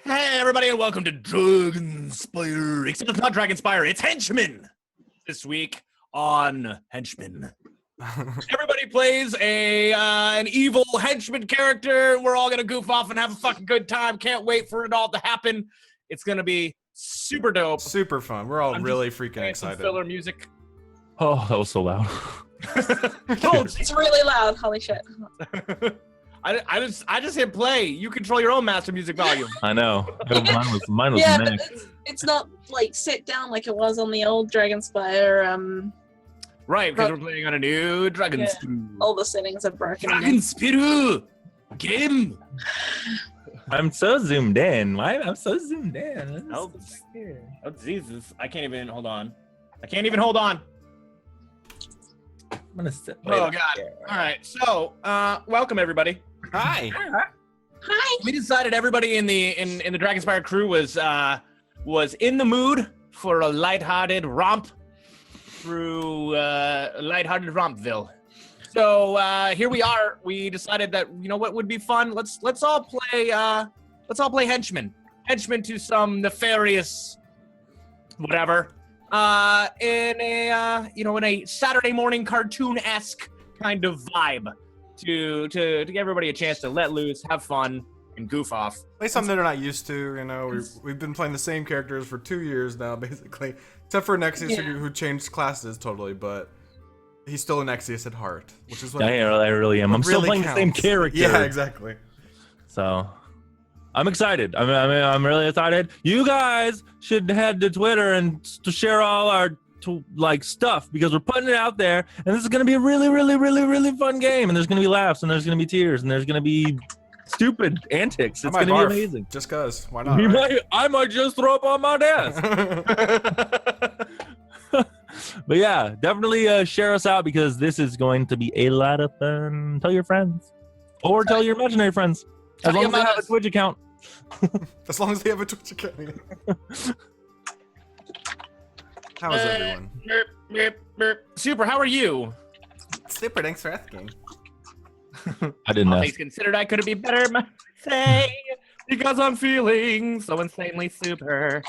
Hey everybody, and welcome to Dragonspire. Except it's not Dragonspire, it's Henchman. This week on Henchman, everybody plays an evil henchman character. We're all gonna goof off and have a fucking good time. Can't wait for it all to happen. It's gonna be super dope, super fun. We're all really freaking excited. Filler music. Oh, that was so loud. It's really loud. Holy shit. I just hit play. You control your own master music volume. I know. Mine was Yeah, mixed. but it's not like sit down like it was on the old Dragonspire. Right, because we're playing on a new Dragonspire. All the settings are broken. Dragonspire game. I'm so zoomed in. Why? I'm so zoomed in. Oh, Jesus! I can't even hold on. I'm gonna sit. Oh God! There. All right, so welcome everybody. Hi. Hi. We decided everybody in the Dragonspire crew was in the mood for a lighthearted romp through lighthearted Rompville. So here we are. We decided that what would be fun. Let's all play Henchman to some nefarious whatever. In a Saturday morning cartoon-esque kind of vibe to give everybody a chance to let loose, have fun, and goof off. Play something they're not used to. We've been playing the same characters for 2 years now, basically, except for Nexius, who changed classes totally, but he's still a Nexius at heart, which is what I really am. I'm still playing the same character. Yeah, exactly. So I'm excited. I'm really excited. You guys should head to Twitter and to share all our stuff, because we're putting it out there, and this is going to be a really, really, really, really fun game. And there's going to be laughs, and there's going to be tears, and there's going to be stupid antics. It's going to be amazing. Just cause, why not? Right? I might just throw up on my desk. But yeah, definitely share us out, because this is going to be a lot of fun. Tell your friends, or tell your imaginary friends. As long as they have a Twitch account. As long as they have a Twitch account. How is everyone? Super, how are you? Super, thanks for asking. I didn't know. All things considered, I couldn't be better, say, because I'm feeling so insanely super.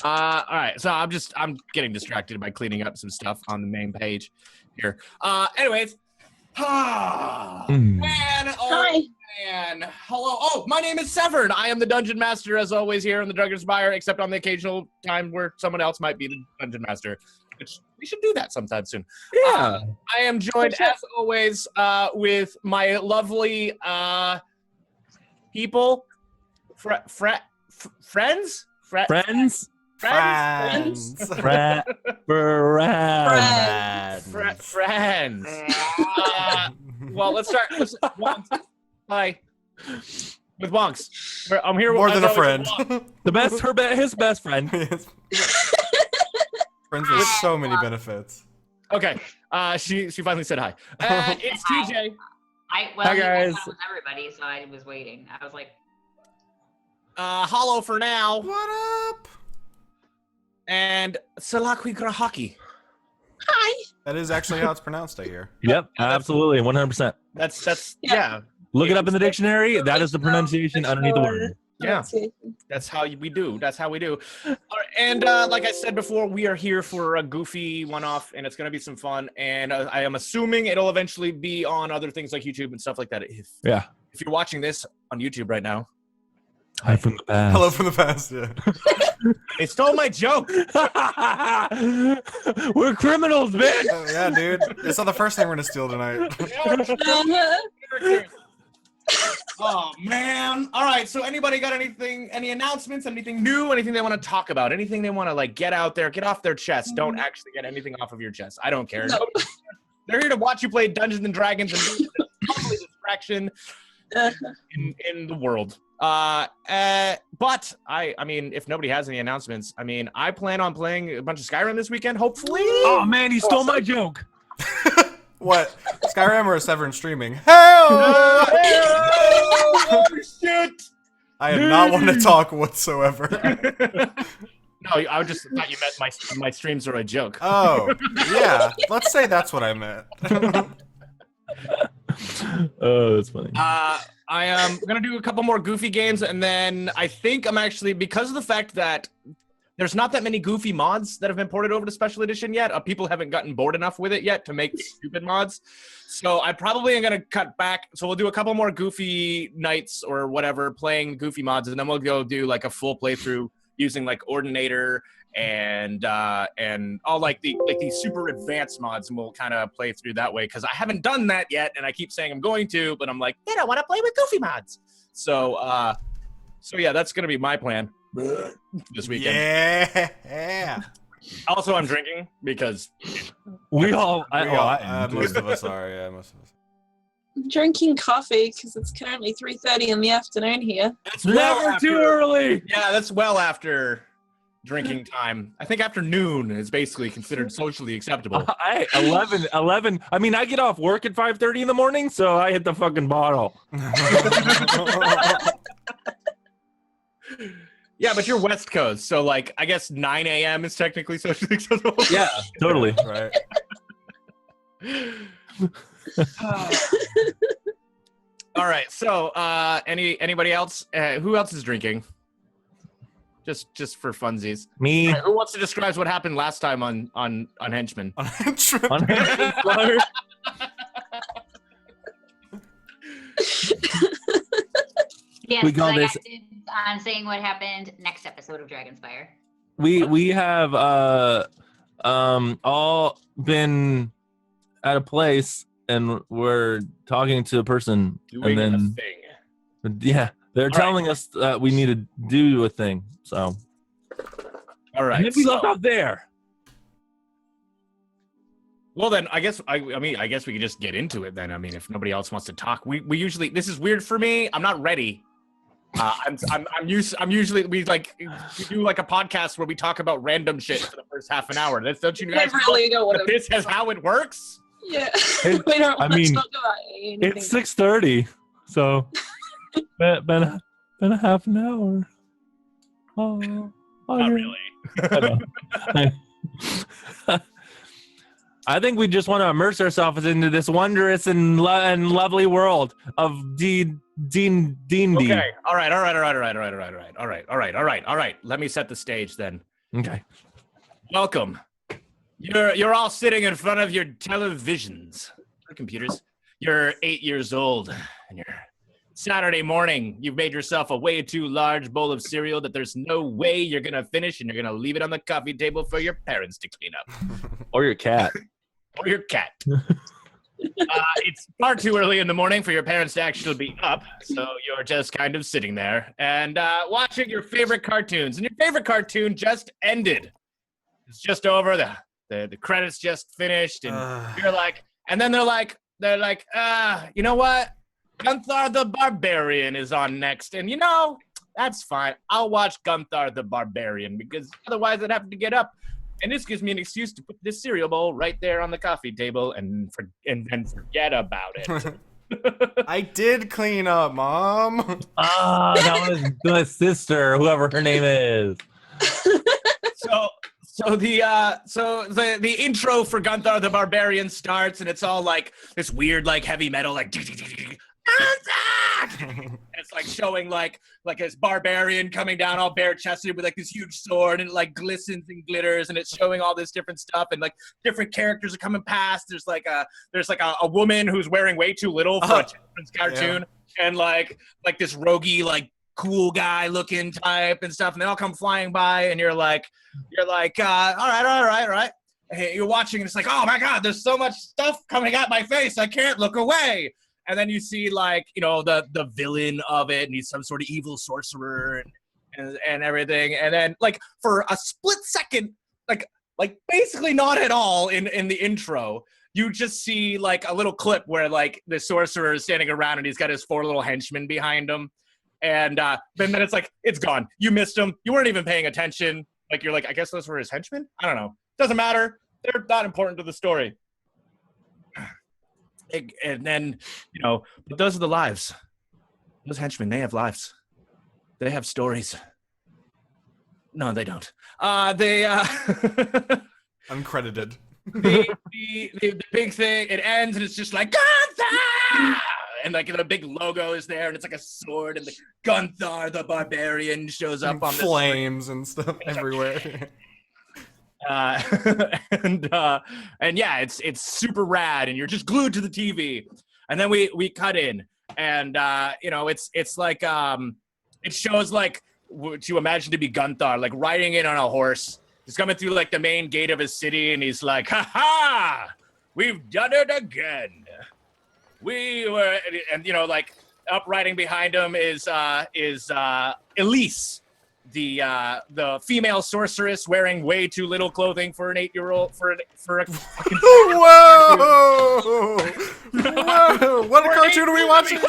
All right, so I'm getting distracted by cleaning up some stuff on the main page here. Anyways. Man, Hi. Man, hello. Oh, my name is Severn. I am the Dungeon Master, as always, here in the Dragonspire, except on the occasional time where someone else might be the Dungeon Master. Which we should do that sometime soon. Yeah. I am joined, as always, with my lovely people, friends. Well, let's start. Hi. With Wonks. I'm here more than a friend. His best friend. Friends with so many benefits. Okay. She finally said hi. It's TJ. Hi guys. That was everybody, so I was waiting. I was like, hollow for now. What up? And Salakwi Grahaki. Hi. That is actually how it's pronounced, I hear. Yep, absolutely, 100%. That's yeah. Look it up in the dictionary. That is the pronunciation underneath the word. Yeah, that's how we do. All right, and like I said before, we are here for a goofy one-off, and it's going to be some fun. And I am assuming it'll eventually be on other things like YouTube and stuff like that. If you're watching this on YouTube right now, hi from the past. Hello from the past. Yeah. They stole my joke. We're criminals, man. Yeah, dude. It's not the first thing we're gonna steal tonight. Oh man! All right. right. So anybody got any announcements, anything new, anything they want to talk about, anything they want to like get out there, get off their chest? Don't actually get anything off of your chest. I don't care. No. They're here to watch you play Dungeons and Dragons and be a totally distraction in the world. But I mean, if nobody has any announcements, I mean, I plan on playing a bunch of Skyrim this weekend, hopefully. Oh man, he stole my joke. What? Skyrim or Severin streaming? Hell! Oh, shit! I am not one to talk whatsoever. No, I just thought you meant my streams are a joke. Oh, yeah. Let's say that's what I meant. Oh, that's funny. I am gonna do a couple more Goofy games, and then I think I'm actually, because of the fact that there's not that many Goofy mods that have been ported over to Special Edition yet. People haven't gotten bored enough with it yet to make stupid mods. So I probably am gonna cut back. So we'll do a couple more Goofy nights or whatever, playing Goofy mods, and then we'll go do like a full playthrough using like Ordinator and all like these super advanced mods, and we'll kind of play through that way, because I haven't done that yet, and I keep saying I'm going to, but I'm like, they don't want to play with Goofy mods. So yeah, that's gonna be my plan this weekend. Yeah. Also, I'm drinking because We all, Most of us are, yeah, most of us. I'm drinking coffee because it's currently 3:30 in the afternoon here. it's never too early. Yeah, that's well after drinking time. I think after noon is basically considered socially acceptable. 11. I mean, I get off work at 5:30 in the morning, so I hit the fucking bottle. Yeah, but you're West Coast, so like I guess 9 a.m. is technically socially acceptable. Yeah, totally. Right. All right. So, anybody else? Who else is drinking? Just for funsies. Me. All right, who wants to describe what happened last time on Henchman? Yes, We call I this- got dibs on saying what happened next episode of Dragonspire. We have all been at a place, and we're talking to a person, Doing and a then thing. yeah, they're All telling us that we need to do a thing. So All right. and then we so- left off there. Well, then I guess I guess we could just get into it then. I mean, if nobody else wants to talk, we usually, this is weird for me. I'm not ready. I'm usually we do like a podcast where we talk about random shit for the first half an hour. Don't you guys I really don't know want that to. this is how it works? Yeah, It- we don't I want to mean, talk about anything. It's 6:30, so been a half an hour. Oh, Not yeah. really. I know. I think we just want to immerse ourselves into this wondrous and lovely world of D. Okay. All right. Let me set the stage then. Okay. Welcome. You're all sitting in front of your televisions or computers. You're 8 years old, and you're Saturday morning. You've made yourself a way too large bowl of cereal that there's no way you're gonna finish, and you're gonna leave it on the coffee table for your parents to clean up. Or your cat. Or your cat. It's far too early in the morning for your parents to actually be up, so you're just kind of sitting there and watching your favorite cartoons. And your favorite cartoon just ended. It's just over. The credits just finished, and you're like, and then they're like, you know what? Gunthar the Barbarian is on next, and you know, that's fine. I'll watch Gunthar the Barbarian because otherwise I'd have to get up. And this gives me an excuse to put this cereal bowl right there on the coffee table and then forget about it. I did clean up, Mom. Ah, that was the sister, whoever her name is. So the intro for Gunthar the Barbarian starts, and it's all like this weird like heavy metal like it's like showing like this barbarian coming down all bare chested with like this huge sword, and it like glistens and glitters, and it's showing all this different stuff, and like different characters are coming past. There's like a woman who's wearing way too little for a children's cartoon, and like this roguey like cool guy looking type and stuff, and they all come flying by, and you're like all right. Hey, you're watching, and it's like, oh my god, there's so much stuff coming at my face, I can't look away. and then you see like the villain of it, and he's some sort of evil sorcerer and everything, and then like for a split second, like basically not at all in the intro, you just see like a little clip where like the sorcerer is standing around and he's got his 4 little henchmen behind him, and then it's like it's gone. You missed him. You weren't even paying attention. Like you're like, I guess those were his henchmen. I don't know. Doesn't matter. They're not important to the story. And then but those are the lives. Those henchmen, they have lives. They have stories. No, they don't. They Uncredited. the big thing, it ends and it's just like Gunther! And like the big logo is there and it's like a sword and the Gunther the Barbarian shows up on the flames and stuff everywhere. and yeah, it's super rad and you're just glued to the TV. And then we cut in and it's like it shows like what you imagine to be Gunther, like riding in on a horse. He's coming through like the main gate of his city, and he's like, "Ha ha! We've done it again. We were," and like up riding behind him is Elise, the female sorceress wearing way too little clothing for an 8-year-old for a fucking Whoa! Whoa! What a cartoon are we watching?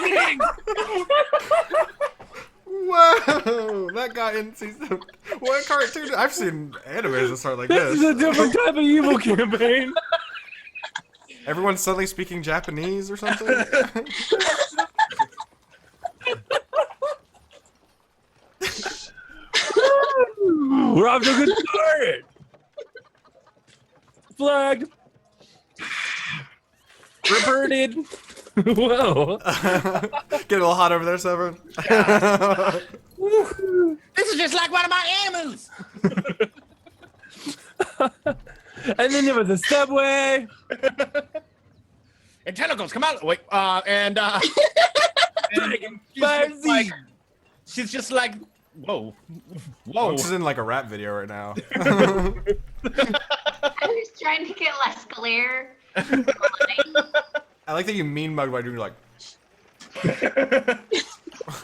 Whoa! That got in season. What cartoon? I've seen animes that start like This this. is a different type of evil campaign. Everyone's suddenly speaking Japanese or something. We're off to a good start. Flagged. Reverted. Whoa. Get a little hot over there, Severin. This is just like one of my animals. And then there was a subway. And tentacles come out. Wait, and she's just like, whoa. She's in like a rap video right now. I was trying to get less glare. I like that you mean mug by doing like. I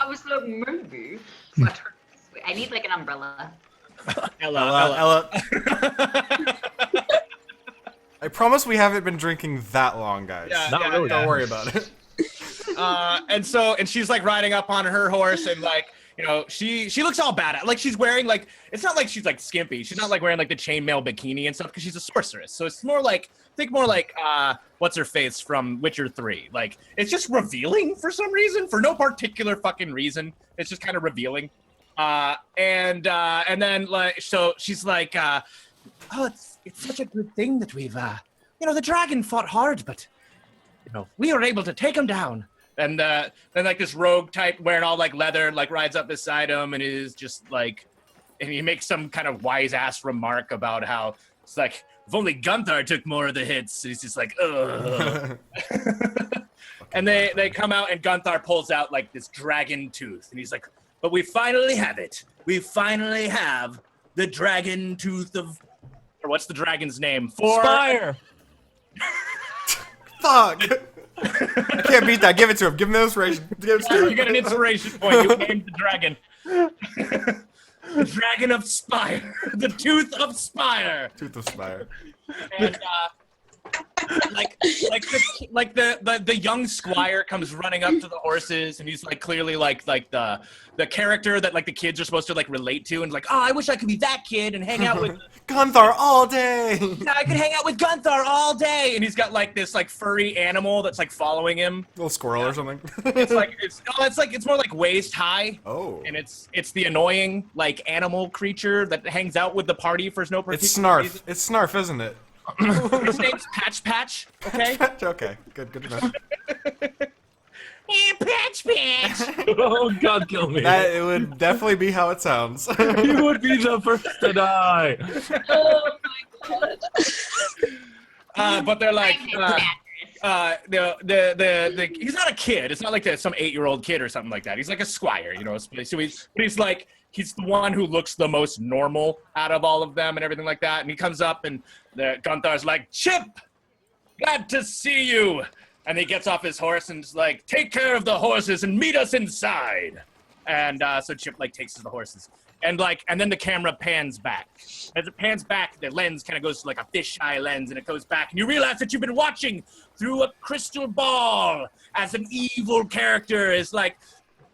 was like, maybe. So I turned this way. I need like an umbrella. Ella. I promise we haven't been drinking that long, guys. Yeah, Not really. Don't worry about it. And she's like riding up on her horse and like, she looks all bad. Like she's wearing like, it's not like she's like skimpy. She's not like wearing like the chainmail bikini and stuff because she's a sorceress. So it's more like, think more like, what's her face from Witcher 3. Like it's just revealing for some reason, for no particular fucking reason. It's just kind of revealing. And then like, so she's like, oh, it's such a good thing that we've, the dragon fought hard, but we were able to take him down. And then like this rogue type wearing all like leather, like rides up beside him and is just like, and he makes some kind of wise ass remark about how it's like, if only Gunther took more of the hits. And he's just like, ugh. And they come out and Gunther pulls out like this dragon tooth. And he's like, but we finally have it. We finally have the dragon tooth of, or what's the dragon's name? Spire. Fuck! I can't beat that. Give it to him. Give him the inspiration. Give it to him. You get an inspiration point. You named the dragon. The dragon of Spire. The tooth of Spire. Tooth of Spire. And the young squire comes running up to the horses and he's like clearly like the character that like the kids are supposed to like relate to and like, oh, I wish I could be that kid and hang out with Gunther all day. Yeah, I could hang out with Gunther all day. And he's got like this like furry animal that's like following him. Little squirrel or something. It's more like waist high. Oh. And it's the annoying like animal creature that hangs out with the party for no particular It's Snarf. reason. It's Snarf, isn't it? His name's Patch Patch. Okay. Okay. Good to know. Hey, Patch Patch. Oh God, kill me. It would definitely be how it sounds. You would be the first to die. Oh my god. But they're like, he's not a kid. It's not like some 8-year-old kid or something like that. He's like a squire, So he's like, he's the one who looks the most normal out of all of them and everything like that. And he comes up and Gunther's like, Chip, glad to see you. And he gets off his horse and is like, take care of the horses and meet us inside. And so Chip like takes the horses. And then the camera pans back. As it pans back, the lens kind of goes to like a fisheye lens, and it goes back, and you realize that you've been watching through a crystal ball as an evil character is like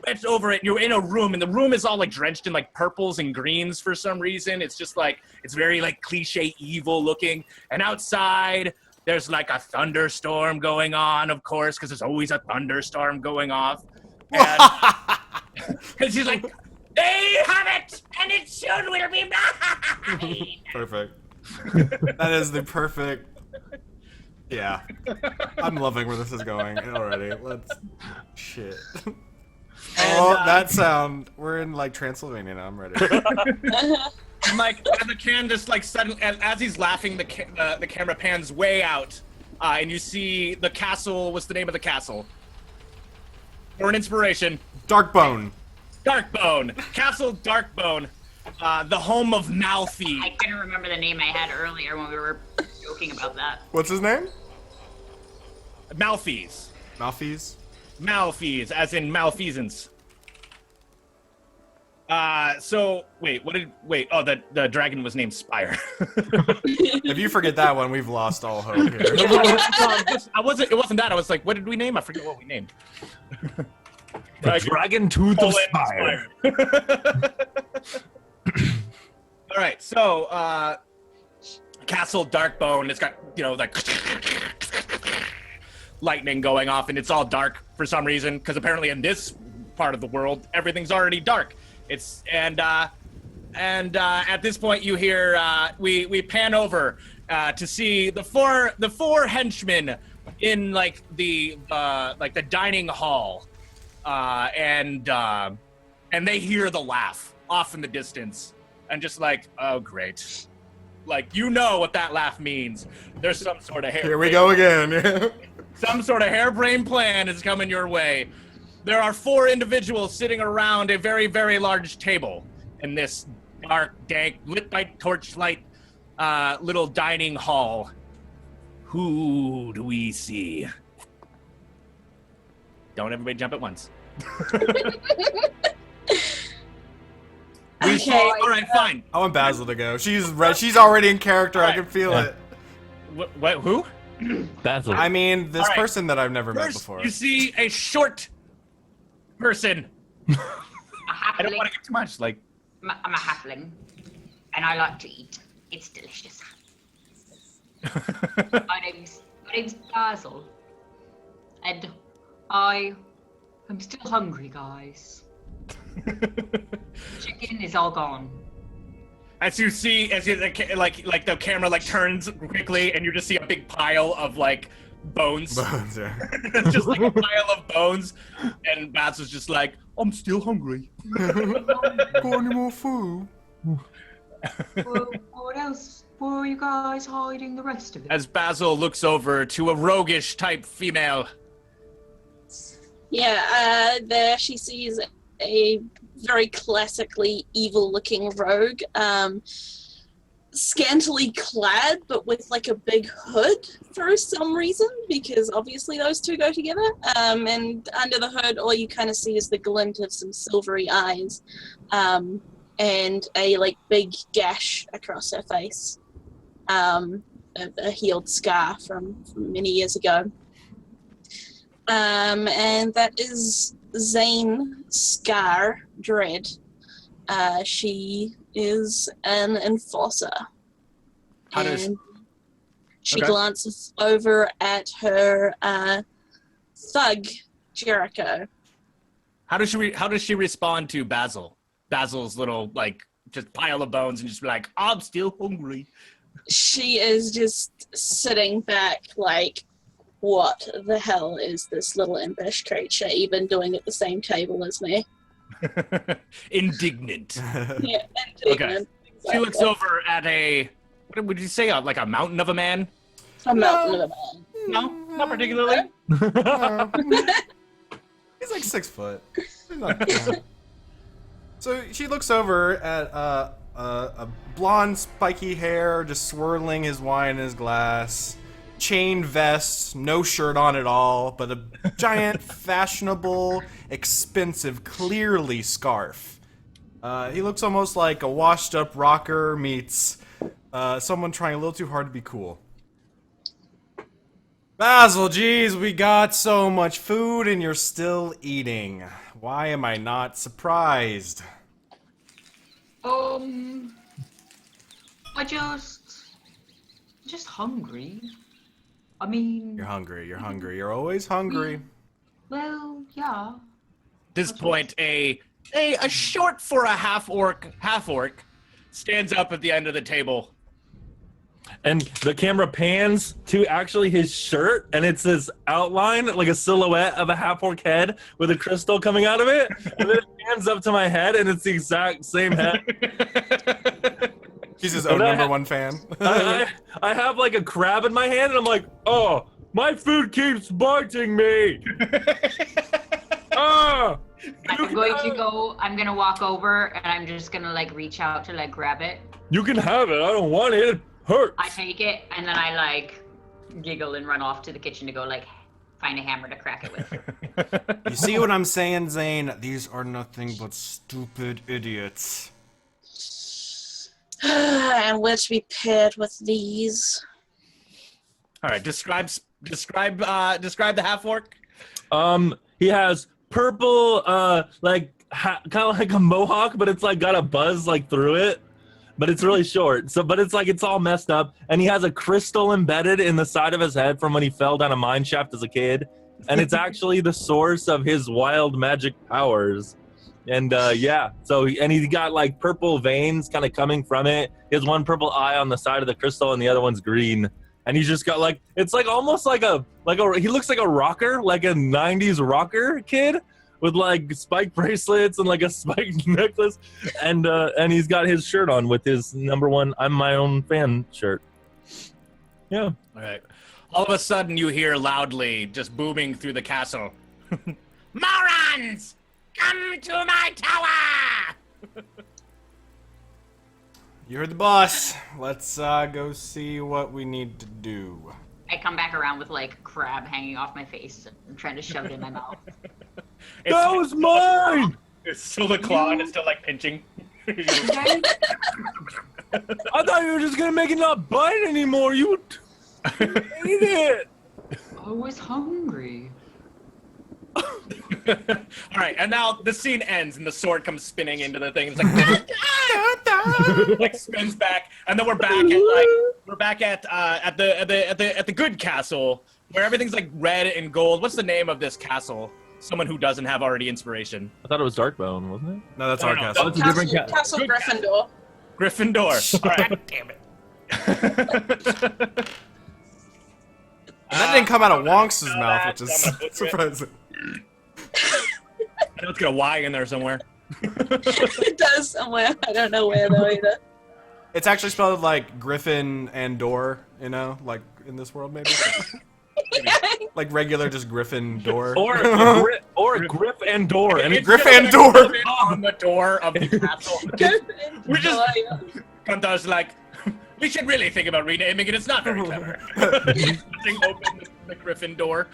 bent over it. And you're in a room, and the room is all like drenched in like purples and greens for some reason. It's just like it's very like cliche evil looking. And outside, there's like a thunderstorm going on, of course, because there's always a thunderstorm going off. Because he's like, they have it, and it soon will be mine. Perfect. That is the perfect. Yeah. I'm loving where this is going already. Shit. That sound. We're in like Transylvania now. I'm ready. And like the can just like suddenly, as he's laughing, the camera pans way out, and you see the castle. What's the name of the castle? For an inspiration. Darkbone. Darkbone. Castle Darkbone. The home of Malfi. I couldn't remember the name I had earlier when we were joking about that. What's his name? Malfeas. Malfeas? Malfeas, as in malfeasance. Oh, the dragon was named Spire. If you forget that one, we've lost all hope here. It wasn't that. I was like, what did we name? I forget what we named. The dragon tooth of Spire. All right, so Castle Darkbone. It's got like lightning going off, and it's all dark for some reason. Because apparently in this part of the world, everything's already dark. At this point you hear we pan over to see the four henchmen in like the dining hall, and they hear the laugh off in the distance, and just like, oh great, like what that laugh means. There's some sort of Here we go again. Some sort of harebrained plan is coming your way. There are 4 individuals sitting around a very, very large table in this dark, dank, lit by torchlight little dining hall. Who do we see? Don't everybody jump at once. All right, fine. I want Basil to go. She's already in character. Right. I can feel it. What? Who? Basil. I mean, this person that I've never met before. You see a short person. I don't want to get too much. Like, I'm a halfling, and I like to eat. It's delicious. My name's Basil, and I am still hungry, guys. Chicken is all gone. As you like the camera like turns quickly, and you just see a big pile of like bones. Bones, yeah. Just like a pile of bones, and Bats was just like, I'm still hungry. Got any more food? Well, what else? Where are you guys hiding the rest of it? As Basil looks over to a roguish type female. Yeah, there she sees a very classically evil-looking rogue, scantily clad, but with like a big hood for some reason, because obviously those two go together. And under the hood, all you kind of see is the glint of some silvery eyes, and a like big gash across her face, a healed scar from many years ago. And that is Zane Scar Dread. She is an enforcer. She glances over at her thug, Jericho. How does she respond to Basil? Basil's little like just pile of bones and just be like, I'm still hungry. She is just sitting back like, what the hell is this little impish creature even doing at the same table as me? Indignant. Yeah, indignant. Okay. Exactly. She looks over at what would you say, like a mountain of a man? A mountain of a man. No, not particularly. He's like 6 foot. So she looks over at a blonde, spiky hair, just swirling his wine in his glass. chain vest, no shirt on at all, but a giant, fashionable, expensive, clearly scarf. He looks almost like a washed-up rocker meets someone trying a little too hard to be cool. Basil, geez, we got so much food and you're still eating. Why am I not surprised? I just hungry. I mean, You're hungry, you're always hungry. well, yeah. At this point, a short for a half orc stands up at the end of the table. And the camera pans to actually his shirt, and it's this outline, like a silhouette of a half-orc head with a crystal coming out of it. And then it pans up to my head, and it's the exact same head. He's his own number one fan. I have like a crab in my hand, and I'm like, oh, my food keeps biting me. Ah! I'm gonna walk over, and I'm just gonna like reach out to like grab it. You can have it. I don't want it. It hurts. I take it, and then I like giggle and run off to the kitchen to go like find a hammer to crack it with. You see what I'm saying, Zane? These are nothing but stupid idiots. And we're to be paired with these. All right, describe the half orc. He has purple, like kind of like a mohawk, but it's like got a buzz like through it. But it's really short. So, but it's like it's all messed up, and he has a crystal embedded in the side of his head from when he fell down a mine shaft as a kid, and it's actually the source of his wild magic powers. And yeah, so he got like purple veins kind of coming from it. He has one purple eye on the side of the crystal, and the other one's green. And he's just got like it's like almost like a he looks like a rocker, like a '90s rocker kid with like spike bracelets and like a spike necklace, and he's got his shirt on with his number one I'm my own fan shirt. Yeah. All right. All of a sudden, you hear loudly, just booming through the castle, "Morons! Come to my tower!" You heard the boss. Let's go see what we need to do. I come back around with like crab hanging off my face and trying to shove it in my mouth. That was mine! It's still the claw and it's still like pinching. I thought you were just gonna make it not bite anymore. You ate it. I was hungry. All right, and now the scene ends and the sword comes spinning into the thing. It's like like spins back, and then we're back at the good castle where everything's like red and gold. What's the name of this castle? Someone who doesn't have already inspiration. I thought it was Darkbone, wasn't it? No, that's our castle. Oh, it's a different Castle Good Gryffindor. Gryffindor. All right. Damn it. And that didn't come out of Wonks' mouth, which is surprising. I know it's got a Y in there somewhere. It does somewhere. I don't know where though either. It's actually spelled like Griffin and Door, you know, like in this world maybe. Like regular, just Griffin Door. Or Griff and Door. And It's Griff just and a Door. Griffin on the door of the castle. We just Kantar's like, we should really think about renaming it. It's not very clever. Thing open the Griffin door.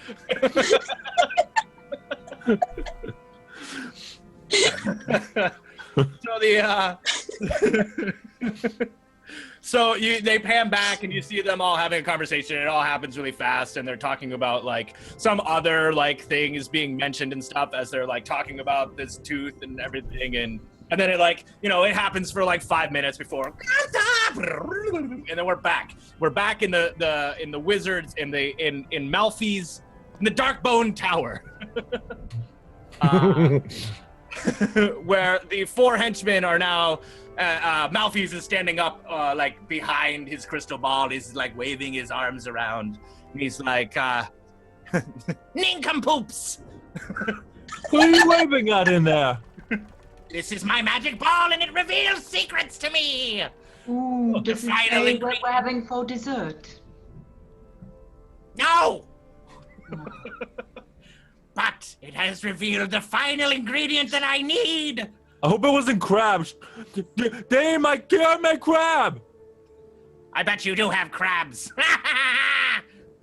So they pan back and you see them all having a conversation. It all happens really fast, and they're talking about like some other like thing is being mentioned and stuff as they're like talking about this tooth and everything, and then it like it happens for like 5 minutes before, and then we're back. We're back in the wizards in Malfi's in the Darkbone Tower. Where the 4 henchmen are now, Malfeas is standing up, like behind his crystal ball. He's like waving his arms around. And he's like, nincompoops! Who are you waving at in there? This is my magic ball and it reveals secrets to me! Ooh, The does it final say what ingredient. we're having for dessert? No! But it has revealed the final ingredient that I need! I hope it wasn't crabs. Damn, I got my crab. I bet you do have crabs.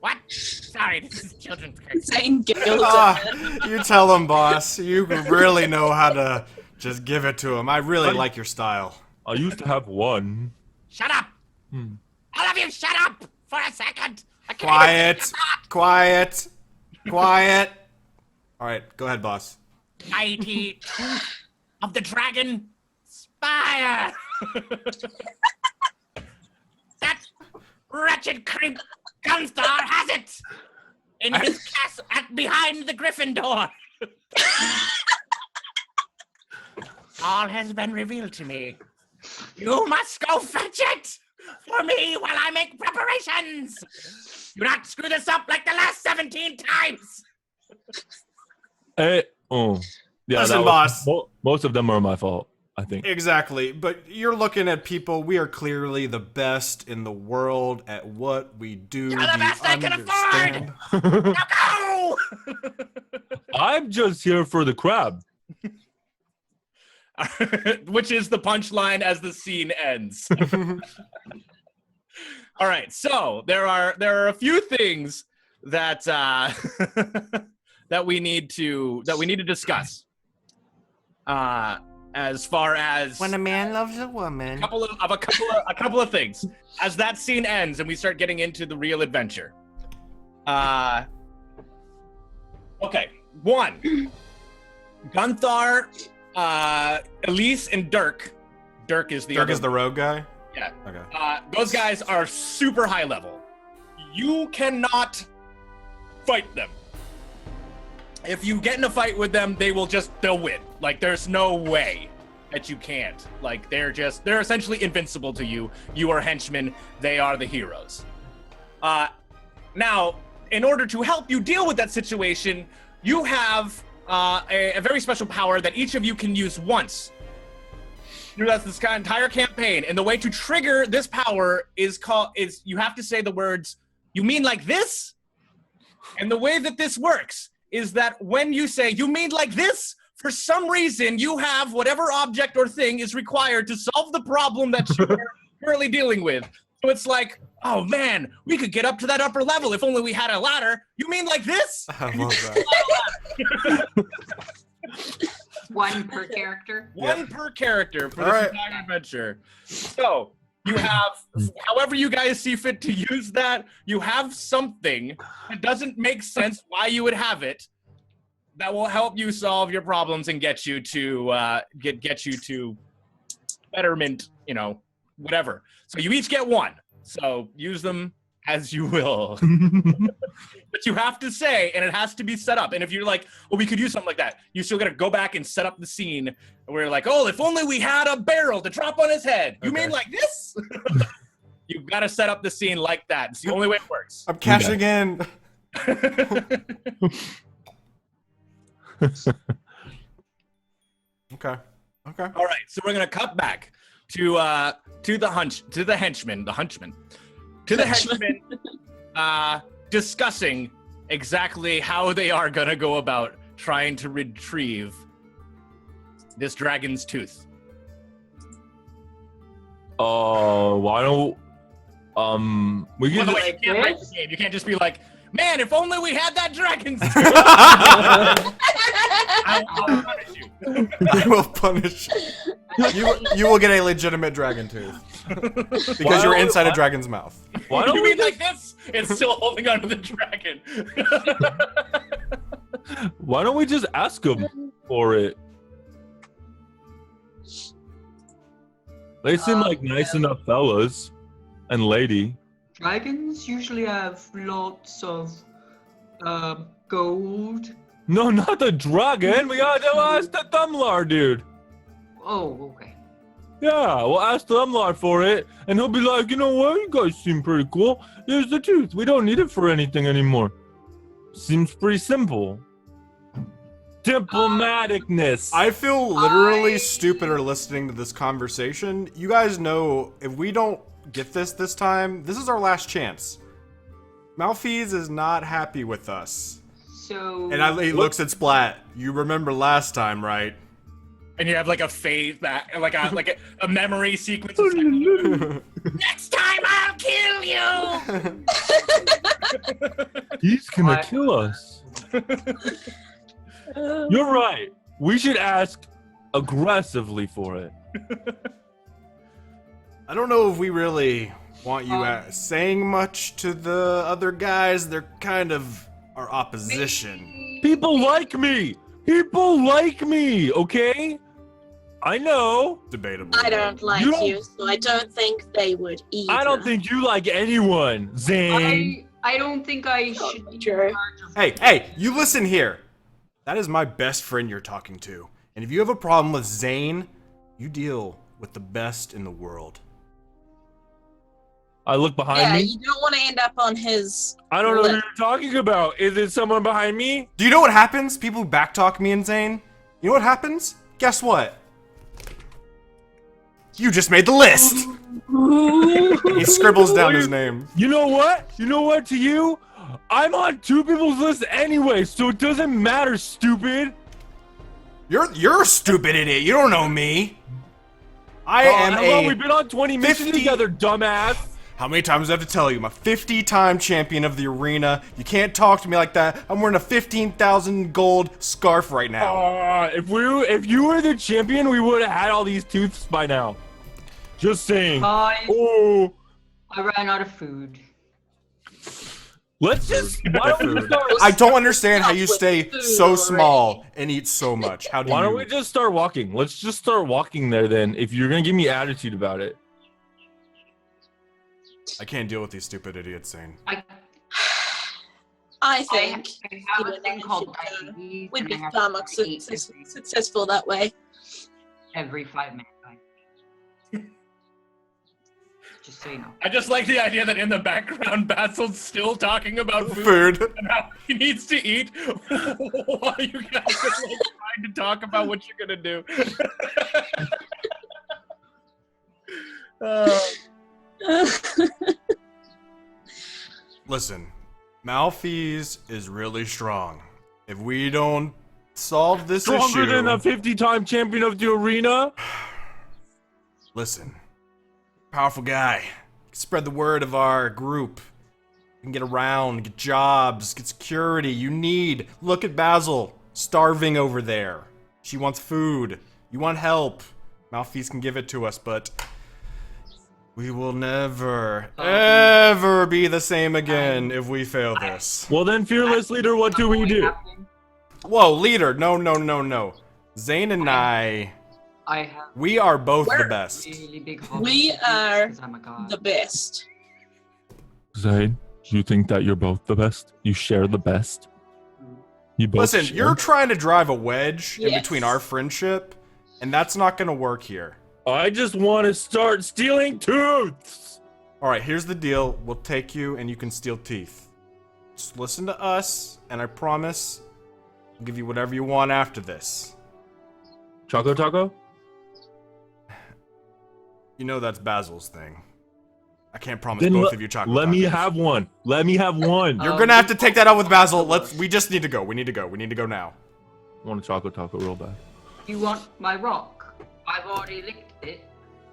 What? Sorry, this is children's cartoon. Zane giggles Ah, at it. you tell him, boss. You really know how to just give it to him. I really like your style. I used to have one. Shut up! All of you, shut up for a second. I can't Quiet. even talk. Quiet. Quiet. All right, go ahead, boss. Mighty tooth of the dragon spire. That wretched creep Gunstar has it in his castle behind the griffin door. All has been revealed to me. You must go fetch it for me while I make preparations. Do not screw this up like the last 17 times. Hey, oh, yeah. Listen, that boss. Most of them are my fault, I think. Exactly, but you're looking at people. We are clearly the best in the world at what we do. You're the Do you best I can understand? afford. Now go! I'm just here for the crab. Which is the punchline as the scene ends. All right, so there are a few things that that we need to discuss. As far as When a man loves a woman. a couple of things as that scene ends and we start getting into the real adventure. Okay, one, Gunthar, Elise, and Dirk. Dirk is the Dirk other is the rogue guy? Yeah. Okay. Those guys are super high level. You cannot fight them. If you get in a fight with them, they'll win. Like, there's no way that you can't. Like, they're essentially invincible to you. You are henchmen. They are the heroes. Now, in order to help you deal with that situation, you have a very special power that each of you can use once throughout this entire campaign. And the way to trigger this power is you have to say the words, "You mean like this?" And the way that this works is that when you say, "You mean like this?" for some reason, you have whatever object or thing is required to solve the problem that you're currently dealing with. So it's like, oh man, we could get up to that upper level if only we had a ladder. You mean like this? I love that. One per character. One per character for All this right. entire adventure. So you have, however you guys see fit to use that, you have something that doesn't make sense why you would have it that will help you solve your problems and get you to get you to betterment, whatever. So you each get one. So use them as you will. But you have to say, and it has to be set up. And if you're like, well, we could use something like that, you still got to go back and set up the scene where you're like, oh, if only we had a barrel to drop on his head. You mean like this? You've got to set up the scene like that. It's the only way it works. I'm cashing in. Okay. All right, so we're gonna cut back to the henchman, discussing exactly how they are gonna go about trying to retrieve this dragon's tooth. Why don't we By can the just, way, you can't break the game. You can't just be like, man, if only we had that dragon's tooth. I'll punish you. I will punish you. You will get a legitimate dragon tooth because you're inside a dragon's mouth. why You don't we mean like this? It's still holding onto the dragon. why don't we just ask them for it? They seem like nice enough fellas and lady. Dragons usually have lots of gold. No, not the dragon. We gotta ask the Thumlar dude. Oh, okay. Yeah, we'll ask Thumlar for it, and he'll be like, you know what? You guys seem pretty cool. Here's the tooth. We don't need it for anything anymore. Seems pretty simple. Diplomaticness. I feel literally stupider listening to this conversation. You guys know if we don't get this time, this is our last chance. Malfeas is not happy with us. So And he looks at Splat. You remember last time, right? And you have like a phase that, like a memory sequence. Of like, next time I'll kill you. He's gonna kill us. You're right. We should ask aggressively for it. I don't know if we really want you saying much to the other guys. They're kind of our opposition. People like me. People like me. Okay. I know. Debatable. I don't like you, so I don't think they would either. I don't think you like anyone, Zane. I don't think I should be in True. charge of. Hey, you listen here. That is my best friend you're talking to. And if you have a problem with Zane, you deal with the best in the world. I look behind Yeah, me. you don't want to end up on his. I don't know who lip. you're talking about. Is it someone behind me? Do you know what happens? People who backtalk me and Zane. You know what happens? Guess what? You just made the list. He scribbles down his name. You know what? You know what to you? I'm on two people's list anyway, so it doesn't matter, stupid. You're a stupid idiot. You don't know me. I am Hello, a. we've been on 20 missions 50 together, dumbass. How many times do I have to tell you? I'm a 50-time champion of the arena. You can't talk to me like that. I'm wearing a 15,000 gold scarf right now. If you were the champion, we would have had all these tooths by now. Just saying. Oh, I ran out of food. let's just. Why don't we just start? I don't understand how you stay so small and eat so much. How do Why you? don't we just start walking? Let's just start walking there then. If you're gonna give me attitude about it. I can't deal with these stupid idiots, Zane. I think I have a thing called should, diabetes. we'd and be I have far to more eat successful that way. every 5 minutes. Just so you know. I just like the idea that in the background, Basil's still talking about food and how he needs to eat while you guys are like trying to talk about what you're gonna do. Listen, Malfeas is really strong. If we don't solve this Stronger issue, than a 50-time champion of the arena. listen, powerful guy. Spread the word of our group. You can get around, get jobs, get security. You need. Look at Basil, starving over there. She wants food. You want help. Malfeas can give it to us, but we will never, ever be the same again if we fail this. Well then, fearless leader, what do we do? Whoa, leader, no. Zane and I, I have we are both the best. really big We hobbies are 'cause I'm a god. The best. Zane, you think that you're both the best? You share the best? You both Listen, share? you're trying to drive a wedge in Yes. between our friendship, and that's not gonna work here. I just want to start stealing tooths. Alright, here's the deal. We'll take you and you can steal teeth. Just listen to us, and I promise I'll give you whatever you want after this. Choco Taco? You know that's Basil's thing. I can't promise Then both of you chocolate let me tacos. have one. Let me have one. You're gonna have to take that out with Basil. We just need to go. We need to go now. I want a Choco Taco real bad. You want my rock? I've already licked it.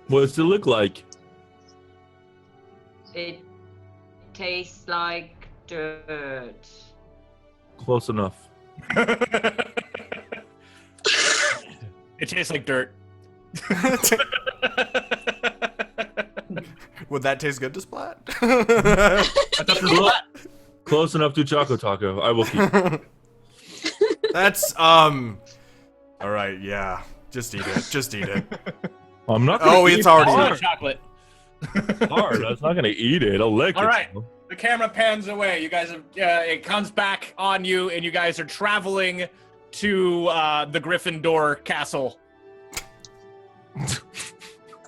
What does it look like? It tastes like dirt. Close enough. It tastes like dirt. Would that taste good to Splat? Close enough to Choco Taco. I will keep. That's all right, yeah. Just eat it. Just eat it. I'm not gonna Oh, eat it's already hard. Chocolate. Hard. I was not gonna eat it. I'll lick All it. right. The camera pans away. You guys have, it comes back on you, and you guys are traveling to the Gryffindor castle.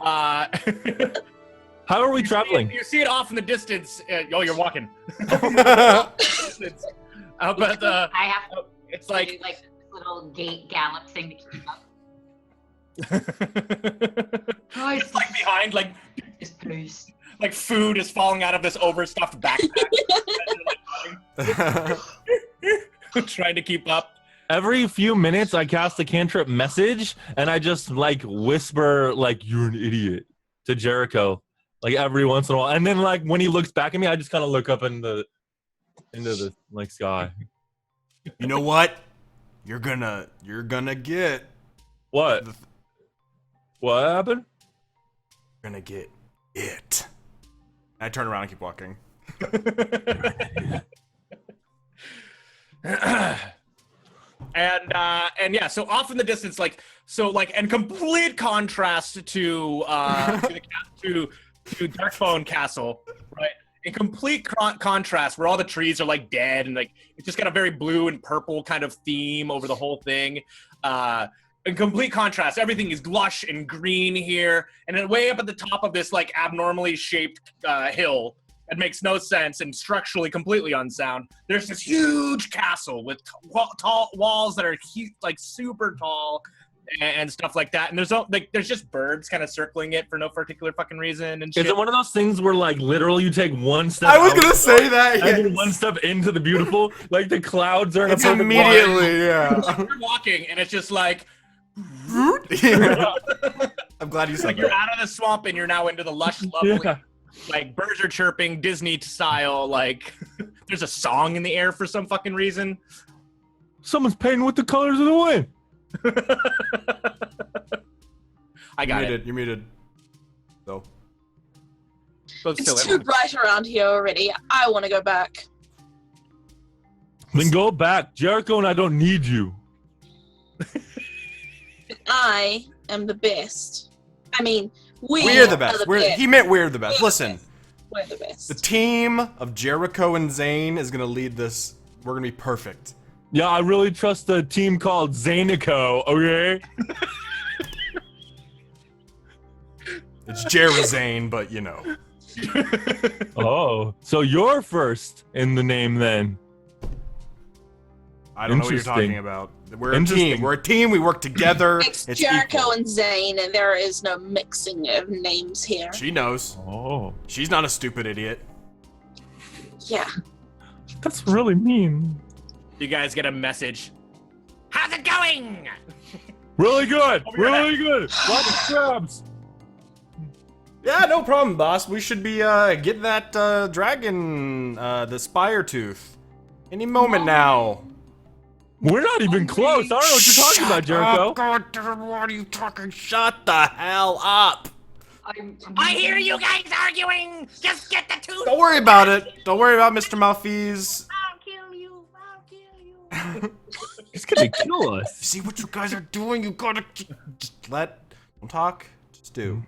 How are we traveling? You see it off in the distance. You're walking. But I have to it's do like like this little gate gallop thing to keep up. Guys, it's like behind, like this place. like food is falling out of this overstuffed backpack. Trying to keep up. every few minutes I cast a cantrip message and I just like whisper like you're an idiot to Jericho like every once in a while. And then like when he looks back at me, I just kind of look up into the like sky. You know what? You're gonna get What? What happened? you're gonna get it. I turn around and keep walking. And yeah, so off in the distance, and complete contrast to Darkbone Castle, right? In complete contrast, where all the trees are like dead and like it's just got a very blue and purple kind of theme over the whole thing. In complete contrast, everything is lush and green here, and then way up at the top of this like abnormally shaped hill. It makes no sense and structurally completely unsound. There's this huge castle with tall walls that are like super tall and stuff like that. And there's just birds kind of circling it for no particular fucking reason and shit. Is it one of those things where like literally you take one step? I was out gonna say that. and then Yes. one step into the beautiful, like the clouds are in It's a perfect immediately, line. yeah. You're walking and it's just like Yeah. I'm glad you said like you're that. out of the swamp and you're now into the lush, lovely, Yeah. like birds are chirping, Disney style. Like there's a song in the air for some fucking reason. Someone's painting with the colors of the wind. I got it. You're muted. So. But still, It's too bright around here already. I want to go back. Then go back. Jericho and I don't need you. I am the best. I mean, We're the best. He meant we're the best. We're the Listen, best. We're the best. the team of Jericho and Zane is gonna lead this. We're gonna be perfect. Yeah, I really trust a team called Zanico, okay? It's Jerizane, but you know. Oh, so you're first in the name then. I don't know what you're Interesting. talking about. We're a Interesting. team. We're a team. We work together. It's It's Jericho equal. and Zane, and there is no mixing of names here. She knows. Oh, She's not a stupid idiot. Yeah. that's really mean. You guys get a message. How's it going? Really good. Over your Really good. Lots of crabs. Yeah, no problem, boss. We should be getting that dragon, the spire tooth, any moment now. We're not even close. I don't know what you're talking about, Jericho. God, what are you talking? Shut the hell up! I hear you guys arguing. Just get the tooth. Don't worry about it. Don't worry about Mr. Malfeas. I'll kill you. I'll kill you. He's gonna kill us. See what you guys are doing? You gotta just don't talk. Just do.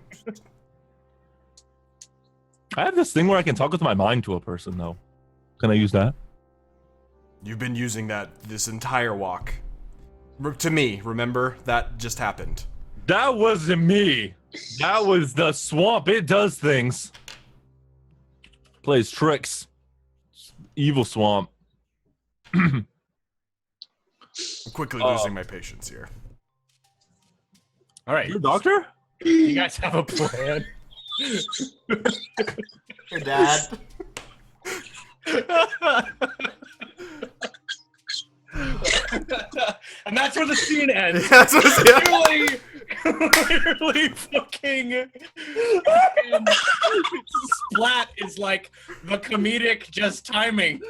I have this thing where I can talk with my mind to a person, though. Can I use that? You've been using that this entire walk. To me, remember? That just happened. That wasn't me. That was the swamp. It does things. Plays tricks. Evil swamp. I'm quickly losing my patience here. All right. You're a doctor? You guys have a plan. Hey, Dad. And that's where the scene ends. That's what it's Literally fucking Splat is like the comedic just timing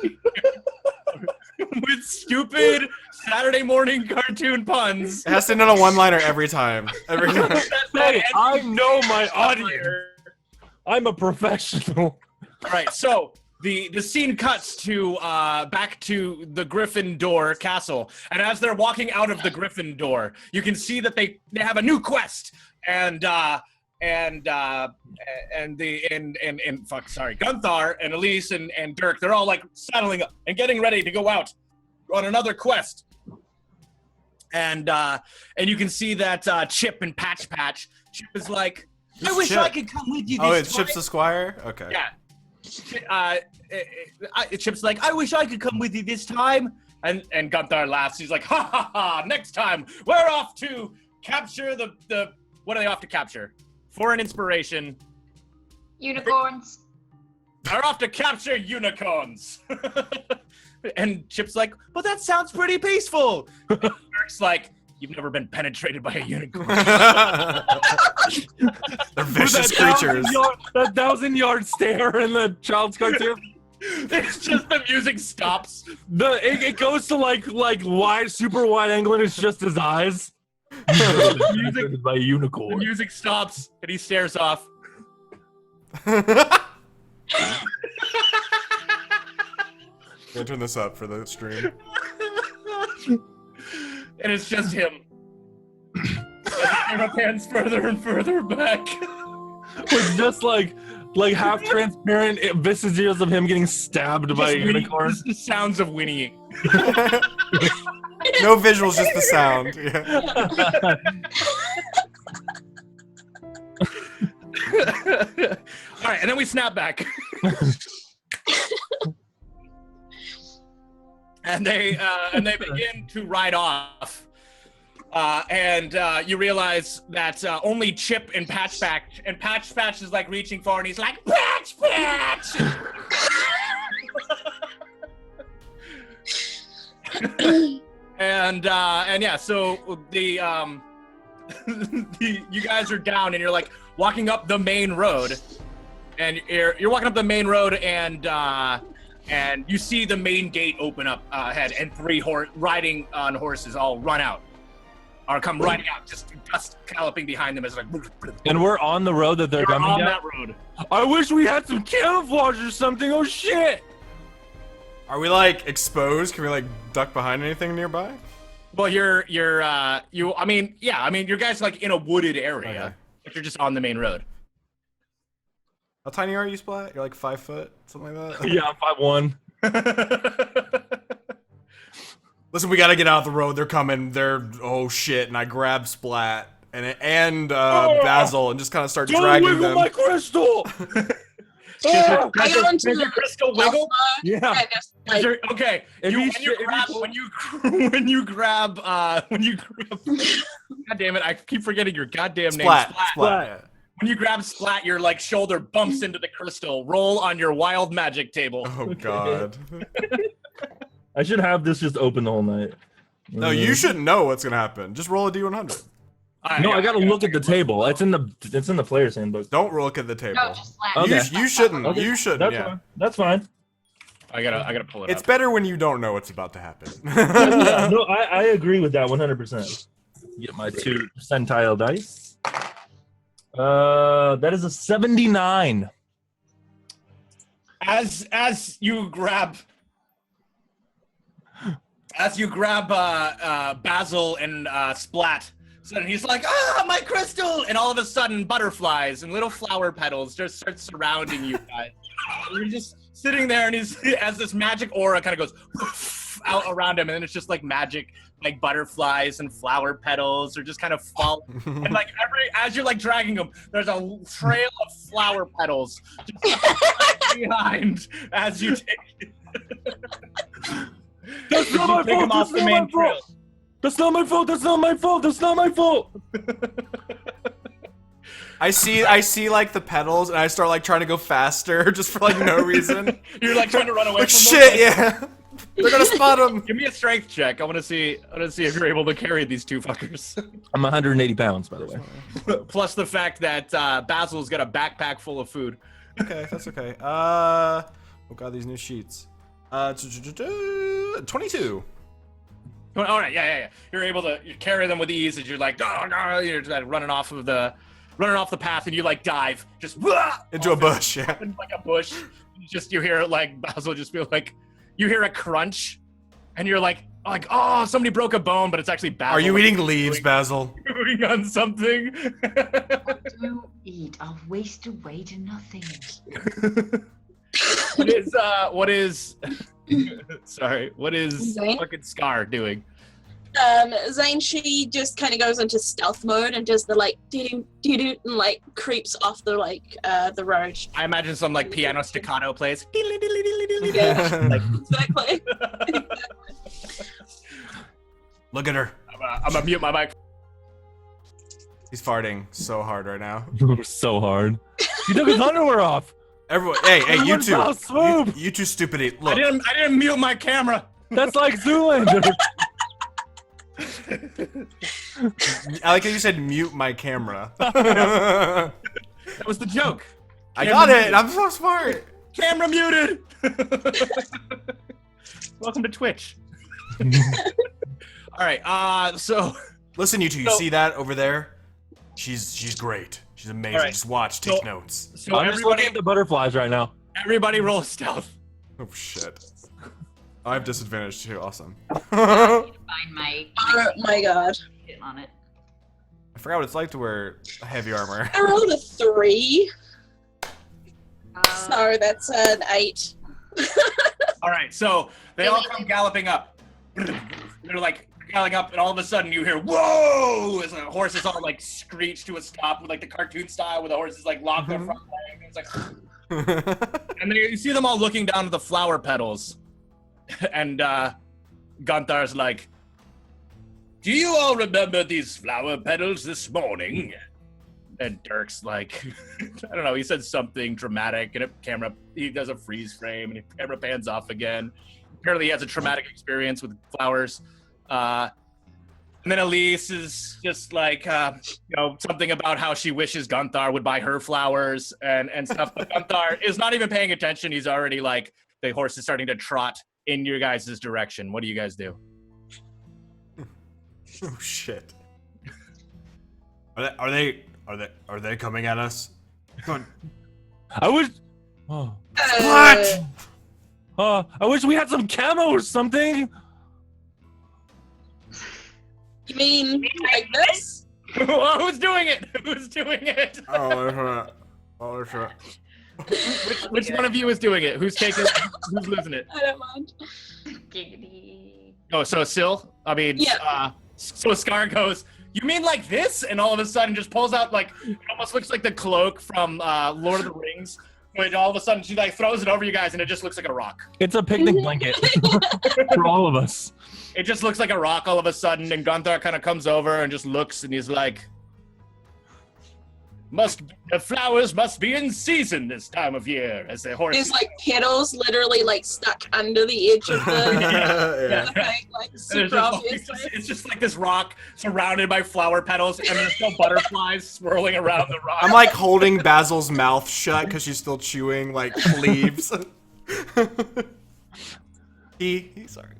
with stupid Saturday morning cartoon puns. It has to end on a one-liner every time. Every time. Hey, I know my audience. I'm a professional. All right, so the scene cuts to back to the Gryffindor castle, and as they're walking out of the Gryffindor, you can see that they have a new quest, and Gunther and Elise and Dirk, they're all like saddling up and getting ready to go out on another quest, and you can see that Chip and Patch Chip is like, I wish Chip? I could come with you this Oh, it's time. Chips the Squire? Okay. Yeah. Chip's like, I wish I could come with you this time. And Gunther laughs. He's like, ha ha ha, next time we're off to capture the what are they off to capture? For an inspiration. Unicorns. They're off to capture unicorns. And Chip's like, but that sounds pretty peaceful. And Eric's like, you've never been penetrated by a unicorn. They're vicious That creatures. that 1,000-yard stare in the child's cartoon. It's just the music stops. It goes to like wide, super wide angle, and it's just his eyes. Music by a The unicorn. music stops and he stares off. Gonna turn this up for the stream. And it's just him. The camera pans further and further back. With just like half transparent visages of him getting stabbed by a unicorn. Just the sounds of whinnying. No visuals, just the sound. Yeah. All right, and then we snap back. and they begin to ride off. And you realize that only Chip and Patch Patch is like reaching forward, and he's like, Patch! and yeah, so the you guys are down, and you're like walking up the main road, and you're walking up the main road, and you see the main gate open up ahead, and 3 riding on horses all run out. Or come riding out, just dust galloping behind them as like. And we're on the road that they're You're coming on down. that road. I wish we had some camouflage or something. Oh shit! Are we like exposed? Can we like duck behind anything nearby? Well, your guys like in a wooded area, Okay. but you're just on the main road. How tiny are you, Splat? You're like 5 foot, something like that. Yeah, I'm 5'1". Listen, we gotta get out of the road. They're coming. Oh shit! And I grab Splat and Basil and just kind of start Don't dragging wiggle them. my crystal! I go into Does your crystal wiggle? Yeah. and just, like, Okay. If When you grab, God damn it! I keep forgetting your goddamn name. Splat. Yeah. When you grab Splat, your like shoulder bumps into the crystal. Roll on your wild magic table. Oh god. I should have this just open the whole night. No, you shouldn't know what's gonna happen. Just roll a d100. No, I gotta look at the table. It's in the player's handbook. Don't look at the table. No, just slap. Okay. You shouldn't. Okay. You shouldn't. That's Yeah. fine. That's fine. I gotta pull it It's up. better when you don't know what's about to happen. Yeah, no, I agree with that 100%. Get my 2 percentile dice. That is a 79. As you grab Basil and Splat, so he's like, my crystal! And all of a sudden, butterflies and little flower petals just start surrounding you guys. And you're just sitting there, and as this magic aura kind of goes out around him, and then it's just like magic, like butterflies and flower petals are just kind of fall. And like as you're like dragging them, there's a trail of flower petals just behind as you take it. That's not my Take him fault. off the main trail. That's not my fault. That's not my fault. That's not my fault. I see like the petals, and I start like trying to go faster just for like no reason. You're like trying to run away Like from shit, them. yeah. They're gonna spot him. Give me a strength check. I want to see if you're able to carry these 2 fuckers. I'm 180 pounds, by the way. Plus the fact that Basil's got a backpack full of food. Okay, that's okay. Oh god, these new sheets. 22. All right, yeah. You're able to carry them with ease as you're like, you're just running off the path, and you like dive just Into a bush, yeah. in like a bush. You hear like Basil just feel like you hear a crunch, and you're like, oh, somebody broke a bone, but it's actually Basil. Are you eating leaves, Basil? Chewing on something? Don't eat. I'll waste away to nothing. What is sorry, what is Zane? fucking Scar doing? Zane, she just kind of goes into stealth mode and does the like doo doo and like creeps off the the road. I imagine some like piano staccato plays. Yeah, exactly. Look at her. I'm gonna mute my mic. He's farting so hard right now. So hard. He took his underwear off. Everyone, hey, you Everyone two. foul swoop. You two stupid. Look. I didn't mute my camera. That's like Zoolander. I like how you said mute my camera. That was the joke. I Camera got it. muted. I'm so smart. Camera muted. Welcome to Twitch. All right. So Listen, you two. You see that over there? She's great. She's amazing. All right. Just watch. Take notes. so I'm just looking at the butterflies right now. everybody roll stealth. Oh shit. I have disadvantage too. Awesome. Find my Oh my god. shit on it. I forgot what it's like to wear heavy armor. I rolled a 3, Uh, so that's an 8. All right. So they all come galloping up. They're like galloping up, and all of a sudden you hear "Whoa!" as the horses all like screech to a stop with like the cartoon style, where the horses like lock their front leg. And it's like, and then you see them all looking down at the flower petals, and Gunthar's like, "Do you all remember these flower petals this morning?" And Dirk's like, I don't know, he said something dramatic, and he does a freeze frame, and the camera pans off again. Apparently he has a traumatic experience with flowers. And then Elise is just like, something about how she wishes Gunther would buy her flowers and stuff. But Gunther is not even paying attention. He's already like, the horse is starting to trot in your guys' direction. What do you guys do? Oh shit. Are they coming at us? Come on. I wish. Oh. What? I wish we had some camo or something. You mean like this? Who's doing it? Who's doing it? Oh, that's right. Which one of you is doing it? Who's losing it? I don't mind. Giggity. Oh, so Syl? I mean, Yeah. so Scar goes, "You mean like this?" And all of a sudden just pulls out, like, it almost looks like the cloak from Lord of the Rings. Which all of a sudden she like throws it over you guys and it just looks like a rock. It's a picnic blanket for all of us. It just looks like a rock all of a sudden, and Gunther kind of comes over and just looks, and he's like, "The flowers must be in season this time of year," as the horse. There's like petals literally like stuck under the edge of the, Yeah. the thing, like And it's super just, obviously. it's just like this rock surrounded by flower petals, and there's still butterflies swirling around the rock. I'm like holding Basil's mouth shut because she's still chewing like leaves. He's sorry.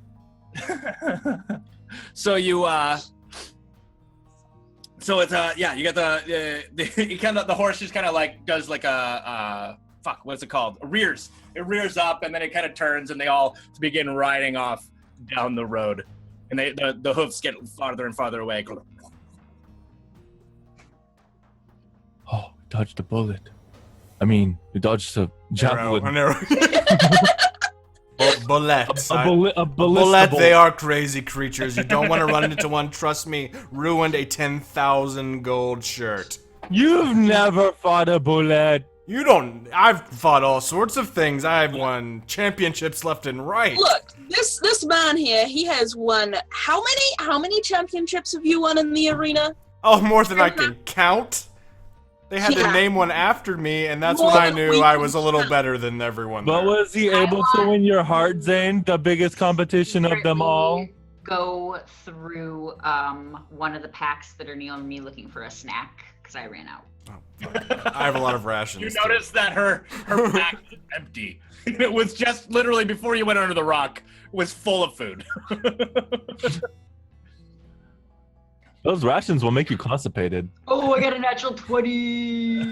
So you so it's you got the horse just kind of like does like a what's it called? Rears. It rears up and then it kind of turns and they all begin riding off down the road, and the hoofs get farther and farther away. Oh, dodged a bullet. I mean, we dodged a javelin. Bullets. A Bullet, ballista they bolt. are crazy creatures. You don't want to run into one. Trust me. Ruined a 10,000 gold shirt. You've never fought a bullet. You don't. I've fought all sorts of things. I've won championships left and right. Look, this man here, he has won how many championships have you won in the arena? Oh, more than I can count. They had to Yeah. name one after me, and that's More when I than knew we I can was a little count. better than everyone. But there. was he able to win your heart, Zane? The biggest competition of them all? Go through one of the packs that are near me looking for a snack because I ran out. I have a lot of rations. You too. notice that her pack is empty. It was just literally before you went under the rock was full of food. Those rations will make you constipated. Oh, I got a natural 20.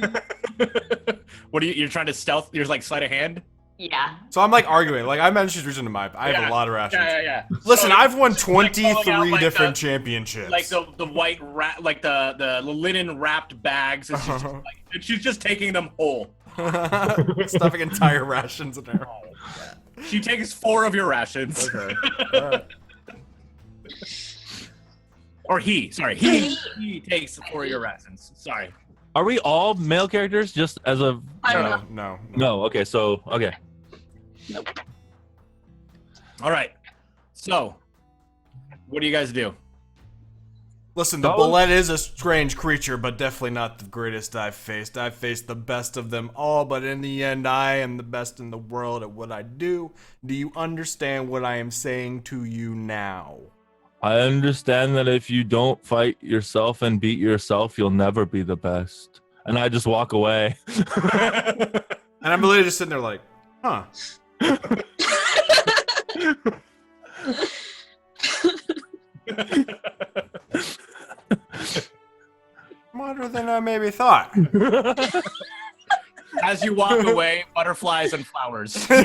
What are you're trying to stealth? You're like sleight of hand? Yeah. So I'm like arguing. Like I mentioned, she's reaching to my. I have Yeah. a lot of rations. Yeah. Listen, So I've won it's like pulling out, 23 like, different the- championships. Like the white like the linen wrapped bags, and she's just taking them whole. Stuffing entire rations in her. She takes 4 of your rations. Okay. All right. Or he takes 4 of your rations. Sorry. Are we all male characters just as of... I don't know. No. No, okay, so, okay. All right. So, what do you guys do? Listen, the bullet is a strange creature, but definitely not the greatest I've faced. I've faced the best of them all, but in the end, I am the best in the world at what I do. Do you understand what I am saying to you now? I understand that if you don't fight yourself and beat yourself, you'll never be the best. And I just walk away. And I'm literally just sitting there like, huh. Smarter than I maybe thought. As you walk away, butterflies and flowers. Now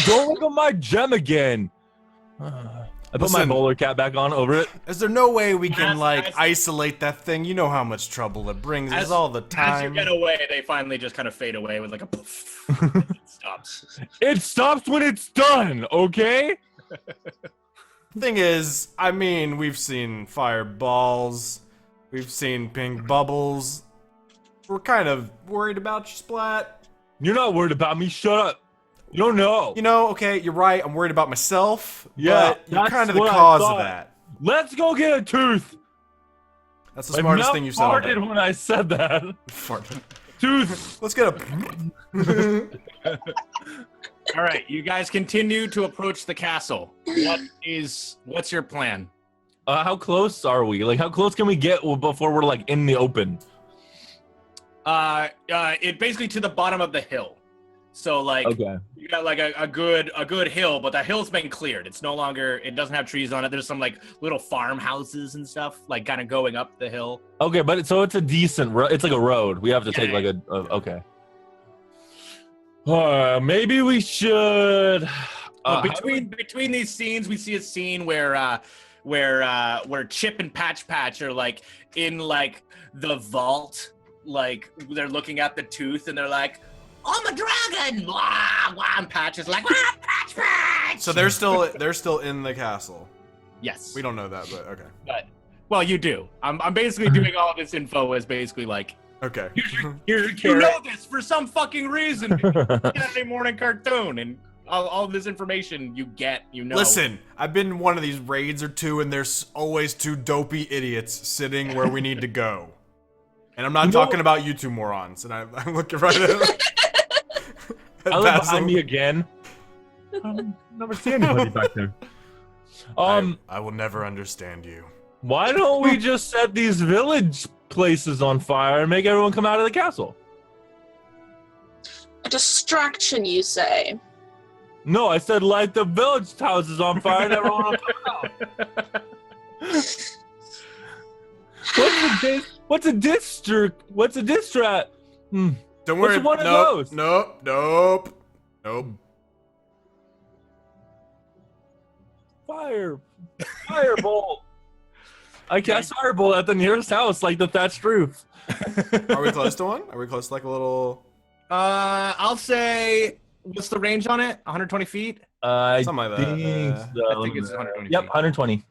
don't look at my gem again. I put my bowler cap back on over it. Is there no way we can isolate that thing? You know how much trouble it brings us all the time. As you get away, they finally just kind of fade away with like a poof. It stops. It stops when it's done, okay? Thing is, I mean, we've seen fireballs, we've seen pink bubbles. We're kind of worried about you, Splat. You're not worried about me. Shut up. You don't know. You know, okay, you're right. I'm worried about myself. Yeah, but you're kind of the cause of that. Let's go get a tooth. That's the smartest thing you said. I farted when I said that. Farted. Tooth. Let's get a. All right, you guys continue to approach the castle. What's your plan? How close are we? Like, how close can we get before we're like in the open? It basically to the bottom of the hill. So like, okay. You got like a good hill, but the hill's been cleared. It's no longer. It doesn't have trees on it. There's some like little farmhouses and stuff, like kind of going up the hill. Okay, but it's a decent. It's like a road. We have to take like a. Okay. Maybe we should. Between these scenes, we see a scene where Chip and Patch are like in like the vault, like they're looking at the tooth and they're like, "I'm a dragon!" Wah, wah, and Patch is like, "Wah, Patch!" So they're still in the castle. Yes. We don't know that, but okay. But well, you do. I'm basically doing all this info as basically like. Okay. Here's your you know this for some fucking reason. Saturday morning cartoon and all this information you get, you know. Listen, I've been in one of these raids or two, and there's always two dopey idiots sitting where we need to go. And I'm not talking about you two morons. And I'm looking right at them. I look behind me again. I've never seen anybody back there. I will never understand you. Why don't we just set these village places on fire and make everyone come out of the castle? A distraction, you say? No, I said light the village houses on fire and everyone will come out. What's a district? What's a distrat? Don't worry. What's one of those? Nope. Firebolt. I cast firebolt at the nearest house, like the thatched roof. Are we close to one? Are we close to like a little? I'll say. What's the range on it? 120 feet? Something like that. I think it's 120 Yep, feet. 120.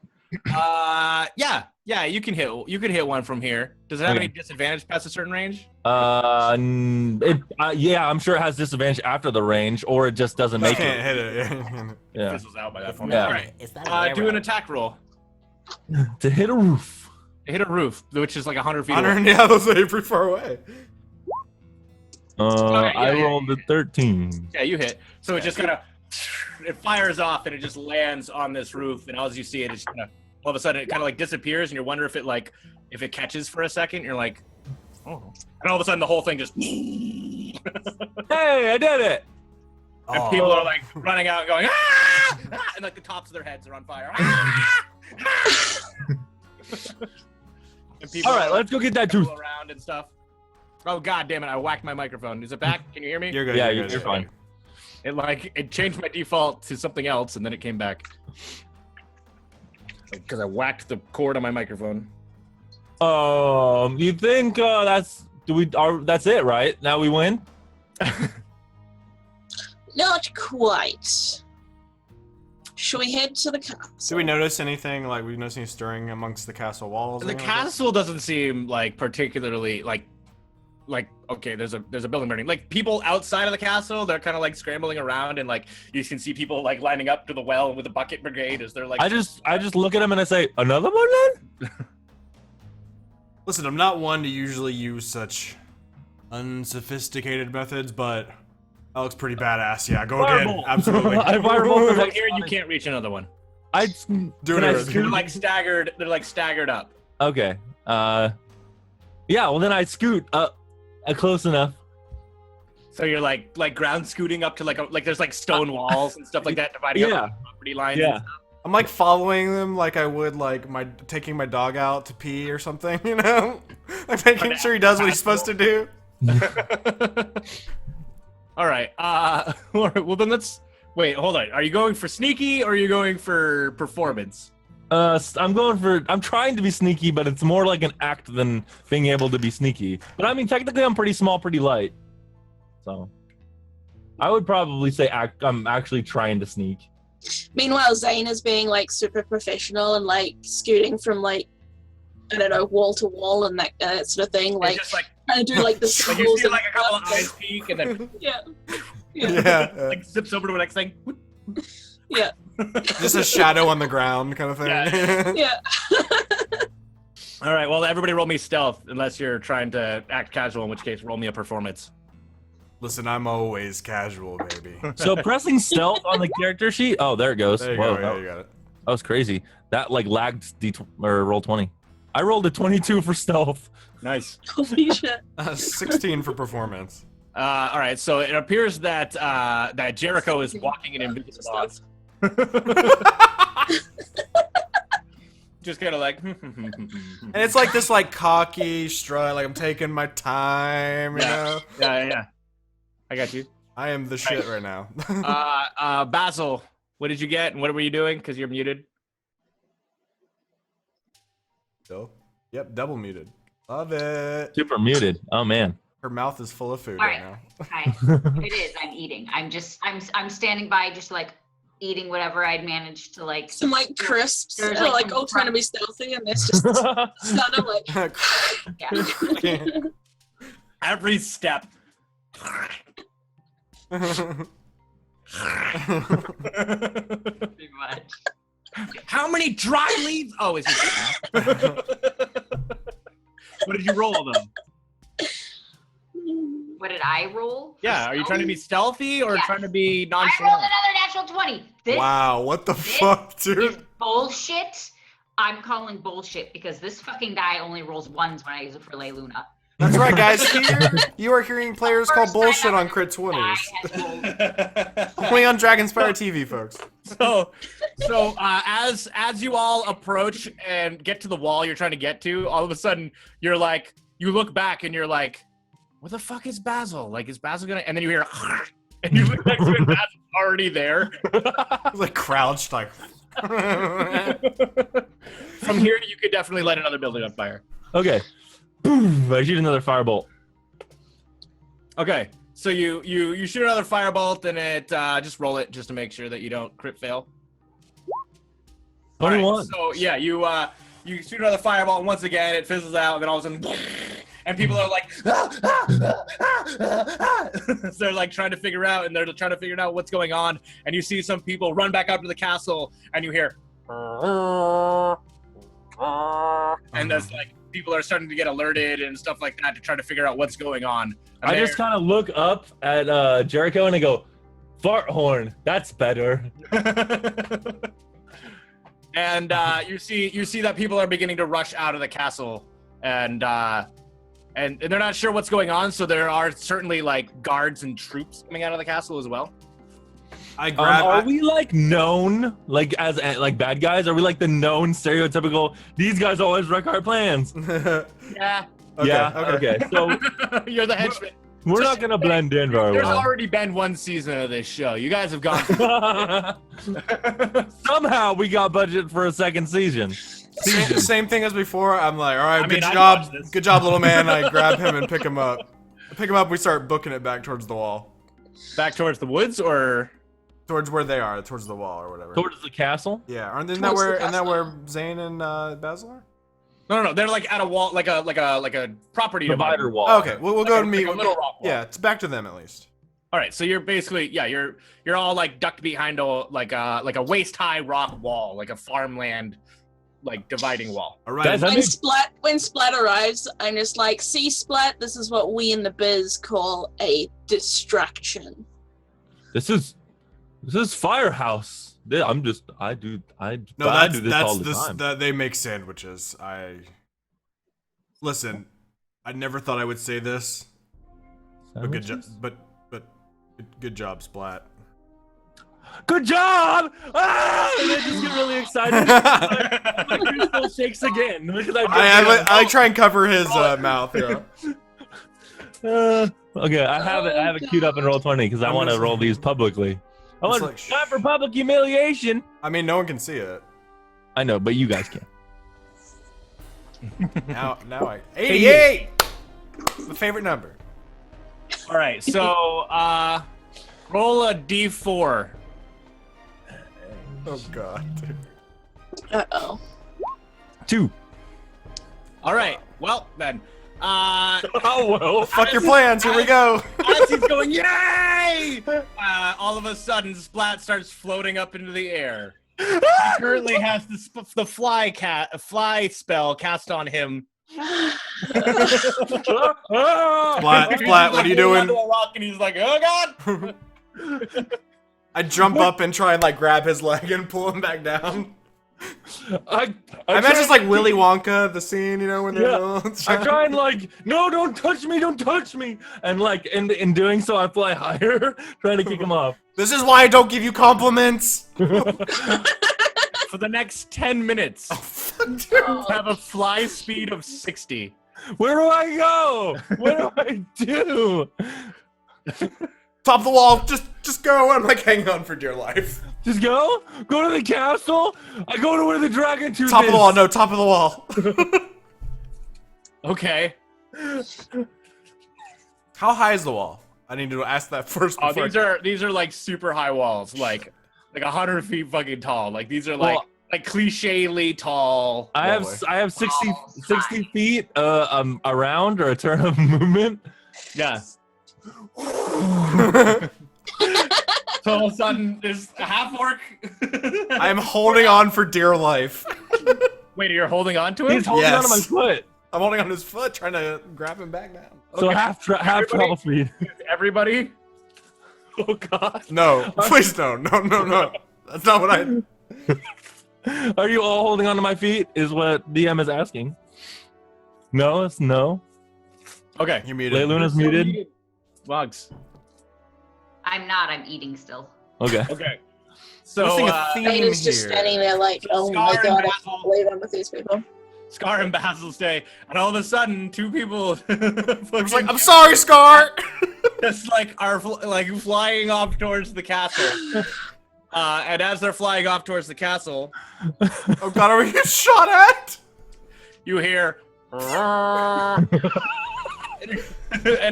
Yeah, you can hit one from here. Does it have any disadvantage past a certain range? Yeah, I'm sure it has disadvantage after the range, or it just doesn't make it. Can't hit it. Yeah. Fizzles out by that point. Yeah. All right. Do an attack roll. To hit a roof. Hit a roof, which is like 100 feet 100, away. yeah, those are pretty far away. I rolled a 13. Yeah, you hit. So it just kind of it fires off and it just lands on this roof, and as you see it, it's kind of all of a sudden it kind of like disappears, and you wonder if it catches for a second. You're like, oh, and all of a sudden the whole thing just. Hey, I did it! And people are like running out and going, ah! Ah! And like the tops of their heads are on fire. Ah! Ah! And people All right, let's go get that tooth. around and stuff. Oh god damn it! I whacked my microphone. Is it back? Can you hear me? You're good. Yeah, you're you're fine. It changed my default to something else, and then it came back because I whacked the cord on my microphone. You think that's it, right? Now we win? Not quite. Should we head to the castle? Did we notice anything? Like, we noticed any stirring amongst the castle walls? The castle doesn't seem like particularly like okay, there's a building burning. Like people outside of the castle, they're kind of like scrambling around, and like you can see people like lining up to the well with a bucket brigade as they're like. I just look at him and I say, another one then? Listen, I'm not one to usually use such unsophisticated methods, but that looks pretty badass. Yeah, go Fireball. again. Absolutely. I fireball From here, you can't reach another one. Do can I it. They're like staggered. They're like staggered up. Okay. Yeah. Well, then I scoot up close enough. So you're like ground scooting up to like there's like stone walls and stuff like that dividing Yeah. up property lines. Yeah. I'm like following them like I would like taking my dog out to pee or something, you know? Like making sure he does what he's supposed to do. All right. Well then wait. Hold on. Are you going for sneaky or are you going for performance? I'm trying to be sneaky, but it's more like an act than being able to be sneaky. But I mean, technically, I'm pretty small, pretty light. So, I would probably say I'm actually trying to sneak. Meanwhile, Zane is being like super professional and like scooting from like, I don't know, wall to wall and that sort of thing. Like, just like trying to do like the like you symbols see and like a couple of stuff. eyes peek and then Yeah. Yeah. like zips over to the next thing. Yeah. Just a shadow on the ground kind of thing. Yeah. All right. Well, everybody roll me stealth unless you're trying to act casual, in which case roll me a performance. Listen, I'm always casual, baby. So pressing stealth on the character sheet. Oh, there it goes. There you Whoa, go. Yeah, you got it. that was crazy. That like lagged or roll 20. I rolled a 22 for stealth. Nice. Holy shit. 16 for performance. All right. So it appears that that Jericho is walking in invisible odds. Just kind of like. And it's like this like cocky strut, like I'm taking my time, you know? Yeah. I got you. I am the shit right now. Basil, what did you get, and what were you doing? Because you're muted. So, yep, double muted. Love it. Super muted. Oh man. Her mouth is full of food All right right. now. Hi. It is. I'm eating. I'm standing by, just like eating whatever I'd managed to like. Some like crisps. There's, They're like, like all trying to be stealthy and there's just kind of like. Yeah. Every step. Pretty much. How many dry leaves? Oh, is it? What did you roll though? What did I roll? Yeah, are you trying to be stealthy or Yes. trying to be I rolled nonchalant? another natural 20. This Wow, what the this fuck, is dude? bullshit. I'm calling bullshit because this fucking guy only rolls ones when I use it for Ley Luna. That's right, guys. Here, you are hearing players call First time bullshit ever on Crit this 20s. guy has rolled. Only on Dragonspire TV, folks. So as you all approach and get to the wall you're trying to get to, all of a sudden you're like, you look back and you're like, what the fuck is Basil? Like, is Basil gonna? And then you hear, and you look next to it, Basil's already there. It's like crouched, like. From here, you could definitely light another building on fire. Okay. Boom! I shoot another firebolt. Okay, so you shoot another firebolt and it just roll it just to make sure that you don't crit fail. 21. All right, so yeah, you shoot another fireball and once again it fizzles out and then all of a sudden, and people are like, so they're like trying to figure out what's going on, and you see some people run back up to the castle and you hear, and that's like. People are starting to get alerted and stuff like that to try to figure out what's going on. And I just kind of look up at Jericho and I go, fart horn. That's better. and you see that people are beginning to rush out of the castle, and they're not sure what's going on. So there are certainly like guards and troops coming out of the castle as well. Are we like known like as like bad guys? Are we like the known stereotypical? These guys always wreck our plans. Yeah, Okay. So you're the henchman. we're not gonna blend in very There's well. already been one season of this show. You guys have gone. Somehow we got budget for a second season. Same thing as before. I'm like, all right, I mean, good I'd job, watch this. good job, little man. I grab him and pick him up. We start booking it back towards the wall, Back towards the woods, or towards where they are, towards the wall or whatever. Towards the castle. Yeah, isn't Towards the that castle. where Zane and Basil are? No. They're like at a wall, like a property Divider wall. Okay, we'll go to me. Like a little rock wall. Yeah, it's back to them at least. All right, so you're basically you're all like ducked behind a waist high rock wall, like a farmland, like dividing wall. All right. Guys, When Splat arrives, I'm just like, see, Splat, this is what we in the biz call a distraction. This is Firehouse. I do this all the time. They make sandwiches. Listen. I never thought I would say this, but good job. But good job, Splat. Good job! Ah! And I just get really excited. My crystal shakes again because I try and cover his mouth. Yeah. Okay, I have it queued up in Roll20 because I want to roll these publicly. I want time for public humiliation. I mean, no one can see it. I know, but you guys can. Now 88. My favorite number. All right, so roll a d4. Oh God. Uh-oh. 2. All right, well then. Oh well. Fuck your plans. Here we go. As he's going, yay! All of a sudden, Splat starts floating up into the air. He currently has the fly spell cast on him. Splat, what are you doing? Onto a rock and he's like, oh God! I jump up and try and like grab his leg and pull him back down. I imagine it's like Willy Wonka, the scene, you know, when they're I try and like, no, don't touch me, and like, in doing so, I fly higher, trying to kick him off. This is why I don't give you compliments. For the next 10 minutes, have a fly speed of 60. Where do I go? What do I do? Top of the wall, just go. I'm like hanging on for dear life. Just go to the castle. I go to where the dragon tooth is. Top of the wall, no, top of the wall. Okay. How high is the wall? I need to ask that first. These are like super high walls, like 100 feet fucking tall. Like these are like cliche-ly tall. I have 60 feet around or a turn of movement. Yeah. So all of a sudden, there's a half orc. I'm holding on for dear life. Wait, you're holding on to him? He's holding on to my foot. I'm holding on his foot, trying to grab him back down. So Okay. half travel speed. Everybody? Oh God. No, please no. That's not what I. Are you all holding on to my feet? Is what DM is asking. No, it's no. Okay. You're muted. Leiluna's muted. Bugs. I'm not. I'm eating still. Okay. Okay. We're So seeing a theme Aiden's just here. standing there like, oh my Scar and God, I Basil. can't believe I'm with these people. Scar and Basil stay, and all of a sudden, two people I was like, I'm sorry, Scar. just like are flying off towards the castle. And as they're flying off towards the castle, Oh God, are we getting shot at? you hear, and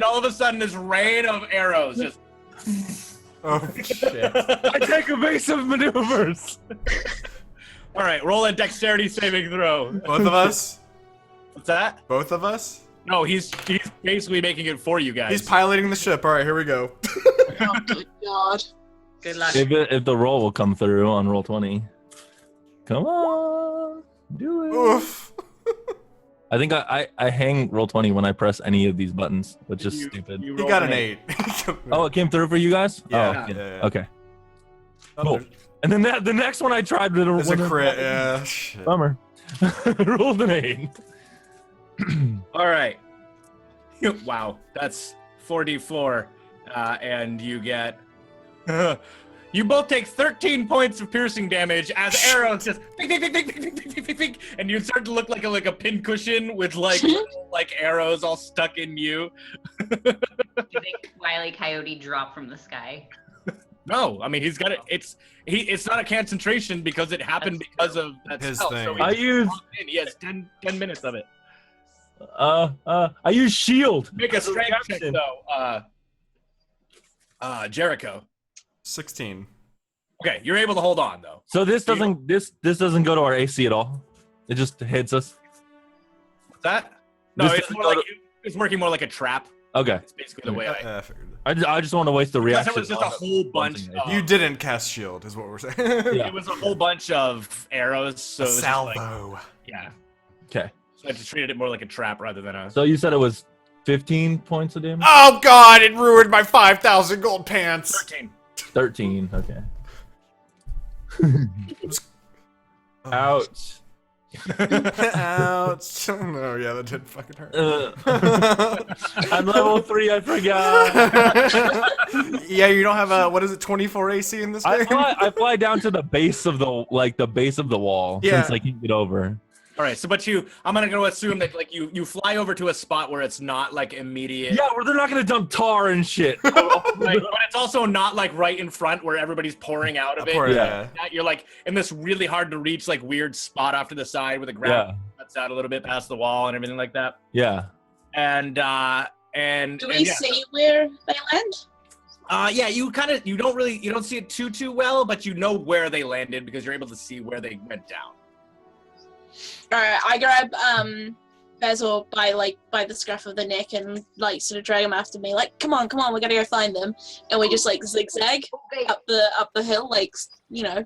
all of a sudden, this rain of arrows just. Oh shit. I take evasive maneuvers. All right, roll a dexterity saving throw. Both of us? What's that? Both of us? No, he's basically making it for you guys. He's piloting the ship. All right, here we go. Oh, good God. Good luck. If the roll will come through on roll 20. Come on, do it. Oof. I think I hang roll 20 when I press any of these buttons, which is stupid. He got an 8. Oh, it came through for you guys? Yeah. Oh, Yeah. Okay. Oh, Cool. And then the next one I tried with It's a crit. Yeah. Shit. Bummer. Rolled an 8. All right. Wow, that's 44, and you get. You both take 13 points of piercing damage as arrows just ping, ping, ping, ping, ping, ping, ping, ping, ping, and you start to look like a pincushion with little, arrows all stuck in you. Do they Wile E. Coyote drop from the sky? No, I mean he's got it. It's not a concentration because it happened because of that His spell. thing. So he has 10 minutes of it. I use shield. Make a strength check though. Jericho. 16. Okay, you're able to hold on though. So this doesn't go to our AC at all. It just hits us. What's that? No, This it's doesn't more go like it's working more like a trap. Okay. It's basically the way I figured. I just want to waste the Because reaction. there was just a whole bunch. You didn't cast shield, is what we're saying. Yeah. It was a whole bunch of arrows, so A it was just salvo. like, yeah. Okay. So I just treated it more like a trap rather than a. So you said it was 15 points of damage? Oh god, it ruined my 5,000 gold pants. 13. 13. Okay. Ouch. Ouch. No, yeah, that did fucking hurt. I'm level 3. I forgot. Yeah, you don't have a, what is it, 24 AC in this game? I fly down to the base of the base of the wall Yeah. since I can get over. All right, so I'm gonna go assume that like you fly over to a spot where it's not like immediate. Yeah, where they're not gonna dump tar and shit. Like, but it's also not like right in front where everybody's pouring out of it. Yeah. You're like in this really hard to reach like weird spot off to the side where the ground cuts out a little bit past the wall and everything like that. Yeah. And Do we see where they land? yeah, you don't see it too well, but you know where they landed because you're able to see where they went down. Alright, I grab Basil by the scruff of the neck and like sort of drag him after me, like, come on, we gotta go find them. And we just like zigzag Okay. up the hill, like, you know,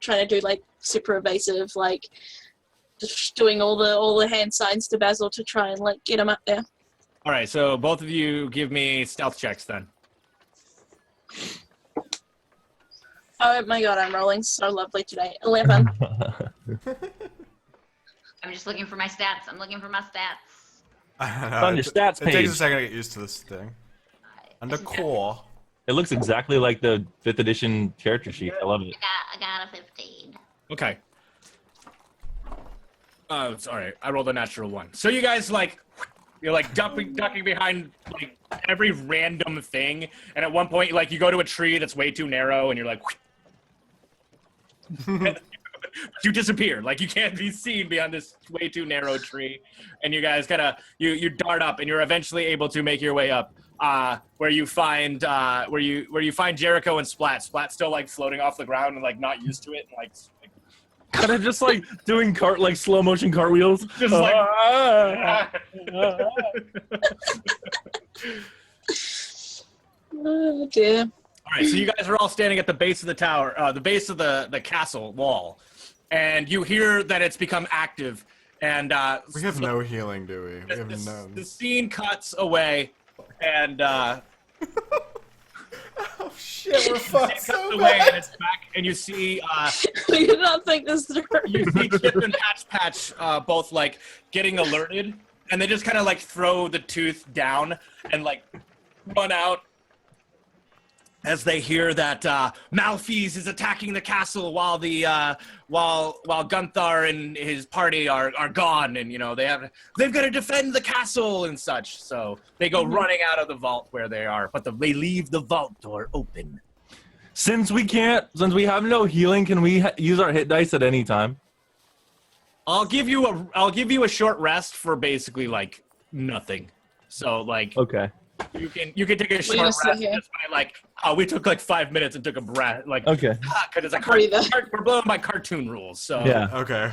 trying to do like super evasive, like just doing all the hand signs to Basil to try and like get him up there. All right, so both of you give me stealth checks then. Oh my god, I'm rolling so lovely today. 11. I'm just looking for my stats. I'm looking for my stats. I don't know, On your stats It takes page. a second to get used to this thing. Under core. It looks exactly like the 5th edition character sheet. I love it. I got a 15. Okay. Oh, sorry. I rolled a natural 1. So you guys you're like ducking behind like every random thing, and at one point like you go to a tree that's way too narrow, and you're like, you disappear. Like you can't be seen beyond this way too narrow tree, and you guys you dart up, and you're eventually able to make your way up. Where you find Jericho and Splat. Splat still like floating off the ground and like not used to it, and like Kind of just like doing slow motion cartwheels. just like. Oh dear. All right, so you guys are all standing at the base of the tower, the base of the castle wall, and you hear that it's become active. And We have no healing, do we? We have none. the scene cuts away, and Oh shit, we're fucked it cuts so away, and bad. it's back, and you see We did not think this through. you see Chip and Patch both like getting alerted, and they just kind of like throw the tooth down and like run out as they hear that Malfeas is attacking the castle while while Gunthar and his party are gone, and you know they've got to defend the castle and such. So they go running out of the vault where they are, but they leave the vault door open. Since we have no healing, can we use our hit dice at any time? I'll give you a short rest for basically like nothing. So like Okay. you can take a short gonna rest sit here. just by like we took like 5 minutes and took a breath like Okay. because it's Breather. we're blowing by cartoon rules. So Yeah. Okay.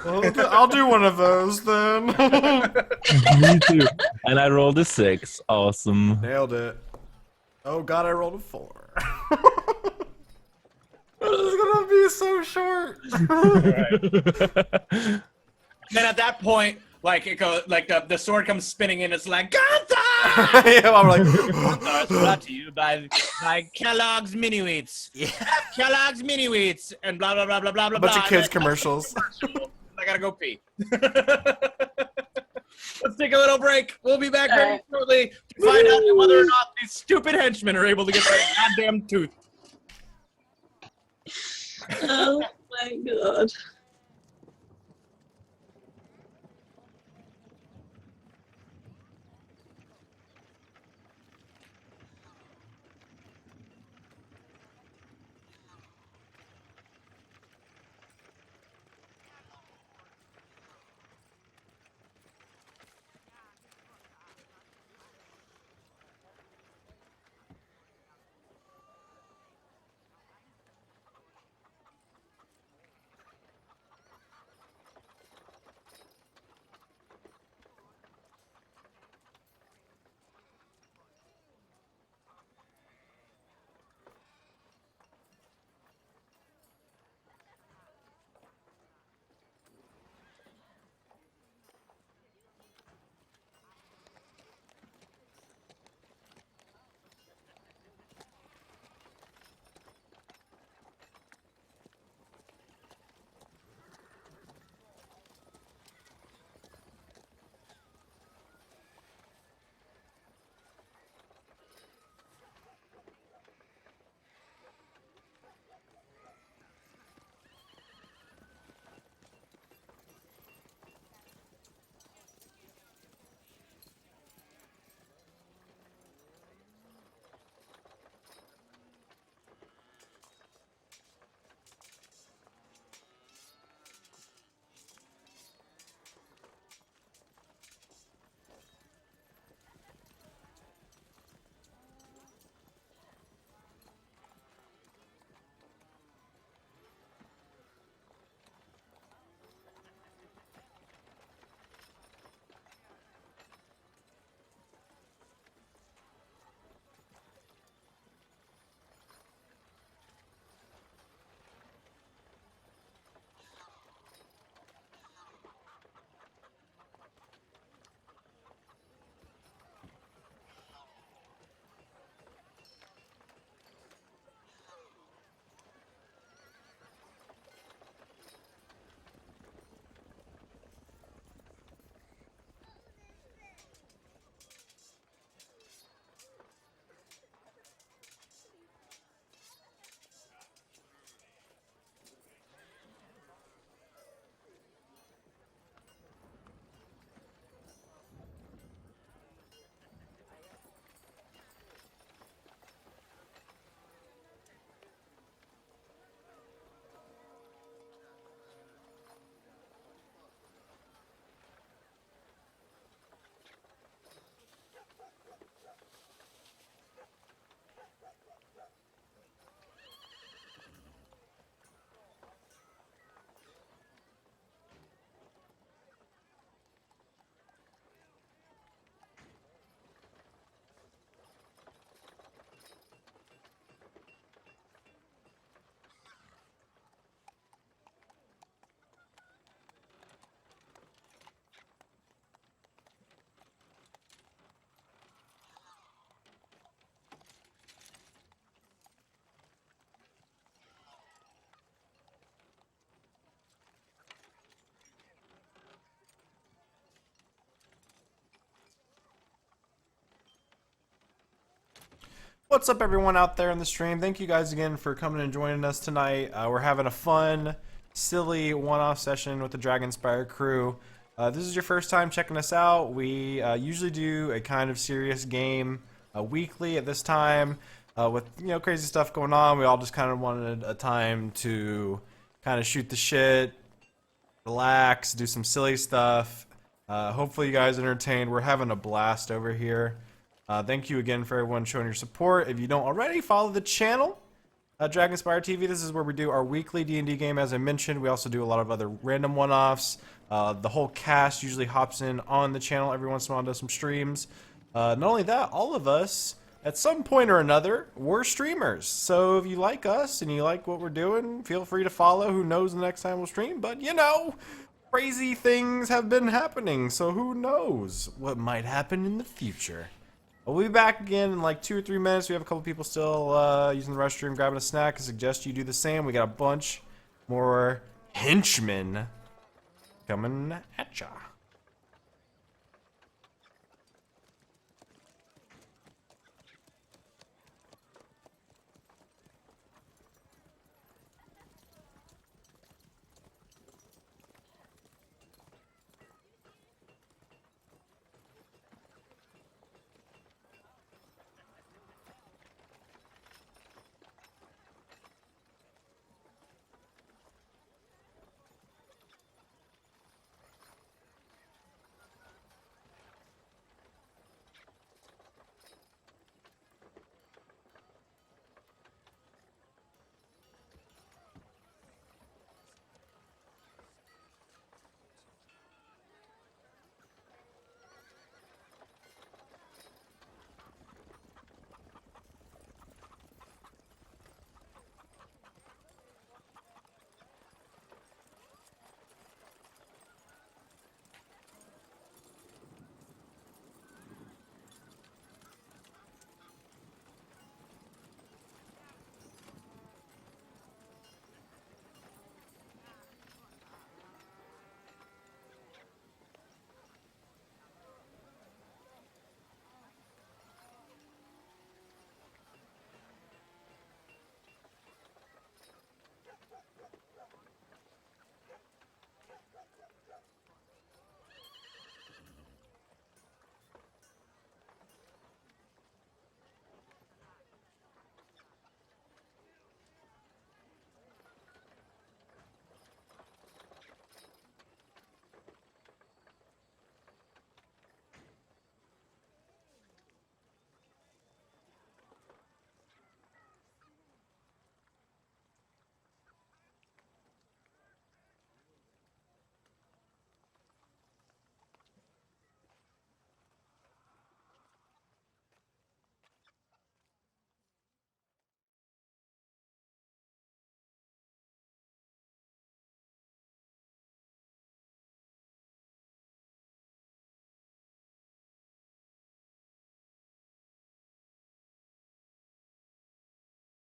Well, I'll do one of those then. Me too. And I rolled a 6. Awesome. Nailed it. Oh god, I rolled a 4. This is gonna be so short. And then at that point, like it goes, like the sword comes spinning in. It's like Gunther! Yeah, I'm like, It's brought to you by Kellogg's Mini Wheats. Yeah. Kellogg's Mini Wheats and blah blah blah blah blah blah. bunch of blah. kids commercials. I gotta go pee. Let's take a little break. We'll be back very shortly to find out whether or not these stupid henchmen are able to get their goddamn tooth. Oh my god. What's up, everyone out there in the stream? Thank you guys again for coming and joining us tonight. We're having a fun, silly one-off session with the Dragonspire crew. This is your first time checking us out. We usually do a kind of serious game weekly at this time. With crazy stuff going on, we all just kind of wanted a time to kind of shoot the shit, relax, do some silly stuff. Hopefully you guys are entertained. We're having a blast over here. Thank you again for everyone showing your support. If you don't already, follow the channel, Dragonspire TV. This is where we do our weekly D&D game, as I mentioned. We also do a lot of other random one-offs. The whole cast usually hops in on the channel every once in a while and does some streams. Not only that, all of us, at some point or another, we're streamers. So if you like us and you like what we're doing, feel free to follow. Who knows the next time we'll stream, but crazy things have been happening, so who knows what might happen in the future. We'll be back again in like 2 or 3 minutes. We have a couple people still using the restroom, grabbing a snack. I suggest you do the same. We got a bunch more henchmen coming at ya.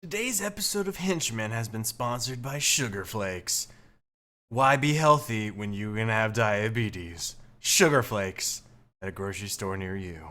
Today's episode of Henchman has been sponsored by Sugar Flakes. Why be healthy when you can have diabetes? Sugar Flakes at a grocery store near you.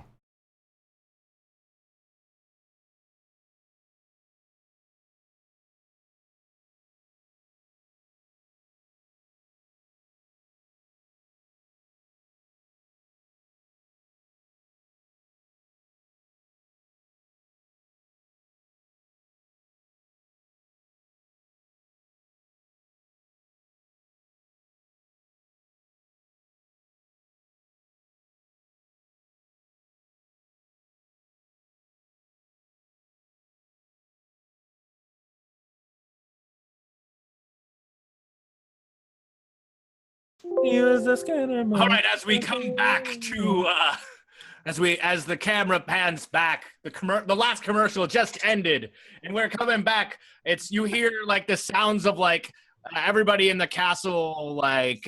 Use the scanner. All right, as we come back to as the camera pans back, the last commercial just ended, and we're coming back. You hear like the sounds of like everybody in the castle like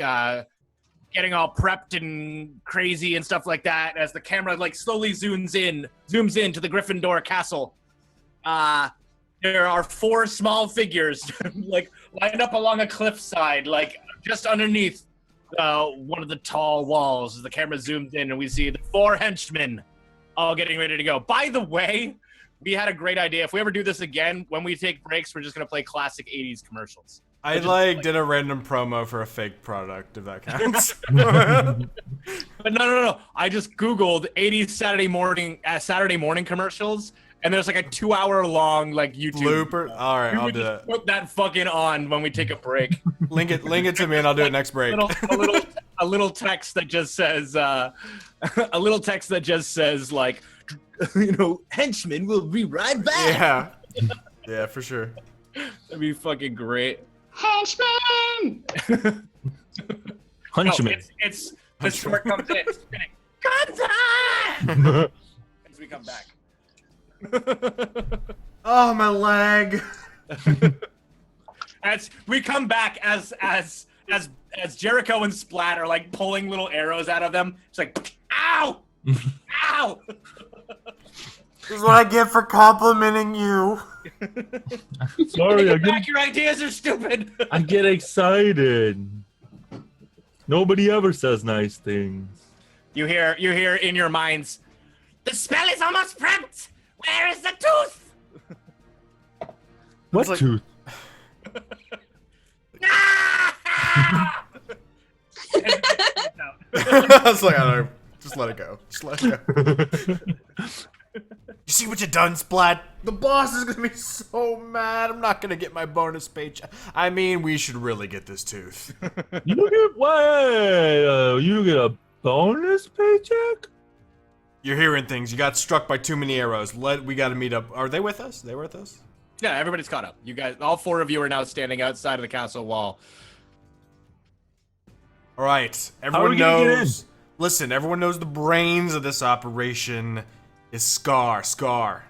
getting all prepped and crazy and stuff like that. As the camera like slowly zooms in to the Gryffindor castle. There are 4 small figures like lined up along a cliffside, like just underneath one of the tall walls. As the camera zooms in and we see the 4 henchmen all getting ready to go. By the way, we had a great idea. If we ever do this again, when we take breaks, we're just gonna play classic '80s commercials. I did a random promo for a fake product, if that counts. But no. I just Googled '80s Saturday morning commercials, and there's like a 2-hour long like YouTube Blooper. All right, We I'll would do just it. put that fucking on when we take a break. Link it to me, and I'll do it next break. a little text that just says like, Henchman will be right back. Yeah, for sure. That'd be fucking great. Henchman! Hunchman. No, it's the short comes in, it's spinning. Cut as we come back. Oh, my leg. As we come back as Jericho and Splat are like pulling little arrows out of them. It's like, ow! Ow! This is what I get for complimenting you. Sorry, Your ideas are stupid. I get excited. Nobody ever says nice things. You hear in your minds, the spell is almost prepped. Where is the tooth? What like- tooth? Ah! I was like, I don't know. Just let it go. Just let it go. You see what you done, Splat? The boss is gonna be so mad. I'm not gonna get my bonus paycheck. I mean, we should really get this tooth. You get a bonus paycheck? You're hearing things. You got struck by too many arrows. We gotta meet up. Are they with us? They with us? Yeah, everybody's caught up. You guys, all 4 of you are now standing outside of the castle wall. All right. are Everyone we gonna get knows. Listen, everyone knows the brains of this operation is Scar. Scar,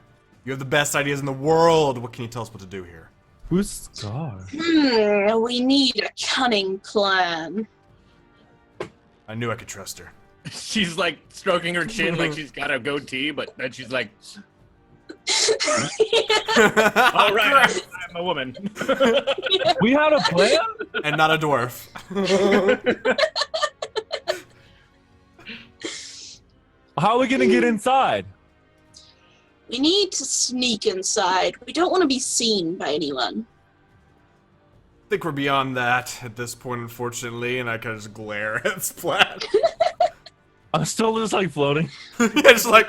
you have the best ideas in the world. What can you tell us what to do here? Who's Scar? We need a cunning plan. I knew I could trust her. She's like stroking her chin like she's got a goatee, but then she's like, all right, I'm a woman. We had a plan? And not a dwarf. How are we gonna get inside? We need to sneak inside. We don't want to be seen by anyone. I think we're beyond that at this point, unfortunately, and I kind of just glare at Splat. I'm still just like floating. Yeah, just like,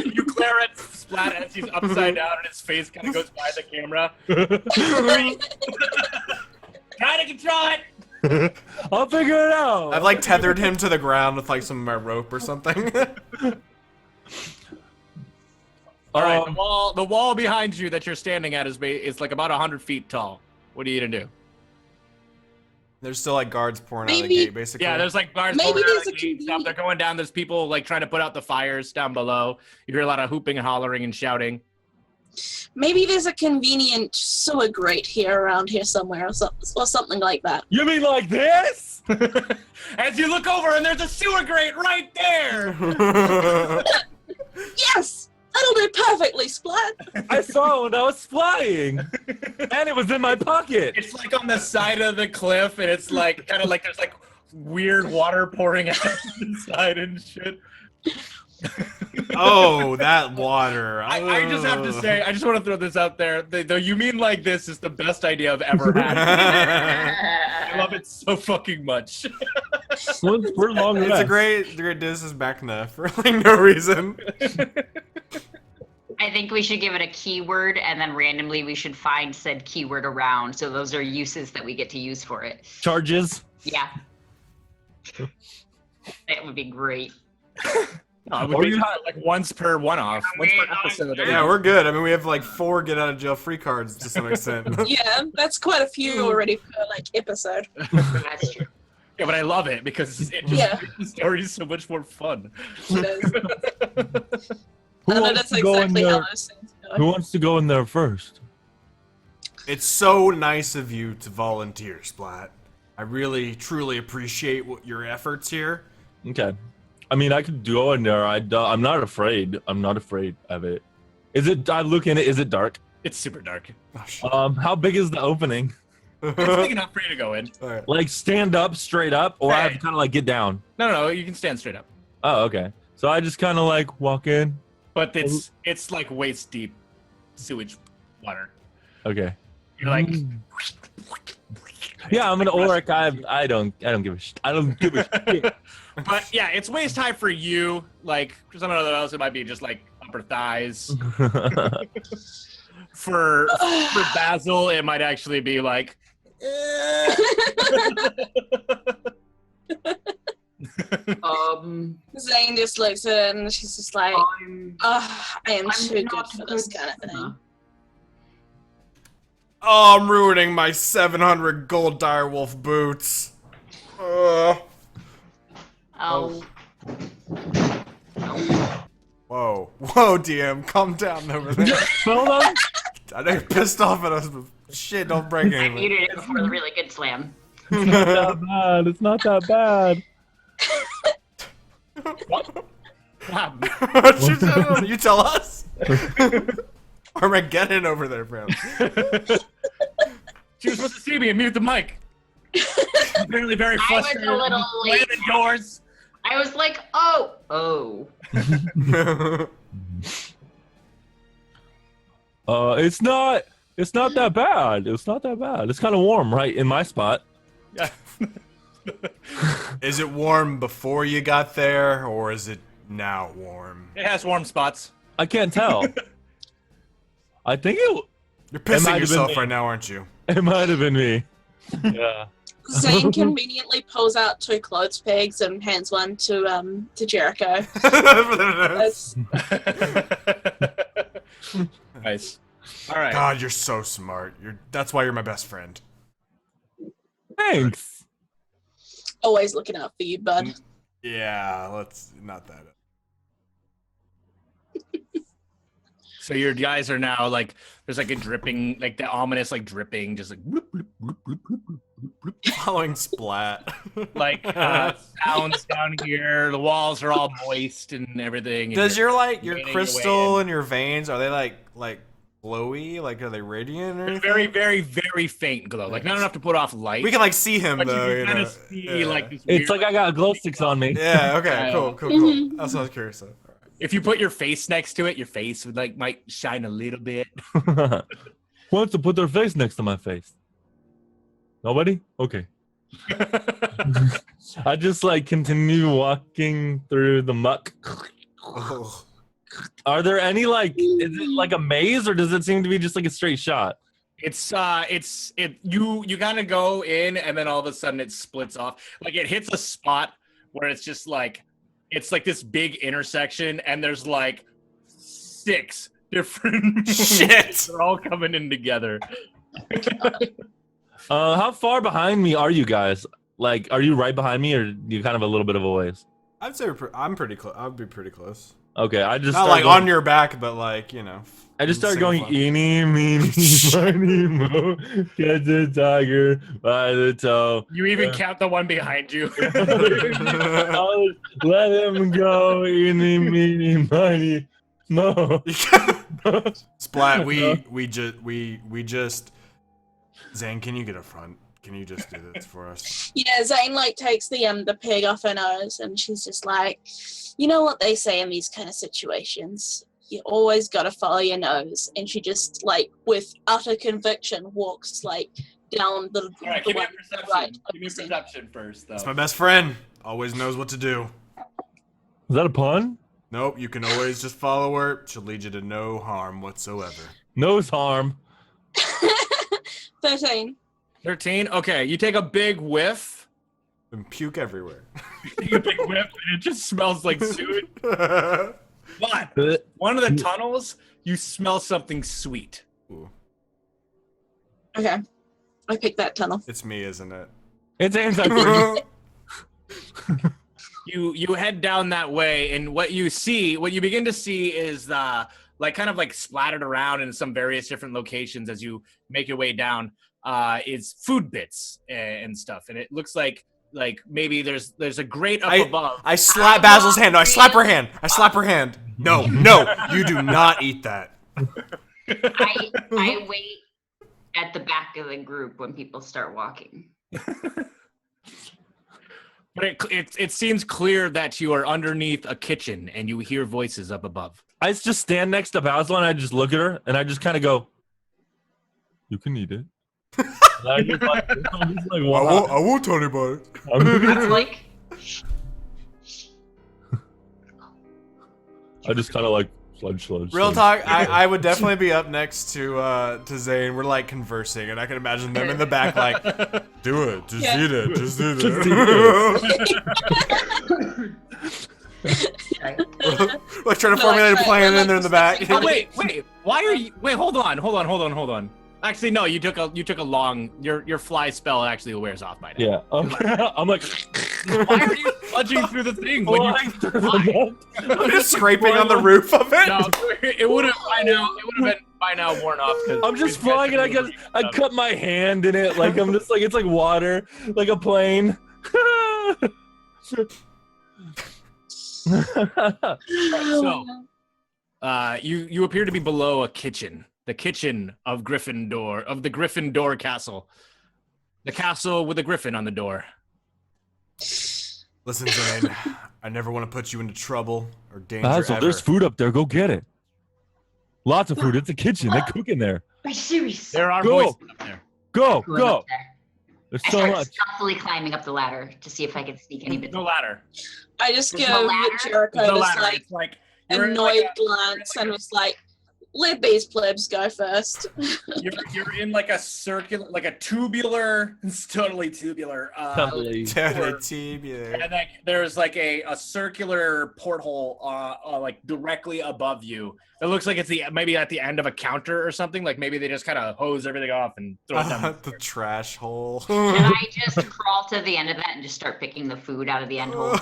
You glare at Splat as he's upside down and his face kind of goes by the camera. Try to control it. I'll figure it out. I've like tethered him to the ground with like some of my rope or something. All right, the wall behind you that you're standing at is like about 100 feet tall. What are you gonna do? There's still like guards pouring out of the Maybe- gate, basically. Yeah, there's like guards Maybe going there's out the a gate, stuff. They're going down. There's people like trying to put out the fires down below. You hear a lot of hooping and hollering and shouting. Maybe there's a convenient sewer grate here around here somewhere, or something like that. You mean like this? As you look over, and there's a sewer grate right there. Yes! That'll do perfectly, Splat! I saw it when I was flying, and it was in my pocket. It's like on the side of the cliff, and it's like kind of like there's like weird water pouring out inside and shit. Oh, that water. I just have to say, I just want to throw this out there. The you mean like this is the best idea I've ever had. I love it so fucking much. We're long It's a rest. great this is back for like no reason. I think we should give it a keyword, and then randomly we should find said keyword around. So those are uses that we get to use for it. Charges. Yeah. That would be great. It would be like once per one-off, once per episode. Yeah, we're good. I mean, we have like 4 get out of jail free cards to some extent. Yeah, that's quite a few already per, episode. That's true. Yeah, but I love it because it just Yeah. makes the story so much more fun. It is. Who I know wants that's to go in exactly how there? those things go. Who wants to go in there first? It's so nice of you to volunteer, Splat. I really, truly appreciate your efforts here. Okay. I mean, I could go in there. I'm not afraid. I'm not afraid of it. Is it? I look in it. Is it dark? It's super dark. Oh, shit. How big is the opening? It's big enough for you to go in. All right. Like stand up, straight up, or I have to kind of like get down. No, you can stand straight up. Oh, okay. So I just kind of like walk in, but it's like waist deep sewage water. Okay. You're like, Yeah, I'm an orc. I don't give a shit. I don't give a shit. but yeah, it's waist high for you. Like for someone else, it might be just like upper thighs. For Basil, it might actually be like. Zane just looks at it and she's just like, I am too good not for this good kind of thing. Oh, I'm ruining my 700 gold direwolf boots. Oh. Whoa, DM, calm down over there. Hold on. I know you're pissed off at us, but shit, don't break I anything. muted it before the really good slam. It's not that bad. It's not that bad. What You tell us. Armageddon over there, bro. She was supposed to see me and mute the mic. Apparently very I was frustrated. a little late. Slam the doors. I was like, oh. It's not that bad. It's not that bad. It's kind of warm right in my spot. Yeah. Is it warm before you got there, or is it now warm? It has warm spots. I can't tell. I think You're might pissing have yourself been me. right now, aren't you? it might have been me. Yeah. Zane conveniently pulls out 2 clothes pegs and hands one to Jericho. That's, Nice. All right. God, you're so smart. That's why you're my best friend. Thanks. always looking out for you, bud. Yeah, let's not that. So your guys are now like, there's like a dripping, like the ominous like dripping, just like bloop, bloop, bloop, bloop, bloop, bloop, bloop, Following splat. like sounds down here. The walls are all moist and everything. and Does you're your gaining your way crystal in. and your veins, are they like glowy? Like, are they radiant or anything? Very, very, very faint glow. Like not enough to put off light. We can like see him but though. you can kind know? of see Yeah. like this It's weird, like I got glow sticks on me. Yeah. Okay. Cool. Cool. Cool. Mhm. That's what I was curious of. All right. if you put your face next to it, your face would like might shine a little bit. Who wants to put their face next to my face? Nobody? Okay. I just like continue walking through the muck. Oh. Are there any like, is it like a maze or does it seem to be just like a straight shot? You kind of go in and then all of a sudden it splits off. Like it hits a spot where it's just like, it's like this big intersection and there's like 6 different Shit. They're all coming in together. How far behind me are you guys? Like, are you right behind me or you kind of a little bit of a ways? I'd say I'm pretty close. I'd be pretty close. Okay, I just Not start like going, on your back, but like, you know. I just started single going file. eeny, meeny, miny, mo, catch a tiger by the toe. You even count the one behind you. I'll let him go, eeny, meeny, miny, mo. Splat, we just Zane, can you get up front? Can you just do this for us? Yeah, Zane like takes the pig off her nose and she's just like, you know what they say in these kind of situations. You always gotta follow your nose. And she just like with utter conviction walks like down the All right, give me a perception. right. Give me a perception first, though. It's my best friend. Always knows what to do. Is that a pun? Nope, you can always just follow her. She'll lead you to no harm whatsoever. Nose harm. 13. 13. Okay, you take a big whiff. And puke everywhere. You take a big whiff, and it just smells like sewage. But one of the tunnels, you smell something sweet. Ooh, Okay. I picked that tunnel. it's me, isn't it? It's anti. You head down that way, and what you begin to see is like kind of like splattered around in some various different locations as you make your way down is food bits and stuff, and it looks like maybe there's a grate up above. I slap Basil's hand. No, I slap her hand. I slap her hand. No, you do not eat that. I wait at the back of the group when people start walking. But it seems clear that you are underneath a kitchen and you hear voices up above. I just stand next to Basil and I just look at her and I just kind of go, "You can eat it." And I'm just like, wow. I won't tell anybody. That's like. I just kind of like sludge. Real talk, I would definitely be up next to Zane. We're like conversing, and I can imagine them in the back like, do it, just eat it, just eat it. Like trying to formulate a plan, and they're in the back. Wait, why are you? Wait, hold on. Actually, no, you took a long. Your fly spell actually wears off by now. Yeah, I'm like, why are you sludging through the thing when you? I'm just scraping on the roof of it. No, it would have been by now worn off. I'm just flying and I cut my hand in it like I'm just like it's like water, like a plane. So, you appear to be below a kitchen. The kitchen of the Gryffindor castle. The castle with a griffin on the door. Listen, Zane, I never want to put you into trouble or danger Basil, ever. there's food up there. Go get it. Lots of food. It's a kitchen. They cook in there. Are you serious? There are Go. voices up there. Go. Up there. There's I so start much. stealthily climbing up the ladder to see if I can sneak any bits. No ladder. I just There's give no ladder? Jericho There's no this ladder. like It's like you're in annoyed like glance and was like, "Let these plebs go first." you're in like a circular, like a tubular. It's totally tubular. Totally. And then there's like a circular porthole, like directly above you. It looks like it's maybe at the end of a counter or something. Like maybe they just kind of hose everything off and throw it down. The trash hole. Can I just crawl to the end of that and just start picking the food out of the end hole?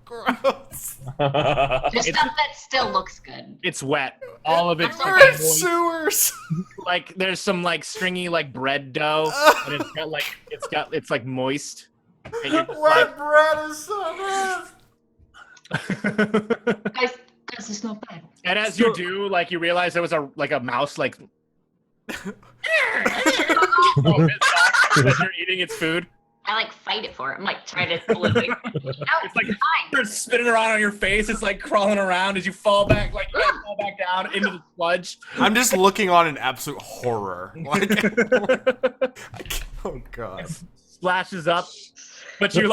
Gross. Just stuff that still looks good. It's wet. All of it's We're We're in moist. sewers. Like there's some like stringy like bread dough, and it's like moist. And you're just Wet bread is so Guys, it's not bad. and as you do, like you realize there was a mouse like as you're eating its food. I like fight it for it. I'm like trying to pull it away. No, It's like fine. starts spinning around on your face. It's like crawling around as you fall back, like you fall back down into the sludge. I'm just looking on in absolute horror. Like, oh god. Splashes up, but you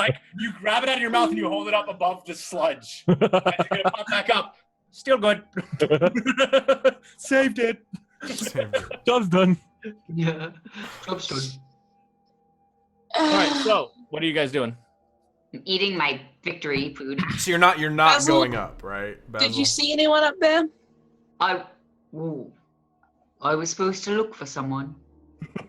grab it out of your mouth and you hold it up above the sludge. As you're gonna pop back up. Still good. Saved it. Job's done. Yeah. Job's done. All right, so what are you guys doing? I'm eating my victory food. So you're not Basil, going up, right? Basil? Did you see anyone up there? I was supposed to look for someone.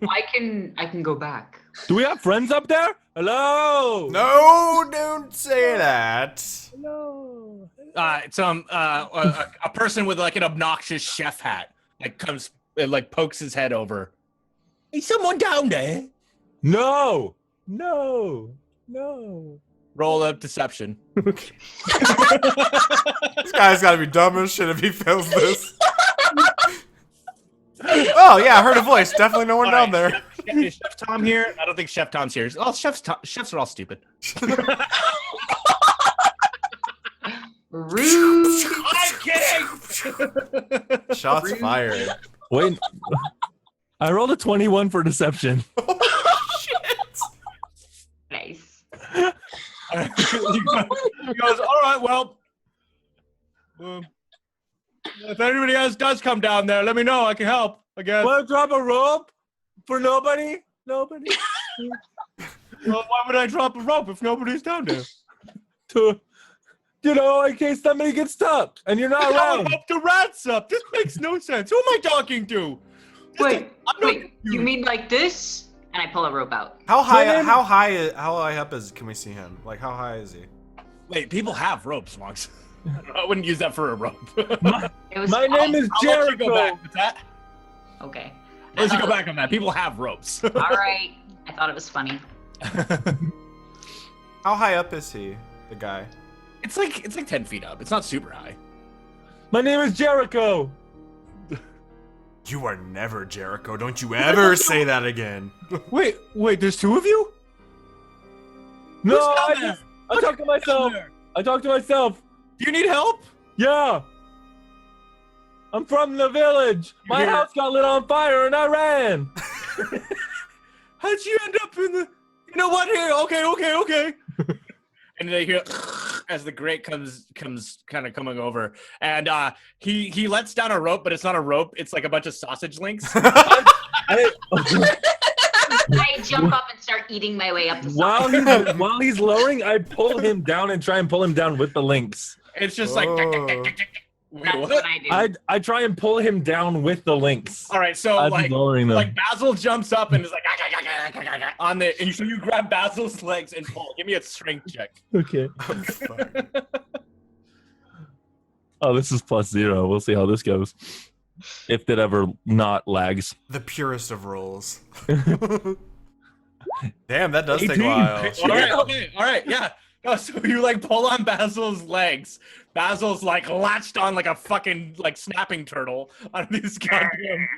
I can go back. Do we have friends up there? Hello. No, don't say that. Hello. A person with like an obnoxious chef hat comes like pokes his head over. Is someone down there? No. Roll up deception. This guy's gotta be dumb as shit if he fails this. Oh yeah, I heard a voice. Definitely no one down there. Is Chef Tom here? I don't think Chef Tom's here. Oh, chefs are all stupid. Rude. I'm kidding. Shots fired. Wait. I rolled a 21 for deception. Nice. He goes, all right, well, if anybody else does come down there, let me know. I can help, I guess. Want to drop a rope for nobody? Nobody. Well, why would I drop a rope if nobody's down there? To, in case somebody gets stuck and you're not I would around. hope the rat's up. This makes no sense. Who am I talking to? Wait, you mean like this? And I pull a rope out. How high up is? Can we see him? Like how high is he? Wait, people have ropes, Monks. I wouldn't use that for a rope. It was My name is I'll let you go Jericho. back with that. okay. Let's go back on that. People have ropes. All right. I thought it was funny. How high up is he? The guy. It's like 10 feet up. It's not super high. My name is Jericho. You are never Jericho. Don't you ever say that again. Wait, there's two of you? No, Who's down I there? just I talked to myself. I talked to myself. Do you need help? Yeah. I'm from the village. My house got lit on fire and I ran. How'd you end up in the? You know what? Here, okay. And they hear as the grate comes kind of coming over, and he lets down a rope, but it's not a rope. It's like a bunch of sausage links. I jump up and start eating my way up the side. While he's lowering, I pull him down and try and pull him down with the links. It's just like. That's what I do. I try and pull him down with the links. All right, so I'm like lowering them. Basil jumps up and is like on the, and so you grab Basil's legs and pull. Give me a strength check. Okay. Oh, fuck. Oh, this is +0. We'll see how this goes. If it ever not lags. The purest of rolls. Damn, that does take a 18. while. All right, yeah. No, so you like pull on Basil's legs. Basil's like latched on like a fucking like snapping turtle on these goddamn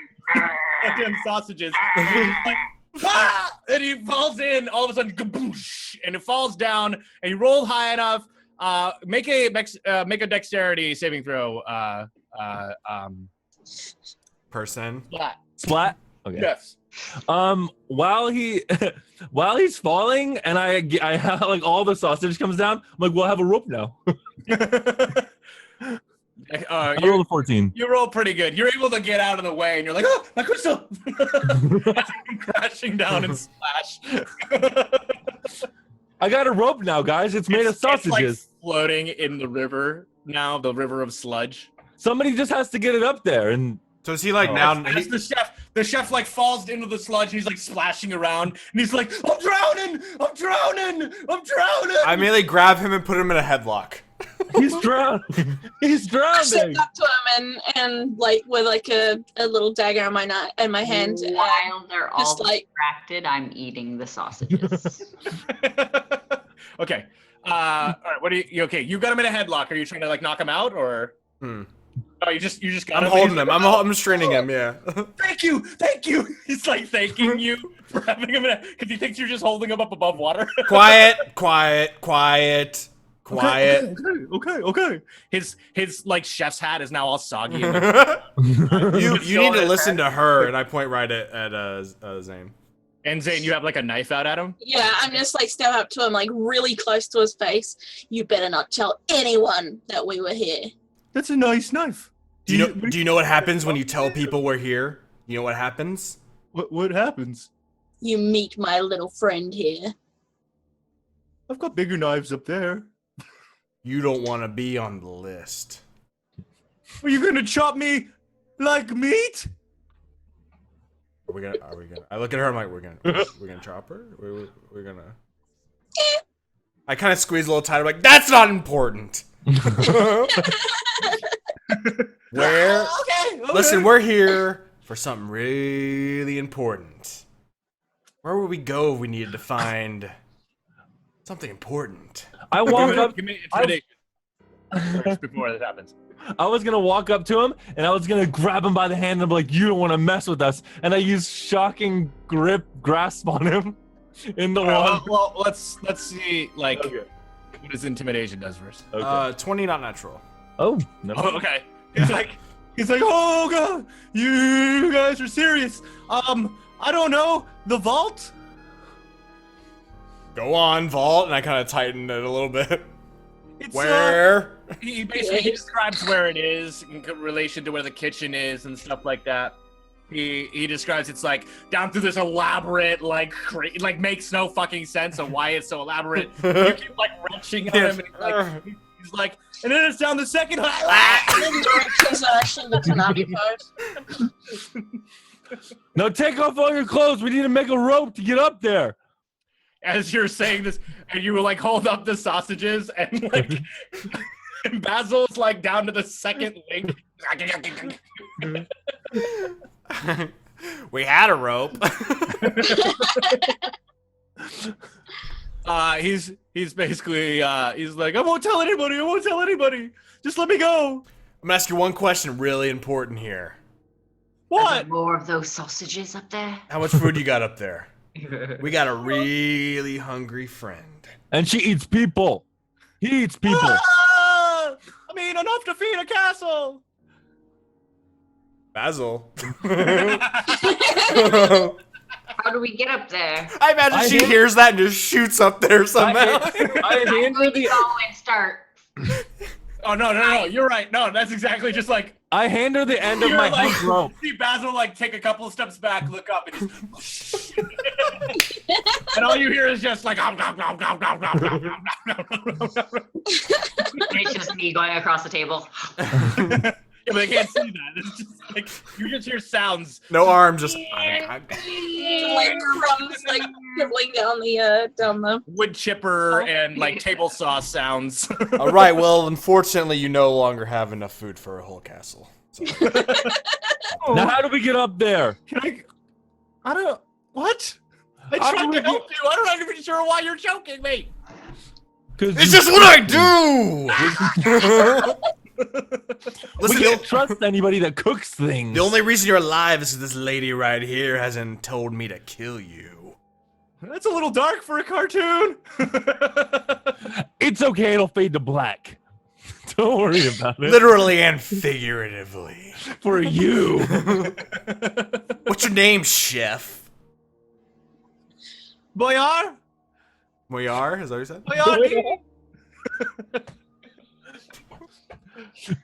sausages. And he's like, ah! And he falls in. All of a sudden, kaboosh, and it falls down. And you roll high enough. Make a dexterity saving throw. Person. Splat? Okay. Yes. While he's falling and I have like all the sausage comes down, I'm like, we'll have a rope now. I rolled a 14. You roll pretty good. You're able to get out of the way, and you're like, oh, my crystal! Crashing down and splash. I got a rope now, guys. It's made of sausages. It's like floating in the river now, the river of sludge. Somebody just has to get it up there, and So is he like now? As the chef like falls into the sludge, and he's like splashing around, and he's like, I'm drowning! I immediately grab him and put him in a headlock. he's drowning. He's I step drowning. up to him and like with like a little dagger in my hand. While they're all just like distracted, I'm eating the sausages. Okay. All right. What do you? Okay, you got him in a headlock. Are you trying to like knock him out, or? Oh, you just got I'm him. holding him. I'm restraining him. Yeah. Thank you. He's like thanking you for having him in because he thinks you're just holding him up above water. Quiet. Okay. His like chef's hat is now all soggy. You need to listen to her, and I point right at Zane. And Zane, you have like a knife out at him? yeah, I'm just like step up to him like really close to his face. You better not tell anyone that we were here. That's a nice knife. Do you know what happens when you tell people we're here? You know what happens? What happens? You meet my little friend here. I've got bigger knives up there. You don't want to be on the list. Are you gonna chop me like meat? Are we gonna? I look at her. I'm like, we're gonna chop her. We're gonna. I kind of squeeze a little tighter. Like, that's not important. Where? Okay. Listen, we're here for something really important. Where would we go if we needed to find something important? I walk up. Give me intimidation first before that happens. I was gonna walk up to him and I was gonna grab him by the hand and be like, "You don't want to mess with us." And I use shocking grasp on him in the water. Well, let's see like what his intimidation does first. 20 not natural. Oh, no. Oh, okay. He's like, oh god, you guys are serious. I don't know, the vault. Go on, vault, and I kind of tightened it a little bit. It's, Where? He basically describes where it is in relation to where the kitchen is and stuff like that. He describes it's like down through this elaborate like makes no fucking sense of why it's so elaborate. You keep like wrenching on him and he's like, and then it's down the second Directions are actually the Konami code. No, take off all your clothes. We need to make a rope to get up there. As you're saying this, and you like hold up the sausages and like and Basil's like down to the second link. We had a rope. He's basically he's like, I won't tell anybody. Just let me go. I'm gonna ask you one question, really important here. Are What? there more of those sausages up there? How much food you got up there? We got a really hungry friend. And she eats people. He eats people. Ah! I mean, enough to feed a castle. Basil. How do we get up there? I imagine she hears that and just shoots up there somehow. I hand her the. Go and start. Oh no! You're right. No, that's exactly just like. I hand her the end of You're my like, hook rope. See Basil like take a couple of steps back, look up, and just and all you hear is just like And it's just me going across the table. Yeah, but they can't see that. It's just like you just hear sounds. No arm, just. Like crumbs like dribbling down the Wood chipper and like table saw sounds. All right. Well, unfortunately, you no longer have enough food for a whole castle. So. Now, how do we get up there? Can I don't. What? I How tried do to we help you. I'm not even sure why you're choking me. It's just what I do. We Listen, can't trust anybody that cooks things. the only reason you're alive is this lady right here hasn't told me to kill you. That's a little dark for a cartoon. It's okay. It'll fade to black. Don't worry about it. Literally and figuratively. For you. What's your name, chef? Boyar? Moyar? Is that what you said? Boyar?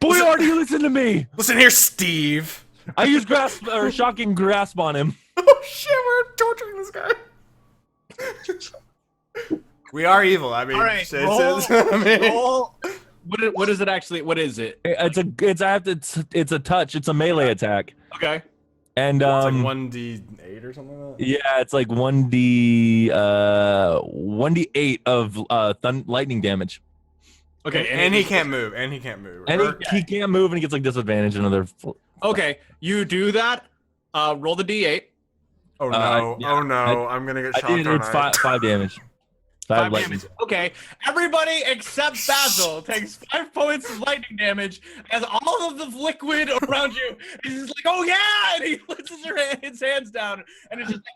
Boyard, you listen to me. Listen here, Steve. I use shocking grasp on him. Oh shit, we're torturing this guy. We are evil. I mean, All right, I mean, roll. What is it actually? What is it? It's a touch. It's a melee attack. Okay. And it's like 1d8 or something like that. yeah, it's like 1d8 of lightning damage. Okay. And he can't move. And he can't move. And he can't move, and he gets like disadvantage. Another. Okay, you do that. Roll the d8. Oh no! yeah, Oh no! I'm gonna get I shocked. did. It's five damage. Five lightning. Damage. Okay, everybody except Basil takes 5 points of lightning damage as all of the liquid around you is just like, oh yeah, and he puts his hands down, and it's just like,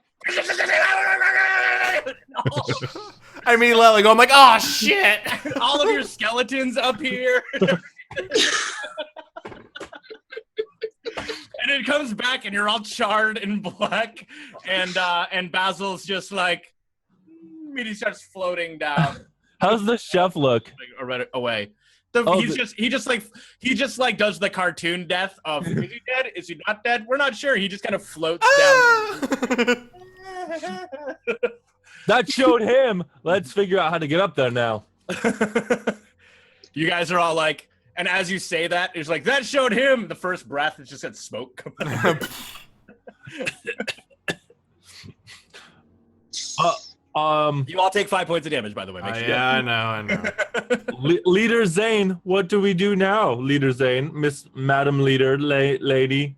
I mean, like, I'm like, oh shit! all of your skeletons up here. And it comes back, and you're all charred and black, and Basil's just like, and he starts floating down. How's the chef look? Like, right away. He just does the cartoon death of is he dead? Is he not dead? We're not sure. He just kind of floats down. That showed him. Let's figure out how to get up there now. You guys are all like, and as you say that, it's like that showed him. The first breath, it's just got smoke coming out. You all take 5 points of damage, by the way. Make sure Yeah, I know. Leader Zane, what do we do now? Leader Zane, Madam Leader, lady.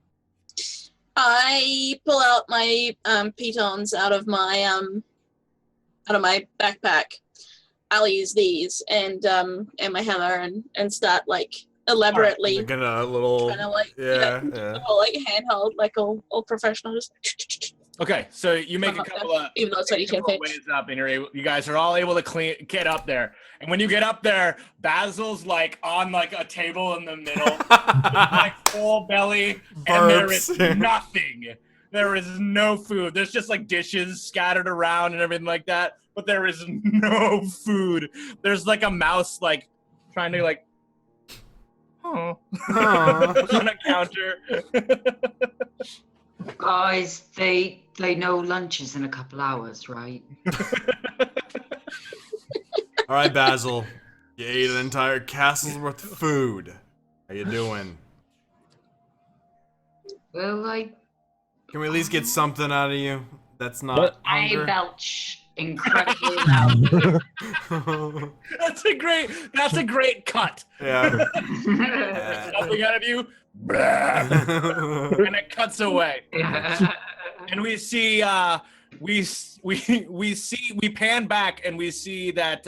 I pull out my pitons out of my backpack. I'll use these and my hammer and start like elaborately Right. Get a little, kind of like yeah. like handheld, like all professional. Just Okay, so you make a couple of even though it's already couple of ways up, and you guys are all able to get up there. And when you get up there, Basil's like on like a table in the middle, with, like full belly, and there is nothing. There is no food. There's just like dishes scattered around and everything like that, but there is no food. There's like a mouse like trying to like, on a counter. Guys, they know lunches in a couple hours, right? All right, Basil. You ate an entire castle's worth of food. How you doing? Well, Can we at least get something out of you? That's not What? I hunger? belch incredibly loud. That's a great cut. Yeah. Something out of you, and it cuts away. And we see, we pan back, and we see that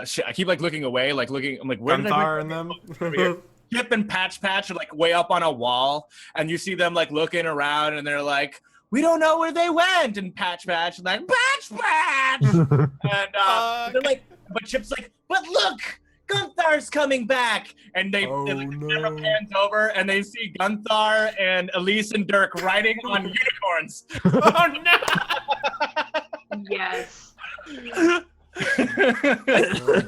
shit, I keep like looking away, like looking. I'm like, where did I Gunthar and them. Chip and Patch are like way up on a wall, and you see them like looking around, and they're like, we don't know where they went. And Patch like, Patch! And they're like, but Chip's like, but look, Gunthar's coming back. And the camera pans over and they see Gunthar and Elise and Dirk riding on unicorns. Oh no! Yes.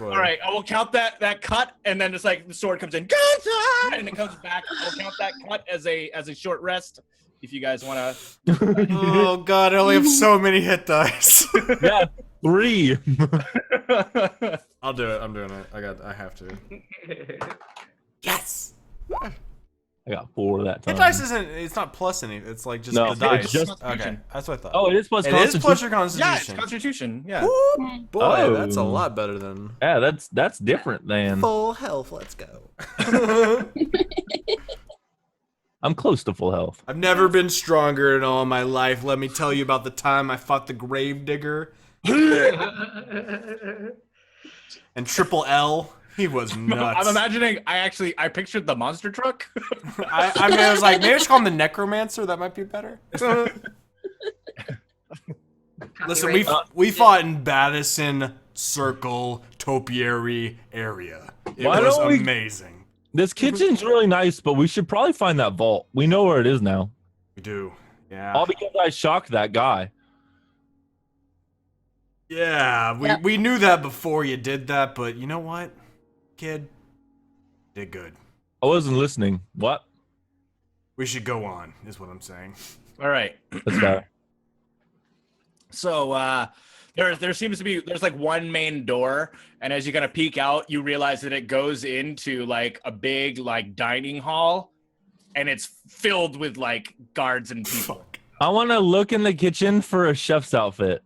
All right, I will count that cut, and then it's like the sword comes in, Gunther, and it comes back. I'll count that cut as a short rest. If you guys want to. Oh god, I only have so many hit dice. Yeah, 3. I'll do it. I'm doing it. I have to. Yes. I got 4 that time. Hit dice isn't. It's not plus any. It's like just No, the dice. it's just- okay. That's what I thought. Oh, it is plus it Constitution. is plus your Yeah, constitution. it's Constitution. Yeah. Woo, boy, Oh. that's a lot better than Yeah, that's different than. full health. Let's go. I'm close to full health. I've never been stronger in all my life. Let me tell you about the time I fought the Gravedigger and Triple L. He was nuts. I'm imagining. I pictured the monster truck. I mean, I was like, maybe I should call him the Necromancer. That might be better. Listen, we fought in Badison Circle Topiary area. It Why was don't we- amazing. This kitchen's really nice, but we should probably find that vault. We know where it is now. We do. Yeah. All because I shocked that guy. Yeah, we knew that before you did that, but you know what, kid? Did good. I wasn't listening. What? We should go on, is what I'm saying. All right. Let's go. So there seems to be there's like one main door, and as you kind of peek out, you realize that it goes into like a big like dining hall, and it's filled with like guards and people. I want to look in the kitchen for a chef's outfit.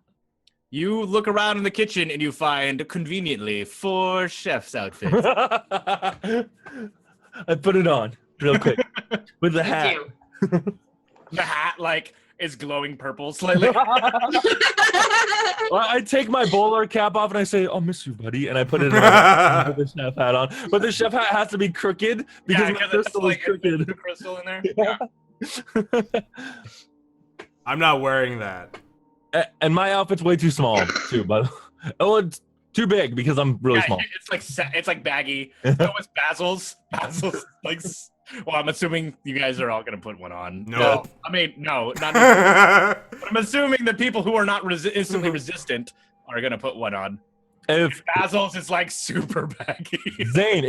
You look around in the kitchen and you find conveniently 4 chef's outfits. I put it on real quick with the hat. You. The hat like is glowing purple slightly. Well, I take my bowler cap off and I say, "I'll miss you, buddy," and I put it on. Put the chef hat on, but the chef hat has to be crooked because my crystal is crooked. The crystal in there. Yeah. I'm not wearing that. And my outfit's way too small too, but oh, it's too big because I'm really Yeah, small. it's like baggy. So is Basil's. Basil's like. Well, I'm assuming you guys are all gonna put one on. Nope. I mean, no, not. But I'm assuming the people who are not instantly resistant are gonna put one on. If Basil's is like super baggy. Zane,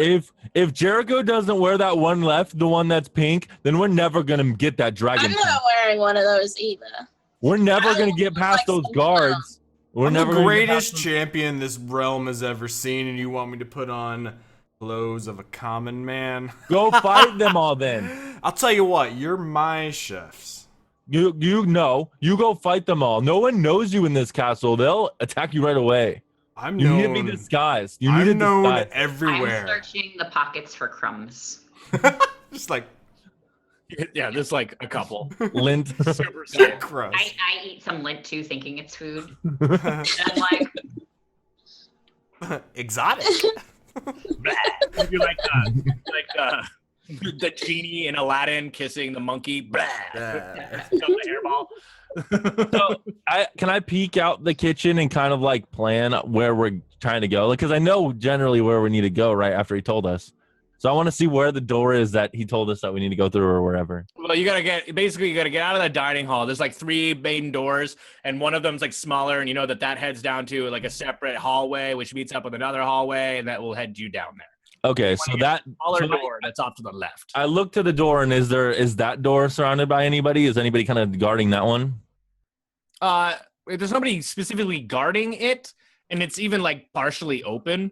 if Jericho doesn't wear that one left, the one that's pink, then we're never gonna get that dragon. I'm not wearing one of those either. We're never I gonna don't get look past like those someone guards. We're I'm never the gonna get greatest past champion this realm has ever seen, and you want me to put on clothes of a common man? Go fight them all then. I'll tell you what, you're my chefs. You know, you go fight them all. No one knows you in this castle. They'll attack you right away. I'm You known. need to be disguised. You need I'm to known disguise. I'm everywhere. searching the pockets for crumbs. Just like Yeah, there's like a couple. Lint. Super sad. gross. I eat some lint too, thinking it's food. And I'm like, Exotic. You like the genie in Aladdin kissing the monkey. Blah. The hairball. So, can I peek out the kitchen and kind of like plan where we're trying to go? Because I know generally where we need to go right after he told us. So I want to see where the door is that he told us that we need to go through or wherever. Well, you gotta get out of the dining hall. There's like 3 main doors, and one of them's like smaller, and you know that heads down to like a separate hallway, which meets up with another hallway, and that will head you down there. Okay, so that Smaller so door that's off to the left. I look to the door, and is that door surrounded by anybody? Is anybody kind of guarding that one? There's nobody specifically guarding it, and it's even like partially open.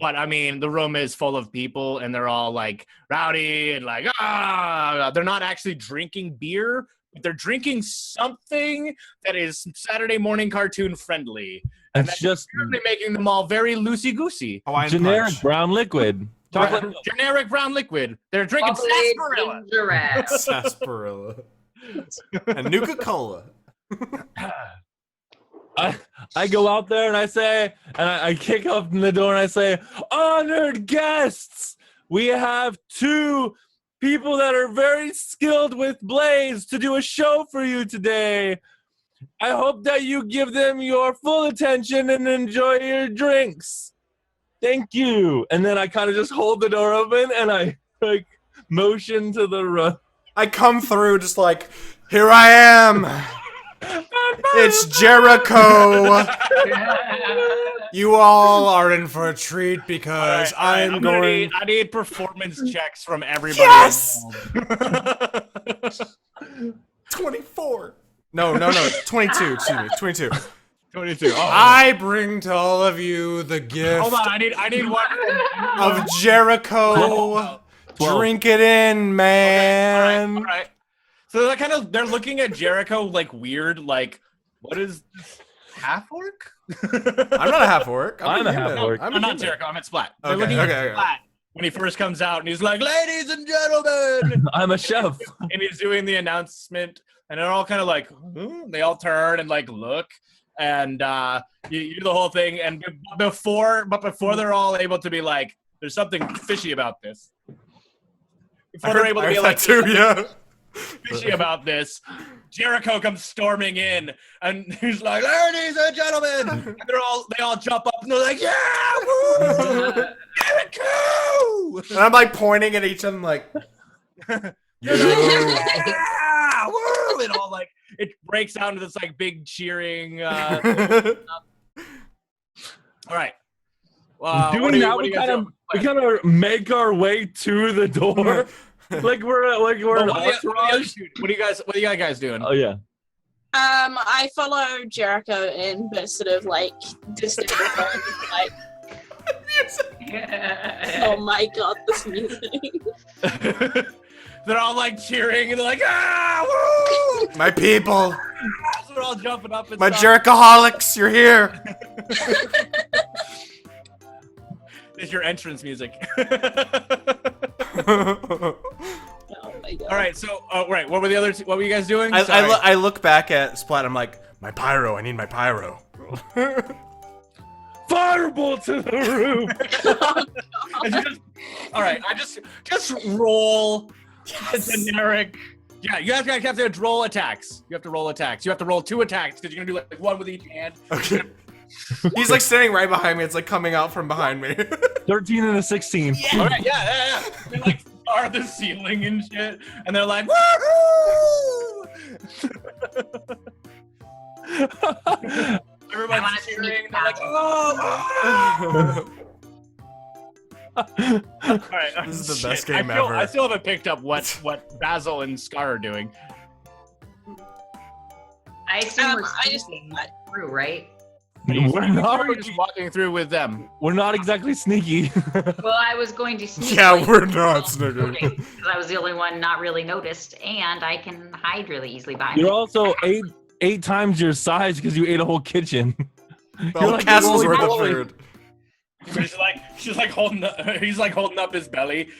But I mean, the room is full of people, and they're all like rowdy and like they're not actually drinking beer, but they're drinking something that is Saturday morning cartoon friendly. And It's just apparently making them all very loosey goosey. Hawaiian generic punch. brown liquid. Chocolate. Generic brown liquid. They're drinking bubbly sarsaparilla. ginger ale. Sarsaparilla. And Nuka-Cola. I go out there and I say, and I kick open the door and I say, "Honored guests, we have 2 people that are very skilled with blades to do a show for you today. I hope that you give them your full attention and enjoy your drinks. Thank you. And then I kind of just hold the door open and I like motion to the room. I come through just like, here I am. It's Jericho. You all are in for a treat because I'm going. I need performance checks from everybody. Yes! 24. No. 22. Excuse me. 22. 22. Oh. I bring to all of you the gift Hold on, I need one. of Jericho. 12. Drink it in, man. All right. So they're looking at Jericho like weird, like, what is this, half orc? I'm not a half orc. I'm a half orc. I'm not Jericho. I'm at Splat. They're Okay, looking okay, at okay. Splat when he first comes out, and he's like, "Ladies and gentlemen," I'm a chef. and he's doing the announcement, and they're all kind of like, they all turn and like look, and you do the whole thing, and before they're all able to be like, "There's something fishy about this." Before they're able to I be heard like, that too, yeah. fishy about this, Jericho comes storming in, and he's like, "Ladies and gentlemen," and they all jump up, and they're like, "Yeah, woo, Jericho!" And I'm like pointing at each of them like, Yeah, woo! And all like it breaks out into this like big cheering. All right. Doing that, we kind of make our way to the door, like we're an entourage. What are you guys doing? Oh yeah. I follow Jericho in, but sort of like distant, like, oh my god, this music. They're all like cheering and they're like, "Ah, woo!" my people, So they're all jumping up and my stuff. Jerichoholics, you're here. It's your entrance music. Oh my god. All right, so right, what were the other? What were you guys doing? I look back at Splat. I'm like, my pyro. I need my pyro. Fireball to the roof. All right, I just roll a generic. Yeah, you guys have to roll attacks. You have to roll attacks. You have to roll 2 attacks because you're gonna do like one with each hand. Okay. He's like standing right behind me. It's like coming out from behind me. 13 and a 16. All right, yeah. They like star the ceiling and shit, and they're like, "Woohoo!" Everybody's cheering. They're like, "Oh!" All right, This is the shit. best game ever. ever. I still haven't picked up what Basil and Scar are doing. I assume we're I just- sneaking through, right? We're not. We're just walking through with them. We're not exactly sneaky. Well, I was going to sneak. Yeah, like, we're not sneaking. Because I was the only one not really noticed, and I can hide really easily behind You're me. also eight times your size because you ate a whole kitchen. The whole like castle's rolling worth of rolling. food. She's like holding he's like holding up his belly.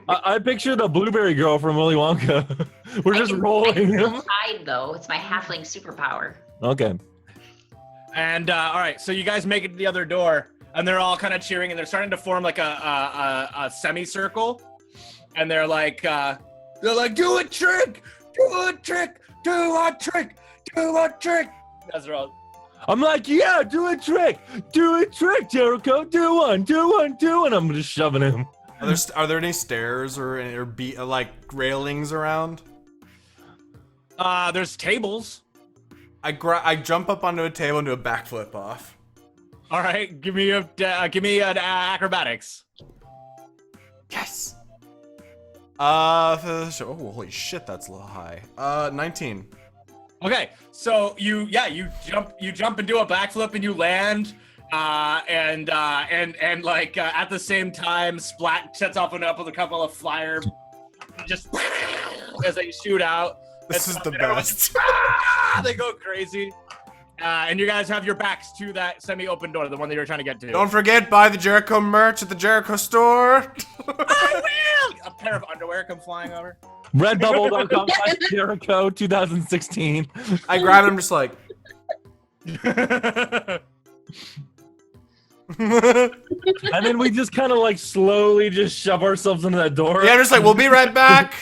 I picture the blueberry girl from Willy Wonka. We're just I rolling can him. still hide though. It's my halfling superpower. Okay. And all right, so you guys make it to the other door, and they're all kind of cheering, and they're starting to form like a semicircle, and they're like, "Do a trick, do a trick, do a trick, do a trick." That's all. I'm like, yeah, do a trick, Jericho, do one. I'm just shoving him. Are there any stairs or like railings around? There's tables. I jump up onto a table and do a backflip off. All right, give me an acrobatics. Yes. Oh, holy shit, that's a little high. 19. Okay, so you jump and do a backflip and you land, and like at the same time, Splat sets off and up with a couple of fire, just as they shoot out. This is the best. They go crazy, and you guys have your backs to that semi-open door, the one that you're trying to get to. Don't forget, buy the Jericho merch at the Jericho store. I will! A pair of underwear come flying over. Redbubble.com/Jericho 2016. I grab him just like, And then we just kind of like slowly just shove ourselves into that door. Yeah, just like, we'll be right back.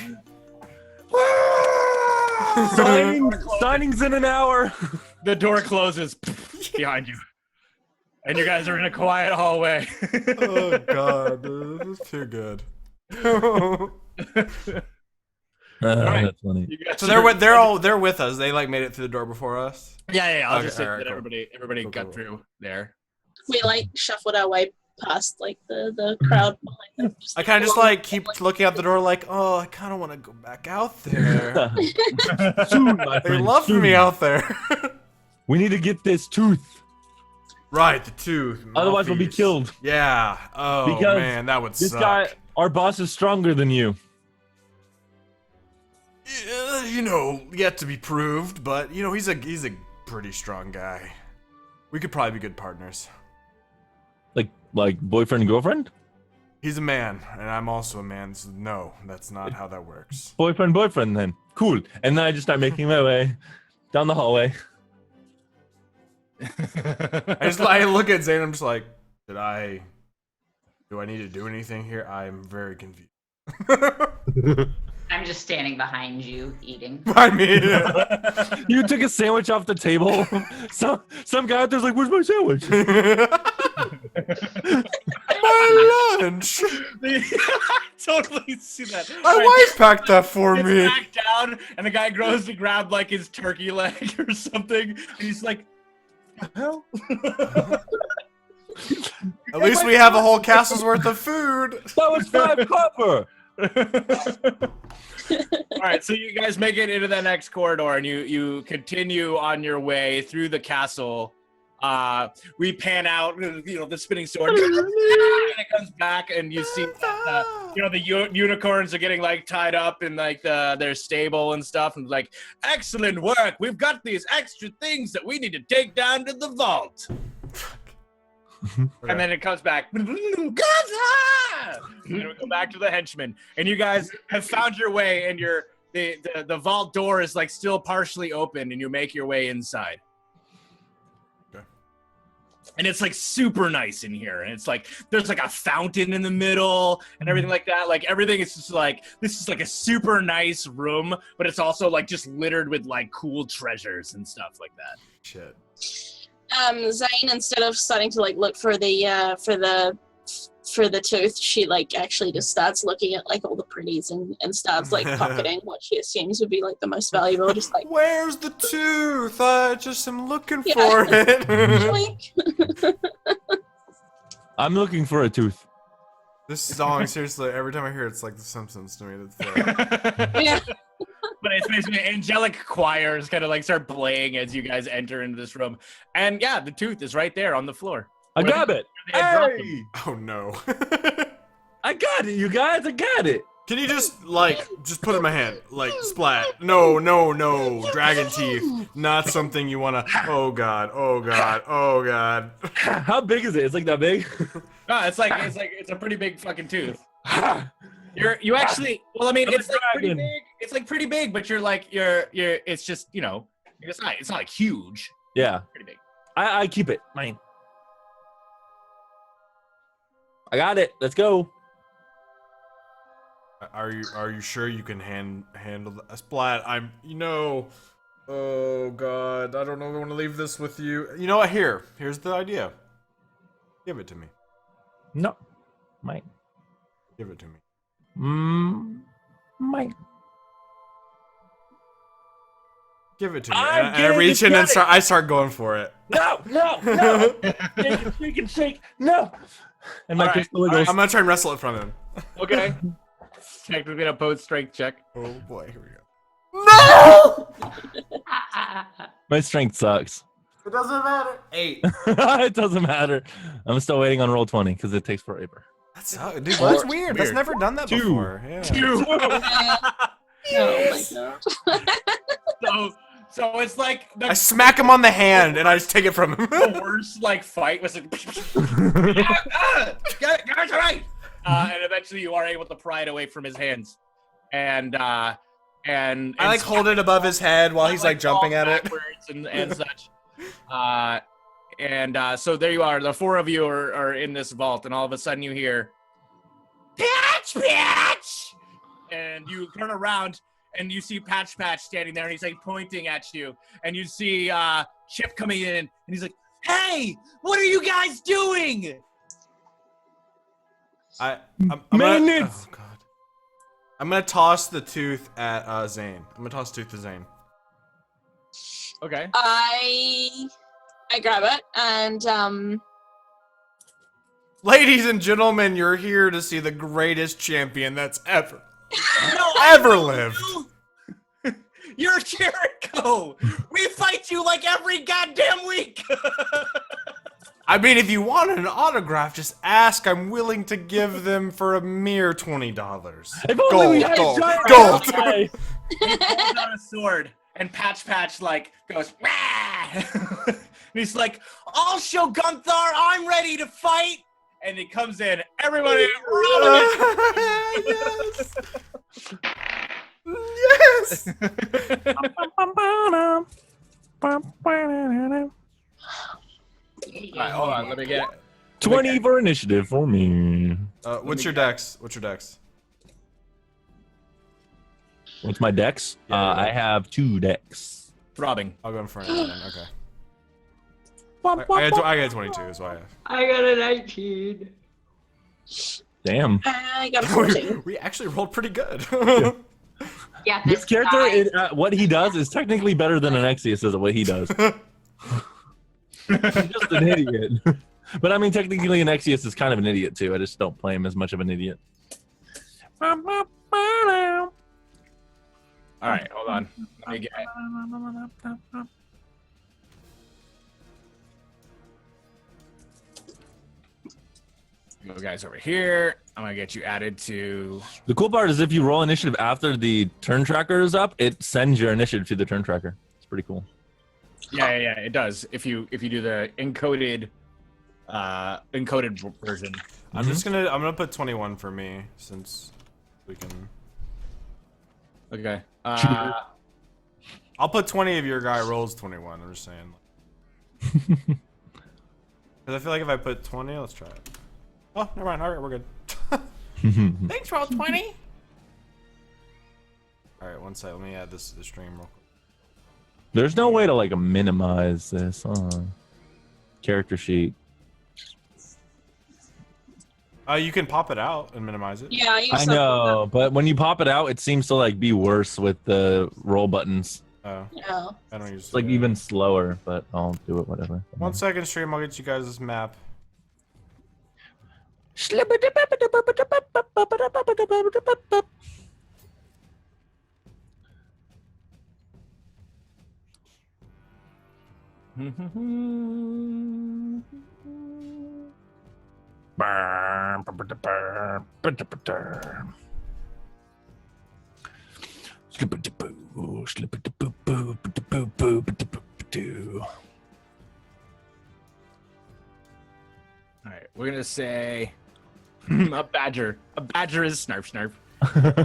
Signing's in an hour. The door closes behind you, and you guys are in a quiet hallway. Oh god, dude, this is too good. right. That's funny. You guys So are- they're with us. They like made it through the door before us. Yeah. I'll Okay, just say alright, that cool. everybody Cool, got cool. through there. We like shuffled our way past like the crowd behind them. I kind of just like keep looking out the door, like, oh, I kind of want to go back out there. Soon, my They friend, love soon. me out there. We need to get this tooth. Right, the tooth. Otherwise we'll be Mouthpiece. killed. Yeah. Oh Because man, that would This suck. guy, our boss, is stronger than you. Yeah, you know, yet to be proved, but you know, he's a pretty strong guy. We could probably be good partners. Like boyfriend and girlfriend? He's a man, and I'm also a man. So no, that's not how that works. Boyfriend then. Cool. And then I just start making my way down the hallway. I look at Zane. I'm just like, do I need to do anything here? I'm very confused. I'm just standing behind you, eating. I mean, You took a sandwich off the table. Some guy out there's like, "Where's my sandwich?" my lunch. I totally see that. My wife packed that for Gets me. back down, and the guy goes to grab like his turkey leg or something, and he's like, "The hell?" At least we have a whole castle's worth of food. That was 5 copper. All right, so you guys make it into the next corridor, and you continue on your way through the castle. We pan out, the spinning sword, and it comes back, and you see that, the unicorns are getting like tied up in like their stable and stuff, and like, excellent work. We've got these extra things that we need to take down to the vault. And then it comes back. And we go back to the henchman, and you guys have found your way, and the vault door is like still partially open, and you make your way inside. Okay. And it's like super nice in here, and it's like there's like a fountain in the middle and everything like that. Like everything is just like, this is like a super nice room, but it's also like just littered with like cool treasures and stuff like that. Shit. Zane, instead of starting to like look for the tooth, she like actually just starts looking at like all the pretties and starts like pocketing what she assumes would be like the most valuable. Just like, Where's the tooth? I just am looking Yeah. for it. yoink. I'm looking for a tooth. This song, seriously, every time I hear it, it's like The Simpsons to me. That's Yeah. But it's basically angelic choirs kind of like start playing as you guys enter into this room. And yeah, the tooth is right there on the floor. I Where got they- it. they had dropped them. Hey, Oh no. I got it, you guys. I got it. Can you just put it in my hand? Like, splat. No. Dragon teeth. Not something you wanna. Oh god. How big is it? It's like that big. No, it's a pretty big fucking tooth. You actually, well, I mean, I'm a it's like pretty dragon. big. It's like pretty big, but you're it's just, it's not like huge. Yeah, Pretty big. I keep it. Mine. I got it. Let's go. Are you sure you can handle the splat? Oh god, I don't know if I want to leave this with you. You know what? Here's the idea. Give it to me. No, mine. Give it to me. Mine. Give it to me. I'm And I getting reach in and excited. I start going for it. No. Shake and shake. No. And my All right, pistol all goes. right. I'm gonna try and wrestle it from him. Okay. Technically an opposed strength check. Oh boy, here we go. My strength sucks. It doesn't matter. 8. It doesn't matter. I'm still waiting on roll 20 because it takes forever. That's that's weird. That's never done that 2. before. Yeah. Oh my god. So it's like I smack him on the hand and I just take it from him. the worst like fight was like, guys, all right. And eventually you are able to pry it away from his hands, and I like hold it above his head while he's like jumping falls at it. backwards and such. And so there you are. The four of you are in this vault, and all of a sudden you hear, Patch Patch! And you turn around, and you see Patch Patch standing there, and he's like pointing at you. And you see Chip coming in, and he's like, hey, what are you guys doing? I'm Maintenance! Oh, God. I'm gonna toss the tooth at Zane. I'm gonna toss the tooth to Zane. Okay. I grab it and Ladies and gentlemen, you're here to see the greatest champion that's ever lived. You're Jericho. We fight you like every goddamn week. I mean, if you want an autograph, just ask. I'm willing to give them for a mere $20. If only we had Gold, a giant gold. guy. He pulls out a sword, and Patch like goes, Rah! And he's like, I'll show Gunther I'm ready to fight. And he comes in, everybody, Yes. Yes. All right, hold on, let me get 20 for initiative for me. What's your dex? What's your dex? What's my dex? Yeah. I have 2 decks. throbbing. I'll go in front of you then. Okay. I got 22, is why I got a 19. Damn. I got a 14. we actually rolled pretty good. Yeah, This character, guy- what he does is technically better than an Exius is at what he does. He's just an idiot. But I mean, technically, an Exius is kind of an idiot too. I just don't play him as much of an idiot. All right, hold on. Let me get you guys over here. I'm gonna get you added to. The cool part is if you roll initiative after the turn tracker is up, it sends your initiative to the turn tracker. It's pretty cool. Yeah, it does. If you do the encoded version. I'm just gonna put 21 for me since we can. Okay. I'll put 20 if your guy rolls 21. I'm just saying. Because I feel like if I put 20, let's try it. Oh, never mind. All right, we're good. Thanks, roll 20. All right, one sec. Let me add this to the stream real quick. There's no way to like minimize this character sheet. You can pop it out and minimize it. Yeah, I know, but when you pop it out, it seems to like be worse with the roll buttons. Oh, Yeah. I don't use. It's like even slower, but I'll do it whatever. 1 second, stream. I'll get you guys this map. All right, we're gonna say a badger. A badger is snarf snarf.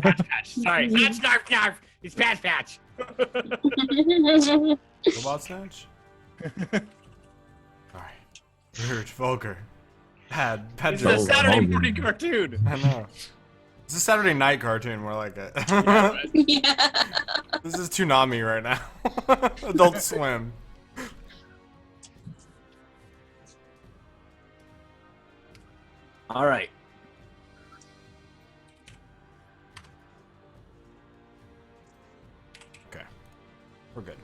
Patch patch. Sorry, not snarf snarf. It's patch patch. Robot snatch. All right. Rude, vulgar, bad, It's pedro. a Saturday Hogan. morning cartoon. I know. It's a Saturday night cartoon, more like it. Yeah. This is Toonami right now. Adult Swim. All right. Okay. We're good.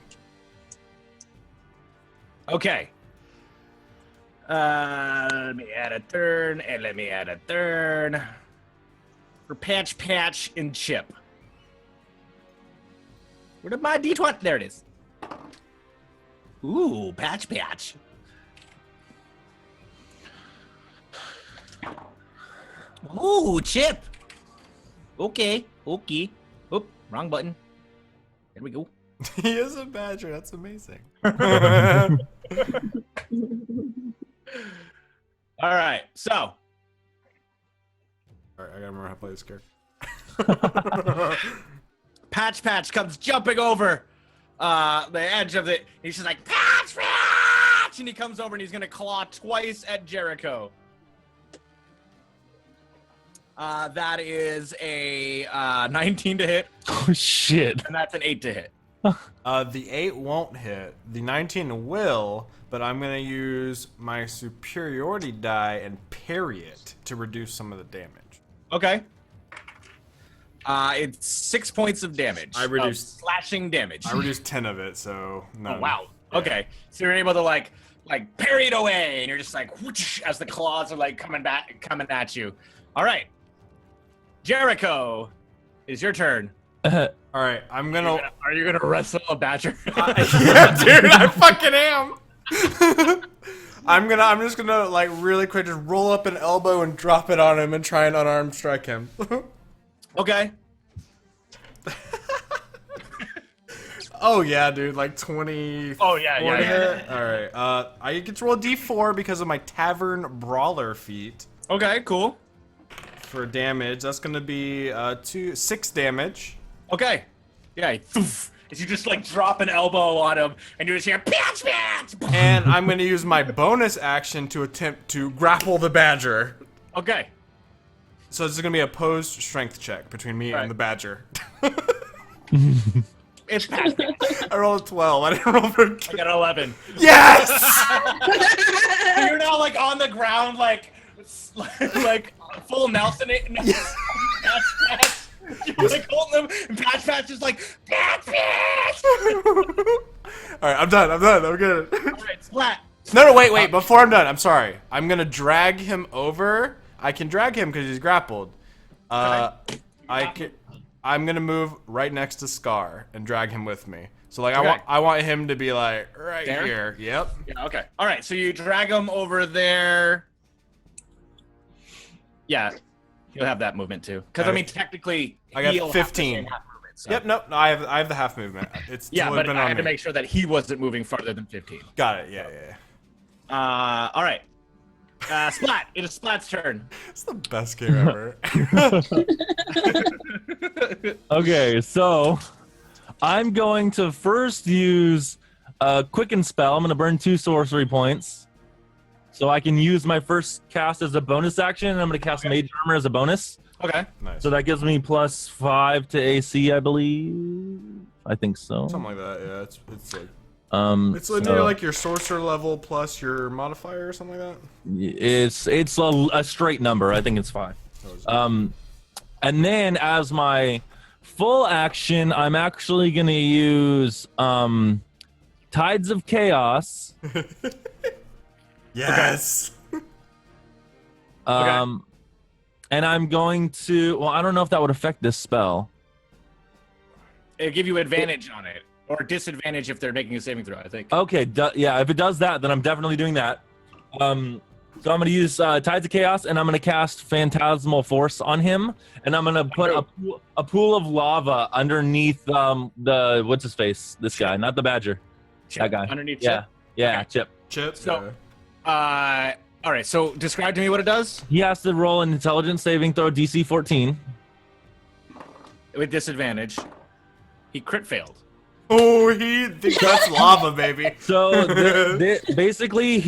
Okay. Let me add a turn, and let me add a turn for Patch Patch and Chip. Where did my D20? There it is. Ooh, Patch Patch. Ooh, Chip. Okay. Oop, wrong button. There we go. He is a badger. That's amazing. All right, so Alright, I gotta remember how to play this character. Patch comes jumping over the edge of the. He's just like Patch, action, he comes over and he's gonna claw twice at Jericho. That is a 19 to hit, Oh shit. and that's an 8 to hit. The 8 won't hit. The 19 will, but I'm gonna use my superiority die and parry it to reduce some of the damage. Okay. It's 6 points of damage. I reduced- of slashing damage. I reduced 10 of it, so none. Oh, wow. Yeah. Okay. So you're able to like parry it away, and you're just like whoosh, as the claws are like coming at you. All right. Jericho, it's your turn. All right, I'm gonna. Are you gonna wrestle a badger? Yeah, dude, I fucking am. I'm just gonna like really quick just roll up an elbow and drop it on him and try and unarmed strike him. Okay. Oh yeah, dude, like 20. Oh yeah. All right. I get to roll a d4 because of my tavern brawler feat Okay, cool. for damage. That's gonna be 6 damage. Okay. Yeah. As you just like drop an elbow on him, and you just hear patch patch. And I'm gonna use my bonus action to attempt to grapple the badger. Okay. So this is gonna be a opposed strength check between me Right. and the badger. It's patch patch. I rolled a 12. I didn't roll for I got an 11. Yes! So you're now like on the ground, like full Nelson. Patch patch. You're like holding them, and patch patch is like patch patch. Alright, I'm done. I'm good. All right, Splat. No, wait. Before I'm done, I'm sorry. I'm gonna drag him over. I can drag him because he's grappled. I'm gonna move right next to Scar and drag him with me. So like Okay. I want him to be like right There? here. Yep. Yeah. Okay. All right. So you drag him over there. Yeah, he'll have that movement too. Because I mean, technically, I got he'll have 15. the same half movement, so. Yep. No. I have the half movement. It's Yeah, totally but been I on had to me. make sure that he wasn't moving farther than 15. Got it. Yeah. All right. Splat. It is Splat's turn. It's the best game ever. Okay, so I'm going to first use a quicken spell. I'm going to burn 2 sorcery points. So I can use my first cast as a bonus action, and I'm going to cast Mage Armor as a bonus. Okay. Nice. So that gives me +5 to AC, I believe. I think so. Something like that. Yeah. It's like it's so near like your sorcerer level plus your modifier or something like that. it's a straight number. I think it's 5. And then as my full action, I'm actually going to use Tides of Chaos. Yes. And I'm going to, well, I don't know if that would affect this spell. It'll give you advantage on it, or disadvantage if they're making a saving throw, I think. Okay, yeah, if it does that, then I'm definitely doing that. So I'm going to use Tides of Chaos, and I'm going to cast Phantasmal Force on him, and I'm going to put a pool of lava underneath the, what's his face? This guy, not the badger. Chip, That guy. Underneath Yeah, Chip. yeah, Okay. Chip. So- All right, so describe to me what it does. He has to roll an intelligence saving throw DC 14. With disadvantage. He crit failed. Oh, that's lava, baby. So basically,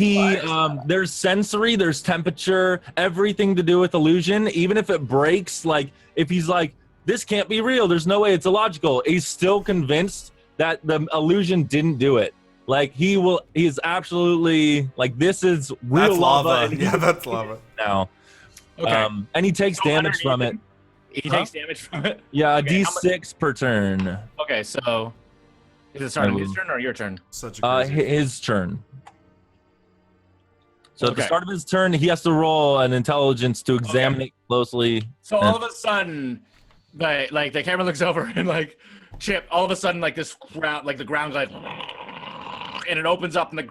there's sensory, there's temperature, everything to do with illusion. Even if it breaks, like if he's like, this can't be real, there's no way, it's illogical. He's still convinced that the illusion didn't do it. Like he's absolutely like, this is real That's lava. lava. And Yeah, that's lava. now. Okay. And he takes So damage from it. underneath He takes damage from it. Yeah, Okay, D6 per turn. Okay, so is it starting his turn or your turn? Such a crazy. His turn. So at the Okay. start of his turn, he has to roll an intelligence to examine it closely. So all of a sudden, the camera looks over and like Chip, all of a sudden like this ground, like the ground like, and it opens up and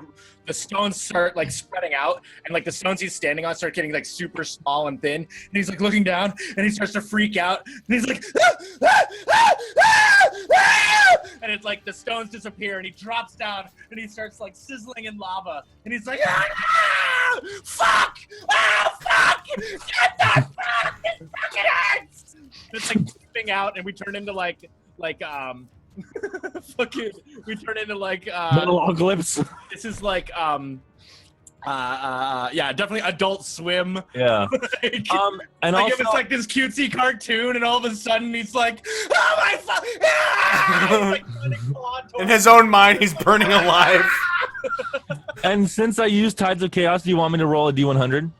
the stones start like spreading out, and like the stones he's standing on start getting like super small and thin, and he's like looking down and he starts to freak out, and he's like, and it's like the stones disappear and he drops down and he starts like sizzling in lava, and he's like, fuck, fuck, get the fuck, it fucking hurts. It's like flipping out, and we turn into like fucking, we turn into like Metalocalypse. this is like yeah, definitely Adult Swim. Yeah. Like, And like also, if it's like this cutesy cartoon, and all of a sudden he's like, "Oh my fuck!" Ah! He's, like, running claw In towards- his own mind, he's burning alive. and since I used Tides of Chaos, do you want me to roll a D100?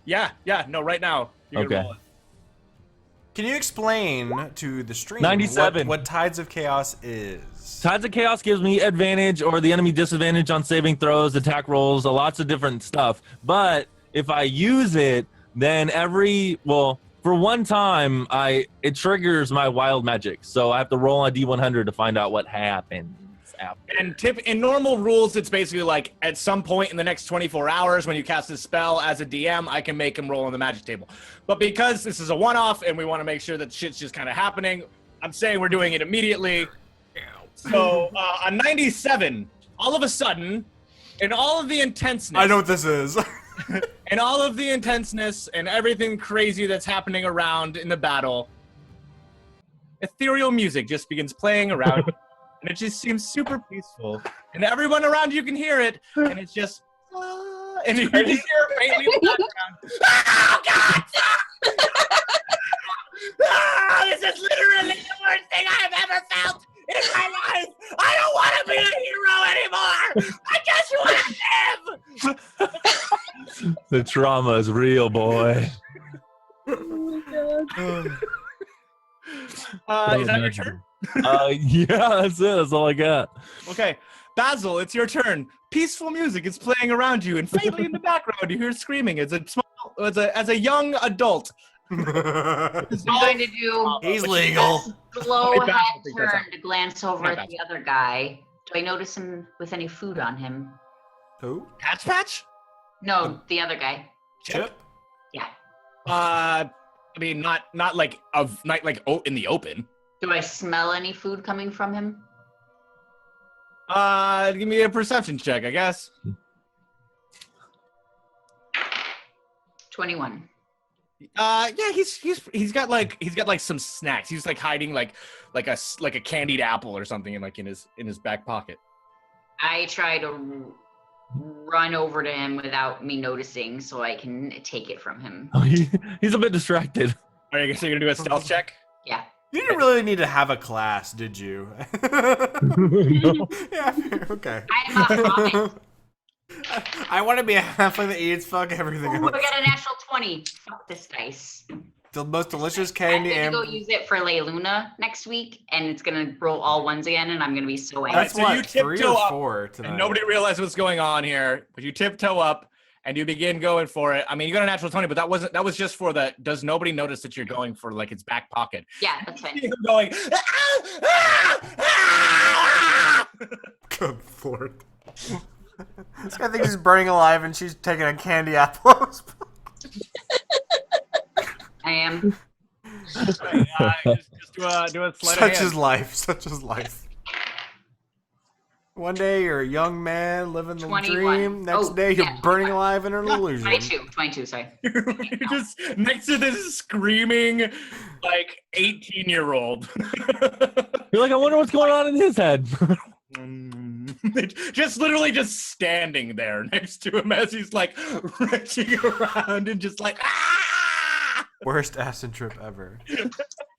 Yeah, no, right now. You're gonna Okay. roll it. Can you explain to the stream 97. what Tides of Chaos is? Tides of Chaos gives me advantage or the enemy disadvantage on saving throws, attack rolls, lots of different stuff. But if I use it, then for one time, it triggers my wild magic. So I have to roll a D100 to find out what happens after. And in normal rules, it's basically like at some point in the next 24 hours when you cast this spell as a DM, I can make him roll on the magic table. But because this is a one-off and we want to make sure that shit's just kind of happening, I'm saying we're doing it immediately. So on 97, all of a sudden, in all of the intenseness, I know what this is. and all of the intenseness and everything crazy that's happening around in the battle, ethereal music just begins playing around. And it just seems super peaceful. And everyone around you can hear it. And it's just, and you just hear faintly in the background. Oh, God! This is literally the worst thing I've ever felt in my life. I don't want to be a hero anymore. I just want to live. The trauma is real, boy. Oh my god. Is that your turn? Yeah, that's it. That's all I got. Okay. Basil, it's your turn. Peaceful music is playing around you, and faintly in the background, you hear screaming. As a young adult. I'm going to do He's legal. slow Wait, Basil, head take that turn out. to glance over Right, at the other guy. Do I notice him with any food on him? Who? Patch Patch? No, the other guy. Chip? Yeah. I mean, not like in the open. Do I smell any food coming from him? Give me a perception check, I guess. 21. Yeah, he's got like some snacks. He's like hiding like a candied apple or something in his back pocket. I try to run over to him without me noticing so I can take it from him. Oh, he's a bit distracted. Are you gonna do a stealth check? Yeah. You didn't really need to have a class, did you? No. Yeah, okay. I'm a hobbit. I want to be a halfling that eats fuck everything Ooh, I else. got a natural 20. Fuck this dice. The most delicious I'm candy gonna and go use it for Leiluna next week, and it's gonna roll all ones again, and I'm gonna be so angry. that's so what, you 3 tiptoe or up, 4 tonight. And nobody realized what's going on here, but you tiptoe up and you begin going for it. I mean, you got a natural 20, but that was just for the. Does nobody notice that you're going for like its back pocket? Yeah, that's fine. You're going. "Ah! Good lord. This guy thinks he's burning alive and she's taking a candy apple. I am. Just do a sleight of Such hand. is life. Such is life. One day you're a young man living the 21. dream. Next Oh, day you're yeah, burning 25. alive in an illusion. 22, sorry. You're just next to this screaming, like 18-year-old. You're like, I wonder what's going on in his head. Just literally just standing there next to him as he's like reaching around and just like ah! Worst acid trip ever.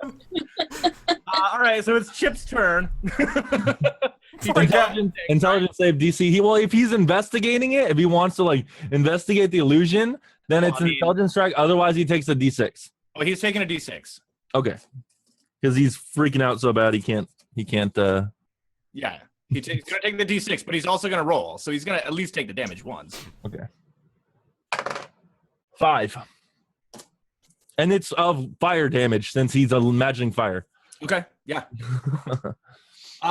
All right, so it's Chip's turn. He takes Intelligence save DC. If he's investigating it, if he wants to like investigate the illusion, then it's an intelligence strike. Otherwise, he takes a D6. Oh, he's taking a D6. Okay, because he's freaking out so bad he can't. Yeah, he's gonna take the D6, but he's also gonna roll, so he's gonna at least take the damage once. Okay. 5. And it's of fire damage since he's imagining fire. Okay, yeah.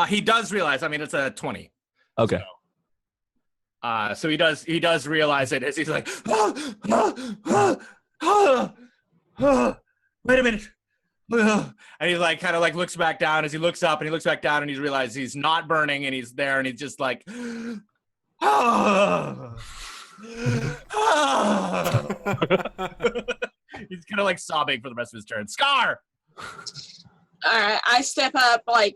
He does realize. I mean, it's a 20. Okay. So he does realize it as he's like, wait a minute. And he like kind of like looks back down as he looks up and he looks back down and he realizes he's not burning and he's there and he's just like, he's kind of like sobbing for the rest of his turn. Scar! Alright, I step up, like,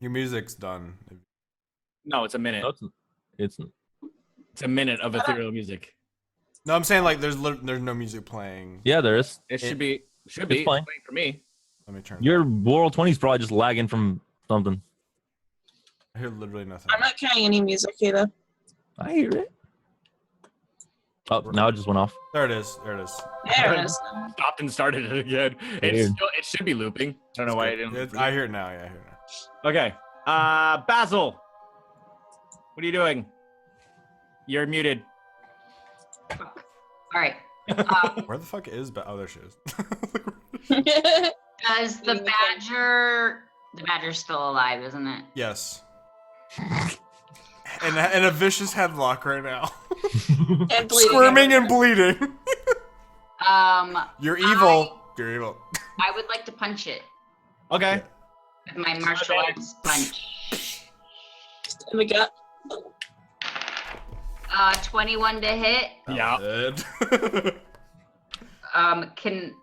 Your music's done. No, it's a minute. No, it's It's a minute of ethereal music. No, I'm saying like there's no music playing. yeah, there is. It should be. Should it's be. It's playing. playing for me. Let me turn. Your World 20 is probably just lagging from something. I hear literally nothing. I'm not carrying any music either. I hear it. Oh, now it just went off. There it is. There it is. There it is. Stopped and started it again. Weird. It should be looping. I don't know why it didn't. I hear it now. Yeah, I hear it now. Okay. Basil. What are you doing? You're muted. All right. Where the fuck is? Oh, there she is. Does the badger? The badger's still alive, isn't it? Yes. And a vicious headlock right now. And bleeding. Squirming and bleeding. You're evil. You're evil. I would like to punch it Okay. with my martial arts punch. In the gut. 21 to hit. Yeah. Dead. Can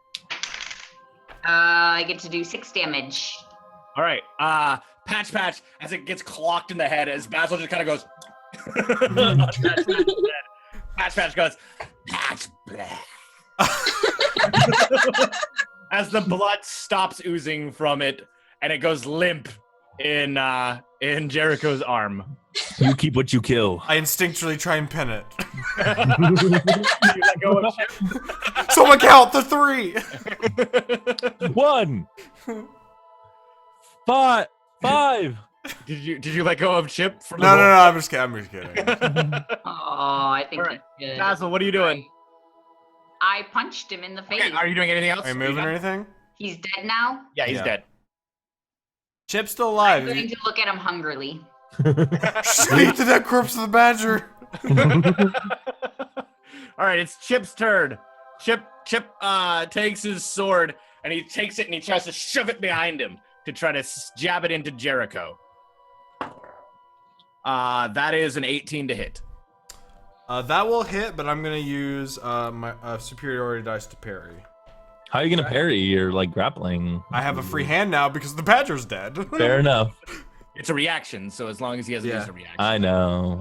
I get to do 6 damage? All right. Patch, as it gets clocked in the head, as Basil just kind of goes. Patch goes. Patch. As the blood stops oozing from it, and it goes limp in Jericho's arm. You keep what you kill. I instinctually try and pin it. You let go of Chip? Someone count the 3. 1, 5. Did you let go of Chip? From No, I'm just kidding. I'm just kidding. Oh, I think All right. he's good. Basil, what are you doing? I punched him in the face. Okay, are you doing anything else? Are you moving or anything? He's dead now. Yeah, he's Yeah. dead. Chip's still I'm alive. going to look at him hungrily. Just eat the dead corpse of the badger. All right, it's Chip's turn. Chip takes his sword and he takes it and he tries to shove it behind him to try to jab it into Jericho. That is an 18 to hit. That will hit, but I'm gonna use my superiority dice to parry. How are you gonna parry? You're like grappling. I have a free hand now because the badger's dead. Fair enough. It's a reaction, so as long as he hasn't used a reaction. I know.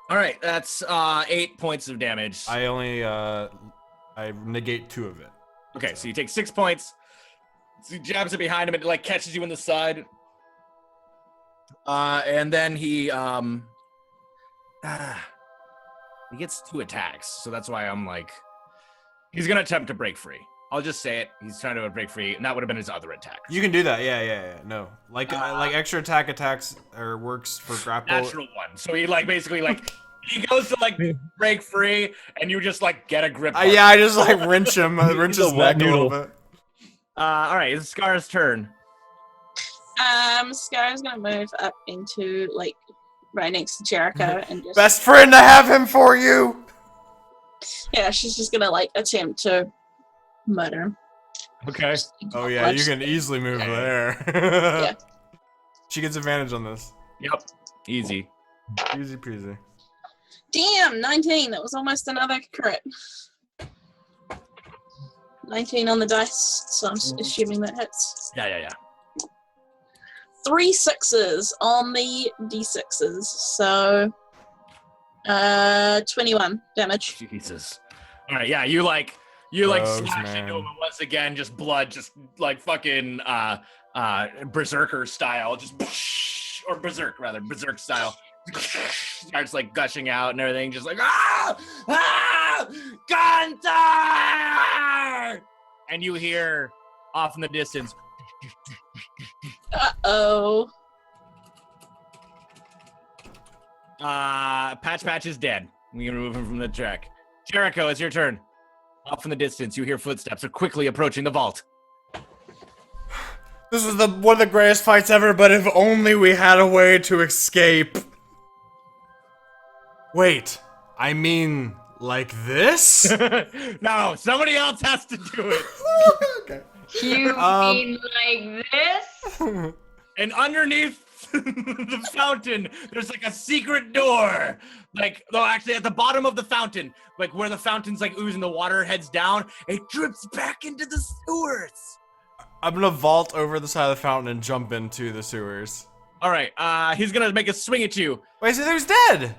All right, that's 8 points of damage. I only I negate 2 of it. Okay, so you take 6 points. So he jabs it behind him and it like catches you in the side. And then he gets 2 attacks, so that's why I'm like, he's gonna attempt to break free. I'll just say it. He's trying to break free, and that would have been his other attack. You can do that. Yeah. No, like extra attacks or works for grapple. Natural one. So he like basically like he goes to like break free, and you just like get a grip. on Yeah, I just like wrench him, wrench his neck a little bit. All right, it's Scar's turn. Scar's gonna move up into like right next to Jericho and just Best friend, I have him for you. yeah, she's just gonna like attempt to murder him. Okay. Oh yeah, you can easily move there. Yeah. She gets advantage on this. Yep. Easy. Easy peasy. Damn, 19. That was almost another crit. 19 on the dice, so I'm assuming that hits. Yeah. 3 6s on the d6s, so 21 damage. Jesus. All right. Yeah. You Gross, slash man. into him and once again, just blood, just like fucking berserker style, just or berserk style. Starts like gushing out and everything, just like Gunther! And you hear off in the distance. Uh-oh. Patch is dead. We can remove him from the track. Jericho, it's your turn. Off in the distance, you hear footsteps are quickly approaching the vault. This was one of the greatest fights ever, but if only we had a way to escape. Wait, I mean, like this? No, somebody else has to do it. Okay. You mean like this? And underneath the fountain, there's like a secret door. Like, though actually at the bottom of the fountain, like where the fountain's like oozing, the water heads down, it drips back into the sewers. I'm gonna vault over the side of the fountain and jump into the sewers. All right. He's gonna make a swing at you. Wait, so there's dead.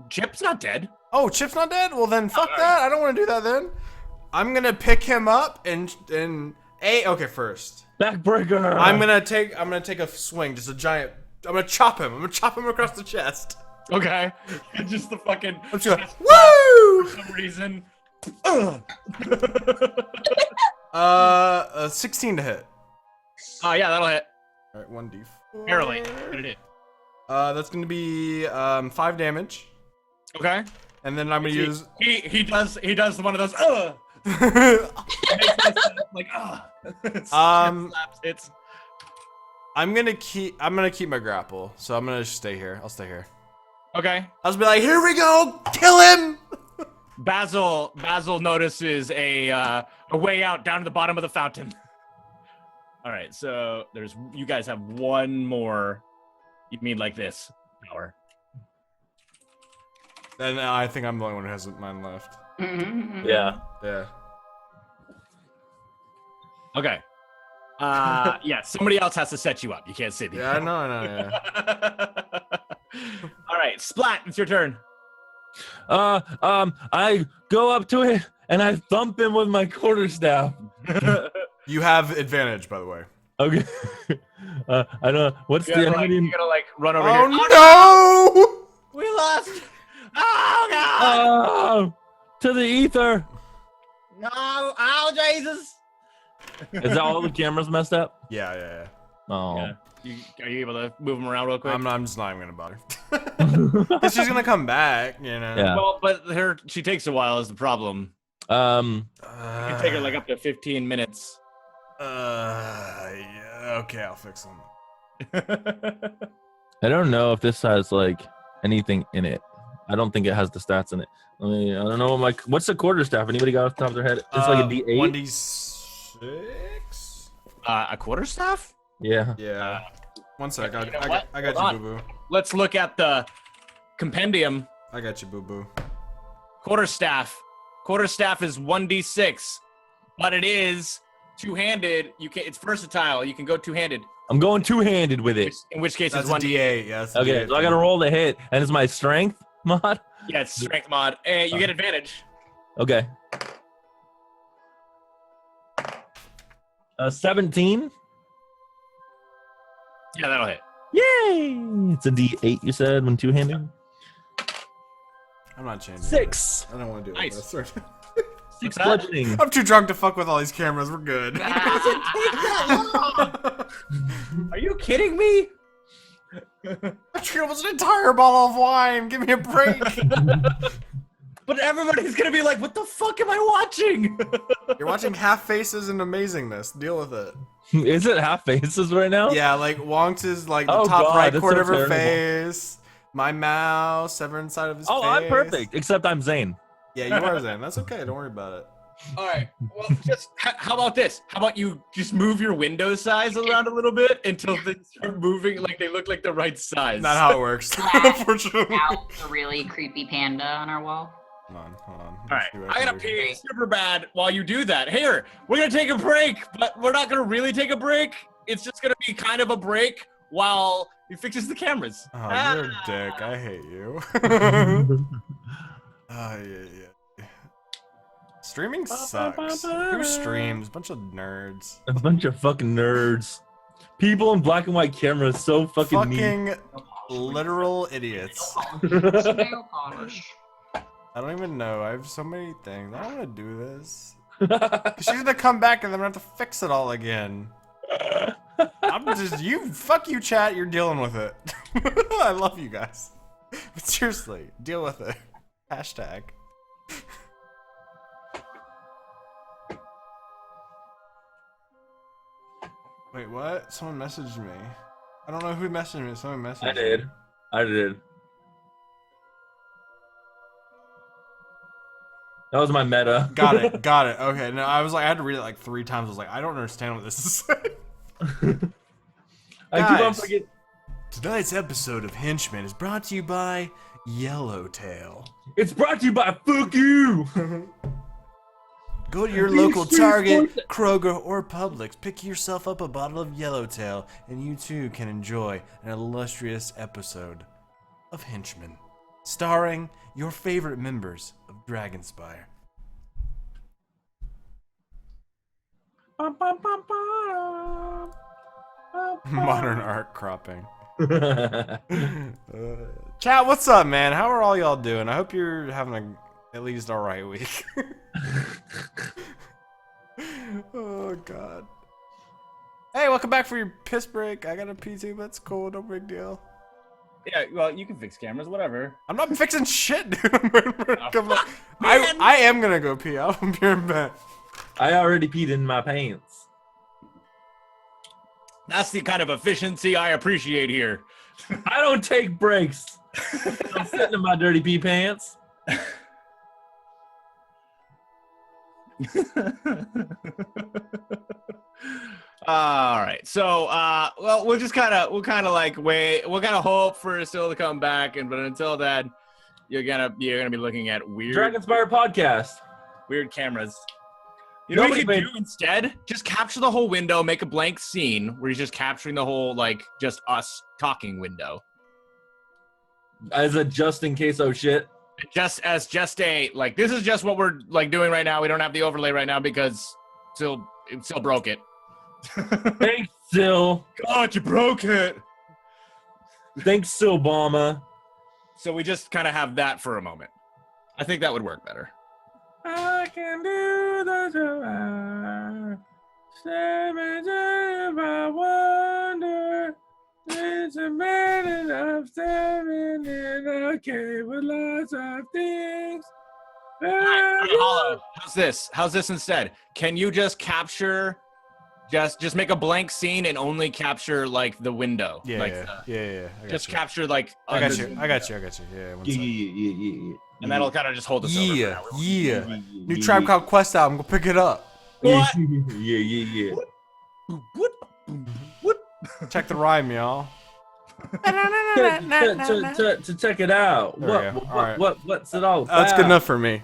Chip's not dead. Oh, Chip's not dead? Well then, fuck that. I don't want to do that then. I'm gonna pick him up and okay, first. Backbreaker. I'm gonna take a swing, just a giant. I'm gonna chop him. I'm gonna chop him across the chest. Okay. Just the fucking. I'm just gonna, woo! For some reason. 16 to hit. Yeah, that'll hit. All right, 1d4. Barely. But it hit. That's gonna be 5 damage, Okay. and then I'm gonna use. He does one of those. Like it's. I'm gonna keep my grapple, so I'm gonna just stay here. I'll stay here. Okay. I'll just be like, here we go, kill him. Basil notices a way out down to the bottom of the fountain. All right, so you guys have one more. You mean like this power? And I think I'm the only one who has mine left. Yeah. Yeah. Okay. Yeah. Somebody else has to set you up. You can't sit here. Yeah, I know. Yeah. All right, Splat. It's your turn. I go up to it and I thump him with my quarterstaff. You have advantage, by the way. Okay. I don't. What's the enemy? You gotta like run over here. Oh no! We lost. Oh god! Oh, to the ether. No! Oh Jesus! Is that all the cameras messed up? Yeah. Oh. Yeah. Are you able to move them around real quick? I'm just not even gonna bother. Cause she's gonna come back, you know. Yeah. Well, but she takes a while is the problem. It can take her like up to 15 minutes. Yeah, okay, I'll fix them. I don't know if this has like anything in it. I don't think it has the stats in it. I don't know. What's the quarterstaff? Anybody got off the top of their head? It's like a D8. 1d6. A quarterstaff? Yeah. Yeah. One sec. You know I what? got Hold you, boo boo. Let's look at the compendium. I got you, boo boo. Quarterstaff. Quarterstaff is 1d6, but it is two-handed. It's versatile. You can go two-handed. I'm going two-handed with it. In which case, That's it's a 1d8. D8. Yeah. That's a Okay, D8. so I gotta roll the hit, and it's my strength mod. Yeah, it's strength mod. And you get advantage. Okay. 17. Yeah, that'll hit. Yay! It's a D8. You said when two-handed. I'm not changing. 6. I don't want to do Nice. this. 6 bludgeoning. I'm too drunk to fuck with all these cameras. We're good. Are you kidding me? I treated almost an entire bottle of wine. Give me a break. But everybody's gonna be like, "What the fuck am I watching?" You're watching Half Faces and Amazingness. Deal with it. Is it half faces right now? Yeah, like Wonks is like the Oh, top God, right that's corner so of her terrible. face. My mouse, every side of his face. Oh, I'm perfect, except I'm Zane. Yeah, you are Zane. That's okay. Don't worry about it. All right. Well, just how about this? How about you just move your window size around a little bit until they start moving like they look like the right size. Not how it works, Flash unfortunately. out a really creepy panda on our wall. Hold on. All right. Let's see what I can gotta do. pee super bad while you do that. Here, we're gonna take a break, but we're not gonna really take a break. It's just gonna be kind of a break while he fixes the cameras. Oh, you're a dick. I hate you. Oh, yeah. Streaming sucks. Who streams? Bunch of nerds. A bunch of fucking nerds. People in black and white cameras, so fucking neat. Literal idiots. Nail polish. I don't even know. I have so many things. I don't want to do this. 'Cause she's gonna come back and then I'm gonna have to fix it all again. Fuck you, chat. You're dealing with it. I love you guys. But seriously, deal with it. Hashtag. Wait, what? Someone messaged me. I don't know who messaged me. Someone messaged me. I did. That was my meta. Got it. Okay, no, I was like, I had to read it like 3 times. I was like, I don't understand what this is saying. I keep on Guys. forgetting. Tonight's episode of Henchman is brought to you by Yellowtail. It's brought to you by Fuck You. Go to your local Target, Kroger, or Publix. Pick yourself up a bottle of Yellowtail, and you too can enjoy an illustrious episode of Henchman, starring your favorite members of Dragonspire. Modern art cropping. Chat, what's up, man? How are all y'all doing? I hope you're having at least alright week. Oh, God. Hey, welcome back for your piss break. I got a PT, that's cool, no big deal. Yeah, well, you can fix cameras, whatever. I'm not fixing shit, dude. Come on. I am gonna go pee. I'll be right back. I already peed in my pants. That's the kind of efficiency I appreciate here. I don't take breaks. I'm sitting in my dirty pee pants. All right, so well, we'll kind of like wait. We'll kind of hope for still to come back, but until then, you're gonna be looking at Dragonspire podcast. Weird cameras. You know what Nobody we could do instead? Just capture the whole window, make a blank scene where he's just capturing the whole, like, just us talking window. As a just in case, oh shit. Just a, like, this is just what we're, like, doing right now. We don't have the overlay right now because it still broke it. Thanks, Sil. God, you broke it. Thanks, Silbama. So we just kind of have that for a moment. I think that would work better. I can do the survive. I wonder. It's a minute of staring in a cave with lots of things. All right, Hollow, how's this instead? Can you just capture, just make a blank scene and only capture, like, the window? Yeah, like, yeah. Just capture, like, I got you. Yeah, one second. Yeah. and that'll kind of just hold us over for now. Yeah. New Tribe Called Quest album. Go pick it up. What? Yeah. What? Check the rhyme, y'all. To check it out. There we go. All right. What's it all about? That's good enough for me.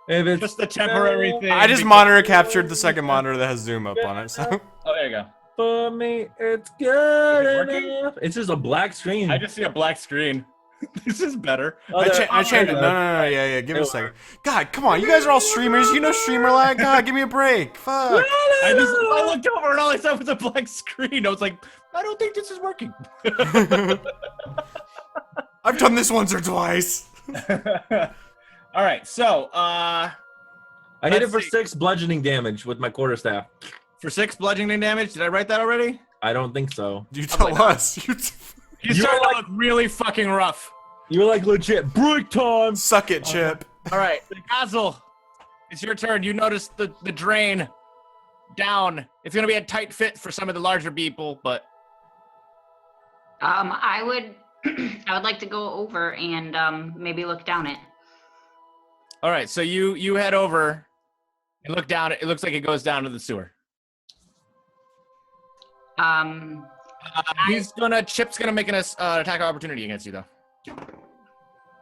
If it's Just a temporary thing. I just monitor captured the second monitor that has zoom up on it. So Oh, there you go. for me, it's good Is it working? enough. It's just a black screen. I just see a black screen. This is better. Oh, I changed it. No. Yeah. Give it a second. God, come on. You guys are all streamers. You know streamer lag. God, give me a break. Fuck. I looked over and all I saw was a blank screen. I was like, I don't think this is working. I've done this once or twice. All right, so I hit it let's for see. 6 bludgeoning damage with my quarterstaff. for 6 bludgeoning damage, did I write that already? I don't think so. You tell us. He's starting to look really fucking rough. You're like legit break time. Suck it, Chip. All right, Basil, it's your turn. You noticed the drain down. It's gonna be a tight fit for some of the larger people, but I would like to go over and maybe look down it. all right. So you head over and look down. It looks like it goes down to the sewer. Chip's gonna make an attack opportunity against you though.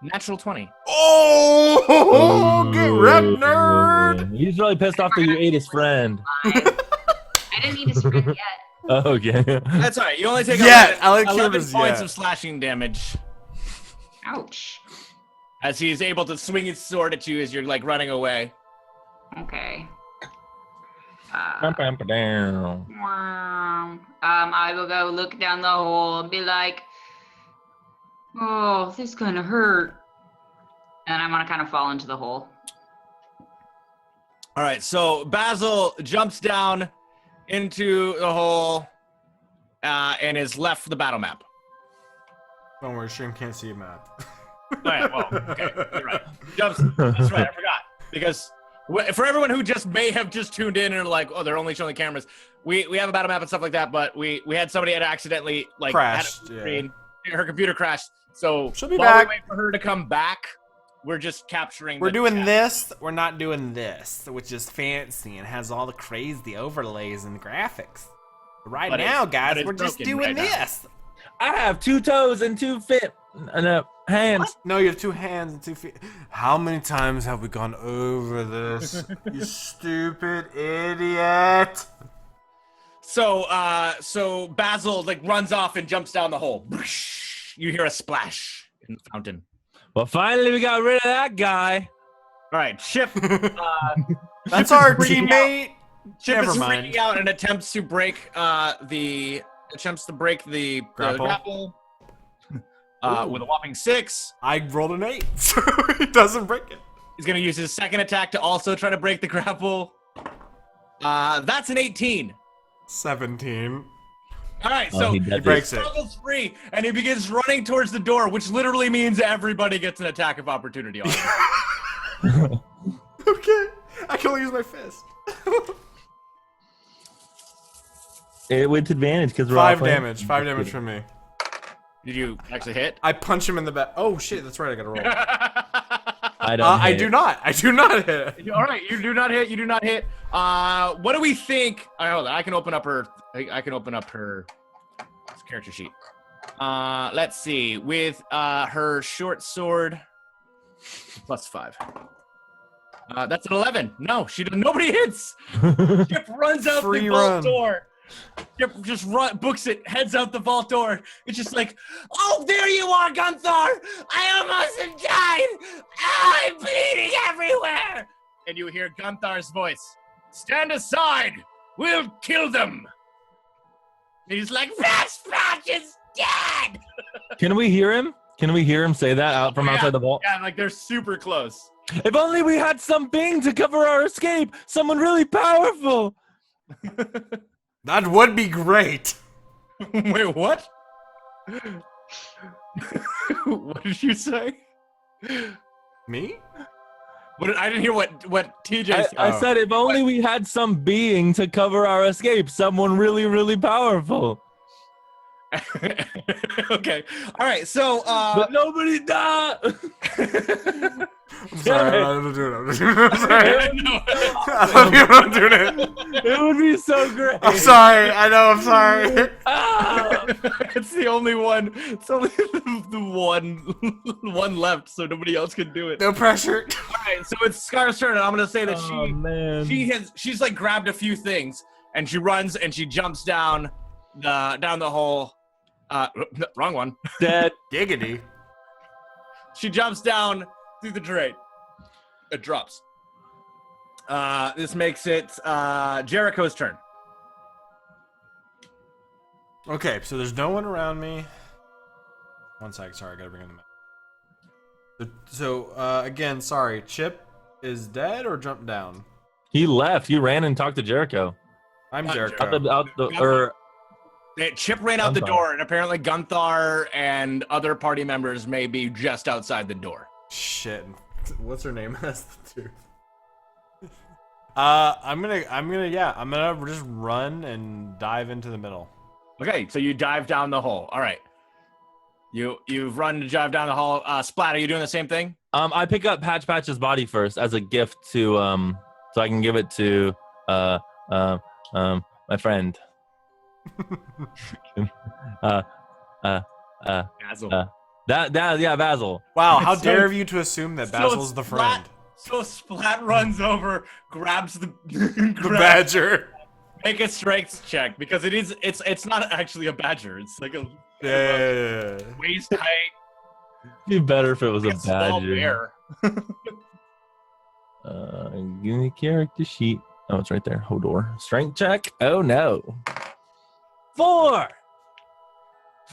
Natural 20. Oh, get wrecked, nerd. He's really pissed off that you ate his friend. I didn't need to scream yet. Oh, okay. That's all right. You only take Yeah, 11, I like 11 Cuba's points yeah. of slashing damage Ouch. as he's able to swing his sword at you as you're like running away. Okay. Down. I will go look down the hole and be like, oh, this kind of hurt. And I'm gonna kind of fall into the hole. All right. So Basil jumps down into the hole and is left the battle map. Don't worry, stream can't see a map. All right. Well, okay. You're right. Jumps. That's right. I forgot because. For everyone who just may have just tuned in and are like, oh, they're only showing the cameras. We have a battle map and stuff like that, but we had somebody had accidentally like Crashed, had a screen. Her computer crashed. So She'll be while back. we wait for her to come back, we're just capturing. We're the doing chat. this. We're not doing this, which is fancy and has all the crazy overlays and graphics. Right But now, it's- guys, but it's we're just broken doing right now. this. I have 2 toes and 2 feet and hands. No, you have 2 hands and 2 feet. How many times have we gone over this? You stupid idiot. So Basil like runs off and jumps down the hole. You hear a splash in the fountain. Well, finally we got rid of that guy. All right, Chip. That's our teammate. Chip Never is mind. freaking out and attempts to break the grapple. With a whopping 6. I rolled an 8, so he doesn't break it. He's gonna use his second attack to also try to break the grapple. That's an 18. 17. All right, Oh, so he he does breaks it. struggles free, and he begins running towards the door, which literally means everybody gets an attack of opportunity on him. Okay. I can only use my fist. With advantage because we're 5 all playing. damage. 5 damage from me. Did you actually hit? I punch him in the back. Oh shit, that's right. I gotta roll. I don't. I hit. do not. I do not hit. All right, you do not hit. You do not hit. What do we think? Hold on, I can open up her. I can open up her character sheet. Let's see. With her short sword, +5. That's an 11. No, nobody hits. Chip runs out Free the vault run. door. Chip just books it, heads out the vault door. It's just like, oh, there you are, Gunthar. I almost have died. I'm bleeding everywhere. And you hear Gunthar's voice. Stand aside. We'll kill them. And he's like, Patch is dead. Can we hear him? Can we hear him say that out from Yeah. outside the vault? Yeah, like they're super close. If only we had some Bing to cover our escape. Someone really powerful. That would be great. Wait, what? What did you say? Me? I didn't hear what TJ said. I said if only we had some being to cover our escape. Someone really, really powerful. Okay. All right. So, But nobody died. I'm sorry. I'm doing it. I'm sorry. no, I love you. I'm doing it. It would be so great. I'm sorry. I know. I'm sorry. Ah! it's the only one. It's only the one left, so nobody else can do it. No pressure. All right. So it's Scar's turn, and I'm gonna say that Oh, man. she's like grabbed a few things, and she runs and she jumps down the hole. Wrong one. Dead. Giggity. She jumps down through the drain. It drops. This makes it Jericho's turn. Okay, so there's no one around me. One sec. Sorry, I gotta bring in the map. So again, sorry. Chip is dead or jumped down? He left. You ran and talked to Jericho. I'm Not Jericho. Chip ran out the Gunthar. door, and apparently Gunthar and other party members may be just outside the door. Shit. What's her name? That's the truth. I'm gonna just run and dive into the middle. Okay, so you dive down the hole. All right. You've run to dive down the hole. Splat, are you doing the same thing? I pick up Patch's body first as a gift to so I can give it to my friend. Basil. Basil. Wow, how So- dare you to assume that Basil's the friend? So Splat runs over, grabs the The badger. Make a strength check because it's not actually a badger. It's like a Yeah. waist height It'd be better if it was a small badger. bear. Give me character sheet. Oh, it's right there. Hodor. Strength check. Oh no. 4.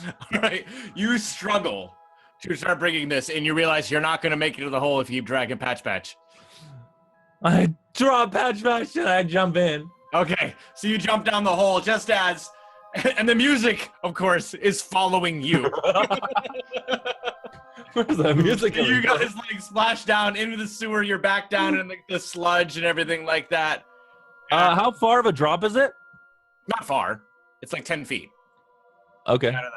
All right, you struggle to start bringing this, and you realize you're not going to make it to the hole if you keep dragging Patch. I drop Patch and I jump in. Okay, so you jump down the hole just as, and the music, of course, is following you. Where's that music? You coming guys like splash down into the sewer. You're back down in the sludge and everything like that. from? How far of a drop is it? Not far. It's like 10 feet. Okay. Out of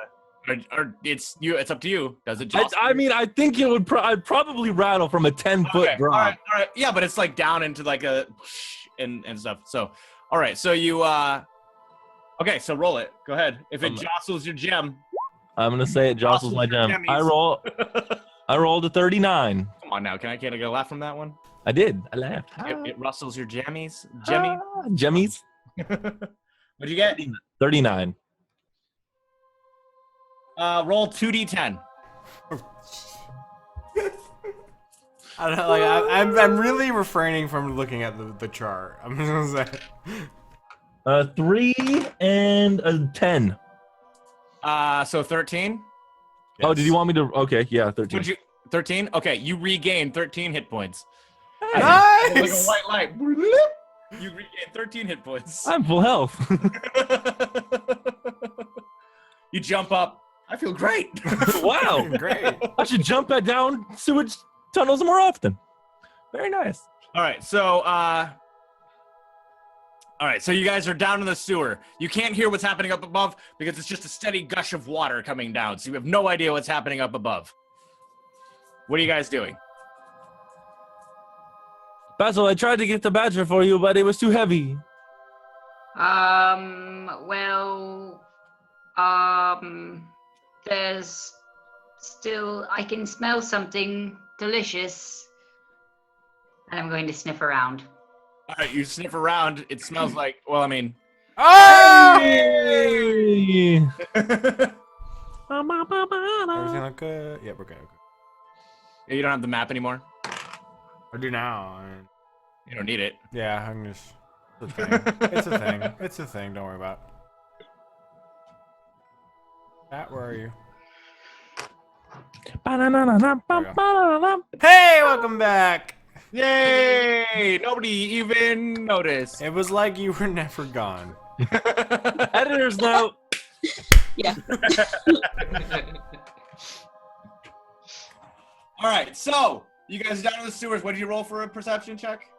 or it's you. It's up to you. Does it? Just I mean, I think it would. I'd probably rattle from a 10-foot drop. All right. Yeah, but it's like down into like a and stuff. So, all right. So you okay. So roll it. Go ahead. If it jostles your gem, I'm gonna say it jostles my gem. I rolled a 39. Come on now, can I get a laugh from that one? I did. I laughed. It rustles your jammies. Jemmy. Jemmies. What'd you get? 39. Roll 2d10. I don't know, like I'm really refraining from looking at the chart. I'm just gonna say 3 and a 10. So 13. Oh, did you want me to? Okay, yeah, 13. 13? Okay, you regain 13 hit points. nice. Like a white light. You regain 13 hit points. I'm full health. You jump up. I feel great. Wow. Great. I should jump down sewage tunnels more often. Very nice. All right, so you guys are down in the sewer. You can't hear what's happening up above because it's just a steady gush of water coming down. So you have no idea what's happening up above. What are you guys doing? Basil, I tried to get the badger for you, but it was too heavy. There's still, I can smell something delicious. And I'm going to sniff around. All right, you sniff around. It smells like, well, I mean. Oh! Hey! Everything look good? Yeah, we're good. You don't have the map anymore? I do now. You don't need it. Yeah, I'm just. It's a thing. It's a thing. It's a thing. Don't worry about it. Pat, where are you? Hey, welcome back. Yay! Nobody even noticed. It was like you were never gone. Editor's note. Yeah. All right, so you guys down in the sewers. What did you roll for a perception check?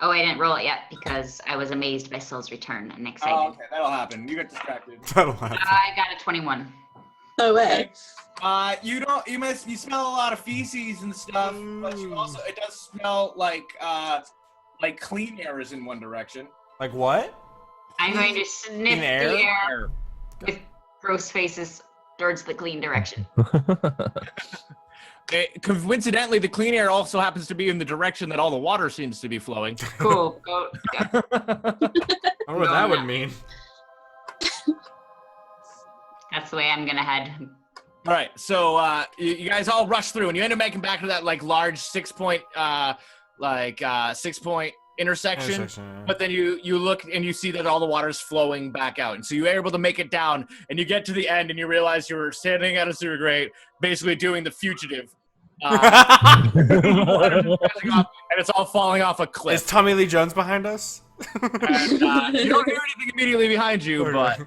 Oh, I didn't roll it yet because I was amazed by Soul's return and excited. Oh, okay, that'll happen. You get distracted. That'll happen. I got a 21. No way. You smell a lot of feces and stuff, but it does smell like clean air is in one direction. Like what? I'm going to sniff In the air? air with gross faces towards the clean direction. Coincidentally, the clean air also happens to be in the direction that all the water seems to be flowing. Cool. Go. I wonder what that would mean. That's the way I'm gonna head. All right, so you guys all rush through, and you end up making back to that like large 6-point intersection. Yeah. But then you look and you see that all the water's flowing back out, and so you're able to make it down, and you get to the end, and you realize you're standing at a sewer grate, basically doing the fugitive. And it's all falling off a cliff. Is Tommy Lee Jones behind us? And, you don't hear anything immediately behind you, but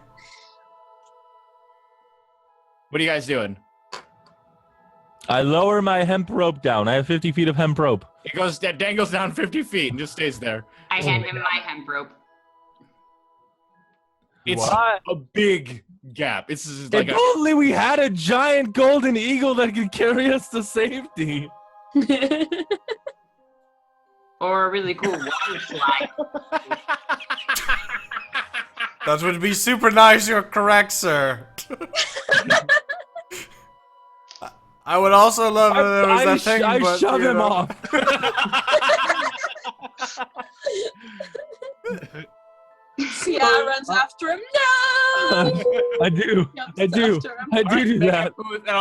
what are you guys doing? I lower my hemp rope down. I have 50 feet of hemp rope. It dangles down 50 feet and just stays there. I hand him my hemp rope. It's What? a big gap. It's just like If only we had a giant golden eagle that could carry us to safety. Or a really cool water slide. That would be super nice. You're correct, sir. I would also love if there was that thing, I but shove you him know. off. Ciara runs after him. No! I do. Jumps I do. after him. I do that.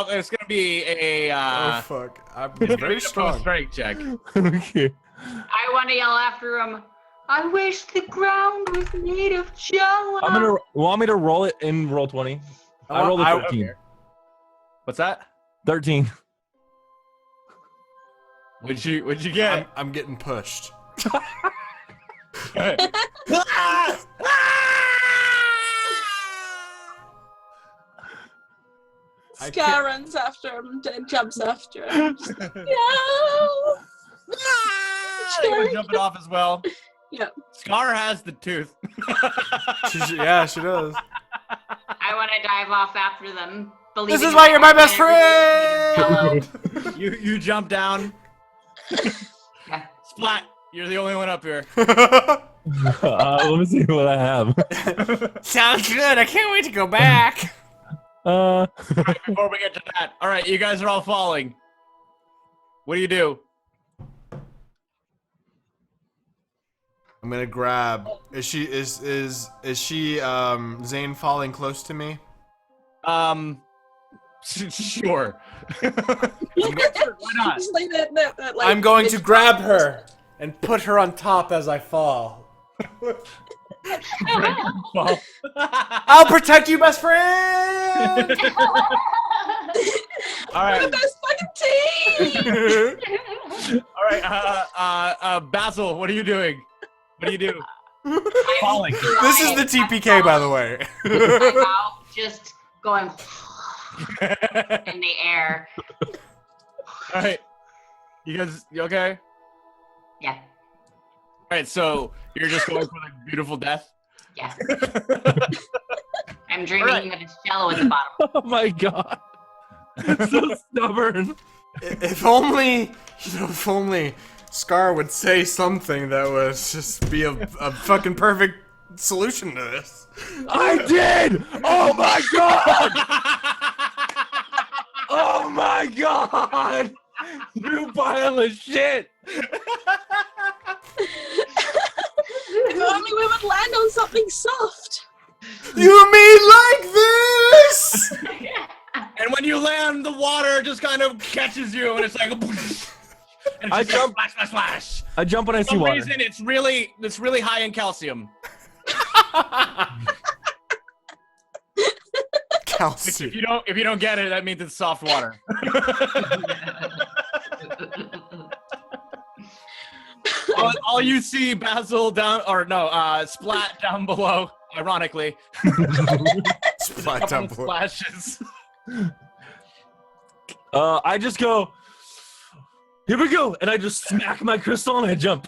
It's gonna be a Oh fuck! I'm very strong. strength check. Okay. I want to yell after him. I wish the ground was made of jello. I'm gonna. Want me to roll it in roll 20? I rolled a 13. What's that? 13. What'd you get? I'm getting pushed. Scar runs after him and jumps after him. No! They were jumping off as well. Yep. Scar has the tooth. Yeah, she does. I want to dive off after them. This is why you're my best friend. You jump down. Yeah. Splat. You're the only one up here. Let me see what I have. Sounds good. I can't wait to go back. Before we get to that, all right, you guys are all falling. What do you do? I'm gonna grab. Is she Zane falling close to me? Sure. Why not? Just like that, like, I'm going to grab her and put her on top as I fall. I'll protect you, best friend. All right. the best fucking team. All right. Basil, what are you doing? What do you do? Falling. This is the TPK, by the way. My mouth just going in the air. All right. You okay? Yeah. All right. So you're just going for the beautiful death. Yeah. I'm dreaming of a shallow at the bottom. Oh my god. So stubborn. If only Scar would say something that was just be a fucking perfect solution to this. I did! Oh my god! Oh my god! You pile of shit! If only we would land on something soft. You mean like this? And when you land, the water just kind of catches you, and it's like, and it's I just jump- like, splash, splash, splash. I jump when I For see some water. reason, it's really high in calcium. Calcium. If you don't get it, that means it's soft water. all you see, Basil down, or no, Splat down below. Ironically, Splat couple down of below. splashes. I just go, here we go, and I just smack my crystal and I jump.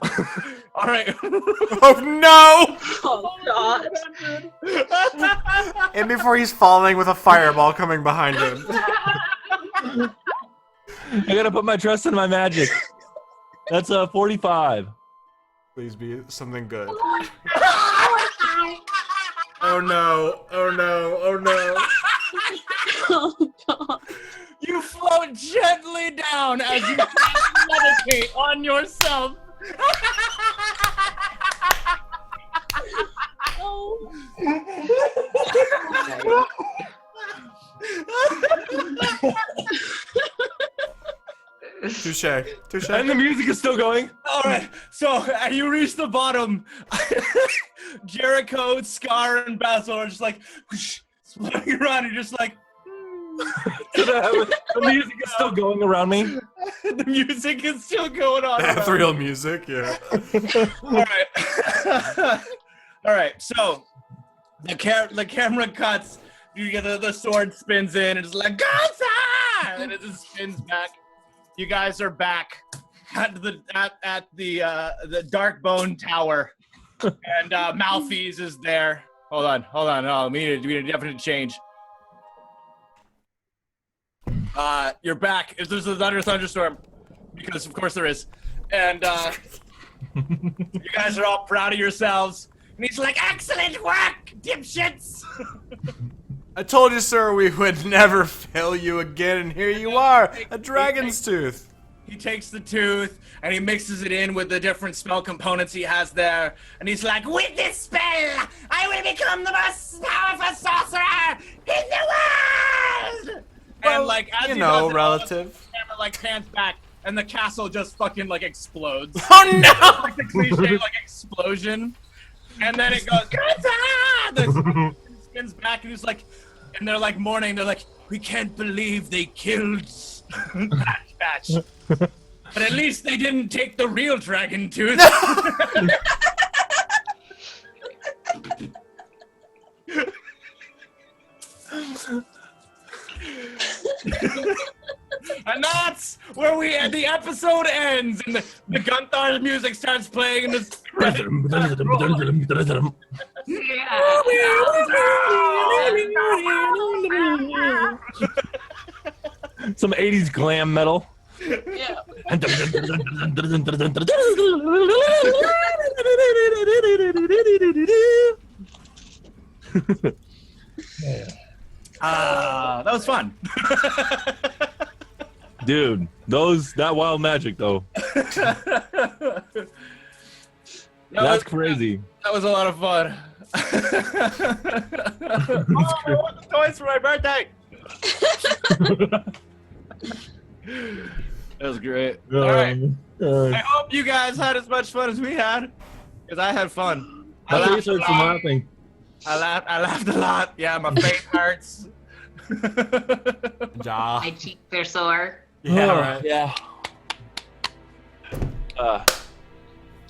All right. Oh no! Oh god. And before he's falling with a fireball coming behind him. I gotta put my trust in my magic. That's a 45. Please be something good. Oh no! Oh no! Oh no! Oh god. You float gently down as you meditate on yourself. Oh. Touche. Touche. And the music is still going. All right, so you reach the bottom. Jericho, Scar, and Basil are just like floating around. You're just like. The music is still going around me. The music is still going on. That's real music, yeah. All right. All right. So the camera cuts. You get the sword spins in and it's like Gonza! And it just spins back. You guys are back at the Dark Bone Tower, and Malphys is there. Hold on. Oh, we need a definite change. You're back. If there's another thunderstorm, because of course there is, and you guys are all proud of yourselves. And he's like, "Excellent work, dipshits!" I told you, sir, we would never fail you again, and here you are, a dragon's tooth. He takes the tooth and he mixes it in with the different spell components he has there, and he's like, "With this spell, I will become the most powerful sorcerer in the world!" Well, And like, as you he know, does it, relative. the camera like pans back, and the castle just fucking like explodes. Oh no! Like the cliche like explosion, and then it goes, "Gonza!" It spins back, and he's like, and they're like mourning. They're like, "We can't believe they killed Patch. But at least they didn't take the real dragon tooth." And that's where the episode ends, and the Gunthar's music starts playing, and this Some 80s glam metal. Yeah. That was fun. Dude, that wild magic though. That's crazy. That was a lot of fun. I want the toys for my birthday. That was great. All right. I hope you guys had as much fun as we had, because I had fun. My face hurts from laughing. I laughed a lot. Yeah, my face hurts. Ja. My cheeks are sore. Yeah, right. Yeah. I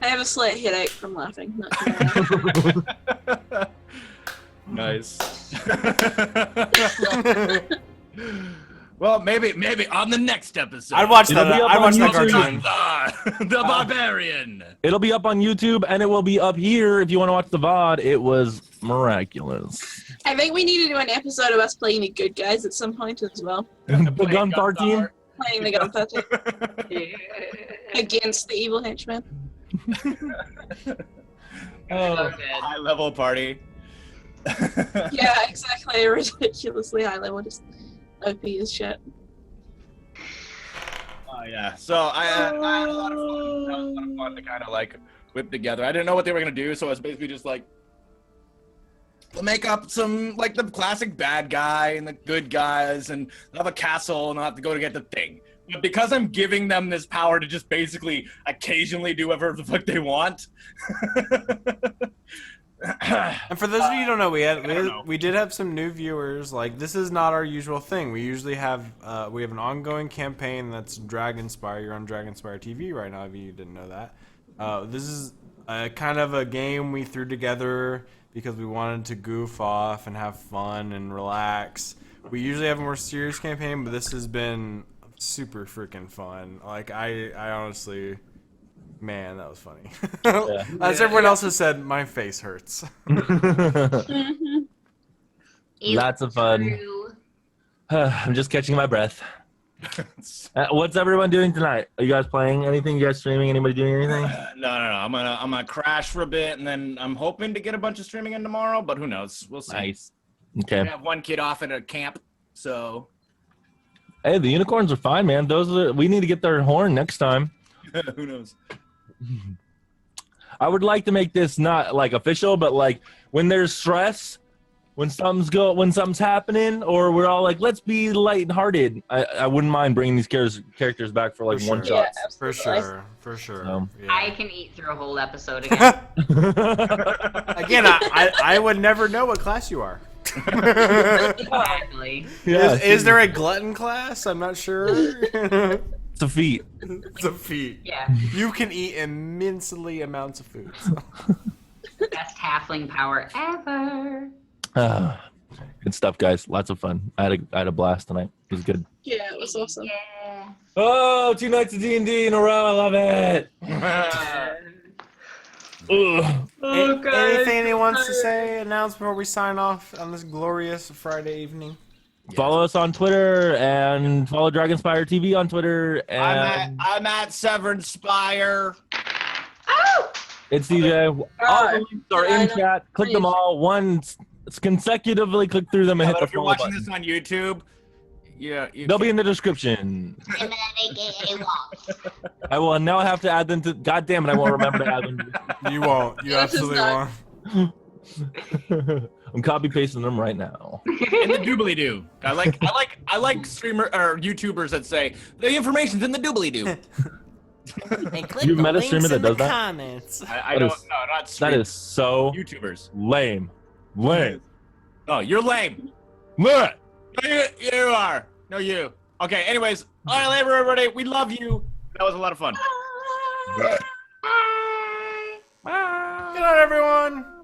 have a slight headache from laughing. Not gonna lie. Nice. Well, maybe on the next episode. I'd watch that. It'll be up I'd on watch that YouTube. cartoon. The Barbarian. It'll be up on YouTube and it will be up here if you want to watch the VOD. It was miraculous. I think we need to do an episode of us playing the good guys at some point as well. The Gunthar team. Playing the Gunthar team against the evil henchman. Oh, high level party. Yeah, exactly. Ridiculously high level, just OP as shit. Oh yeah. So I had a lot of fun. That was a lot of fun to kind of like whip together. I didn't know what they were gonna do, so I was basically just like, we'll make up some like the classic bad guy and the good guys, and they'll have a castle, and I'll have to go to get the thing. But because I'm giving them this power to just basically occasionally do whatever the fuck they want. And for those of you who don't know, we did have some new viewers. Like, this is not our usual thing. We usually have an ongoing campaign that's Dragonspire. You're on Dragonspire TV right now if you didn't know that. This is kind of a game we threw together because we wanted to goof off and have fun and relax. We usually have a more serious campaign, but this has been super freaking fun. Like, I honestly... Man, that was funny. Yeah. As everyone else has said, my face hurts. Lots of fun. I'm just catching my breath. What's everyone doing tonight? Are you guys playing anything? You guys streaming? Anybody doing anything? No. I'm gonna crash for a bit, and then I'm hoping to get a bunch of streaming in tomorrow. But who knows? We'll see. Nice. Okay. I have one kid off at a camp, so. Hey, the unicorns are fine, man. We need to get their horn next time. Who knows? I would like to make this not like official, but like when there's stress, when something's happening, or we're all like, let's be lighthearted. I wouldn't mind bringing these characters back for like one shot. Yeah, For sure. So. Yeah. I can eat through a whole episode again. Again, I would never know what class you are. Exactly. Yeah, Is there a glutton class? I'm not sure. it's a feat. It's a feat. Yeah. You can eat immensely amounts of food. Best halfling power ever. Good stuff, guys. Lots of fun. I had a blast tonight. It was good. Yeah, it was awesome. Yeah. Oh, 2 nights of D&D in a row. I love it. Anything anyone wants to say, announce before we sign off on this glorious Friday evening? Follow us on Twitter and follow Dragonspire TV on Twitter. And I'm at Severn Spire. Oh! it's DJ. All the links are in chat. Click them all once consecutively. Click through them and hit But the if you're follow watching button. this on YouTube, They'll be in the description. I will now have to add them to. God damn it! I won't remember to add them. You won't. You Yeah, it's absolutely not. won't. I'm copy pasting them right now. in the doobly doo. I like streamer or YouTubers that say the information's in the doobly doo. You've met a streamer that does that? Comments. I That don't. is- No, not That streamers. is so YouTubers. lame. Lame. Oh, you're lame. What? No, you are. No, you. Okay. Anyways, all right, later, everybody. We love you. That was a lot of fun. Good night, everyone.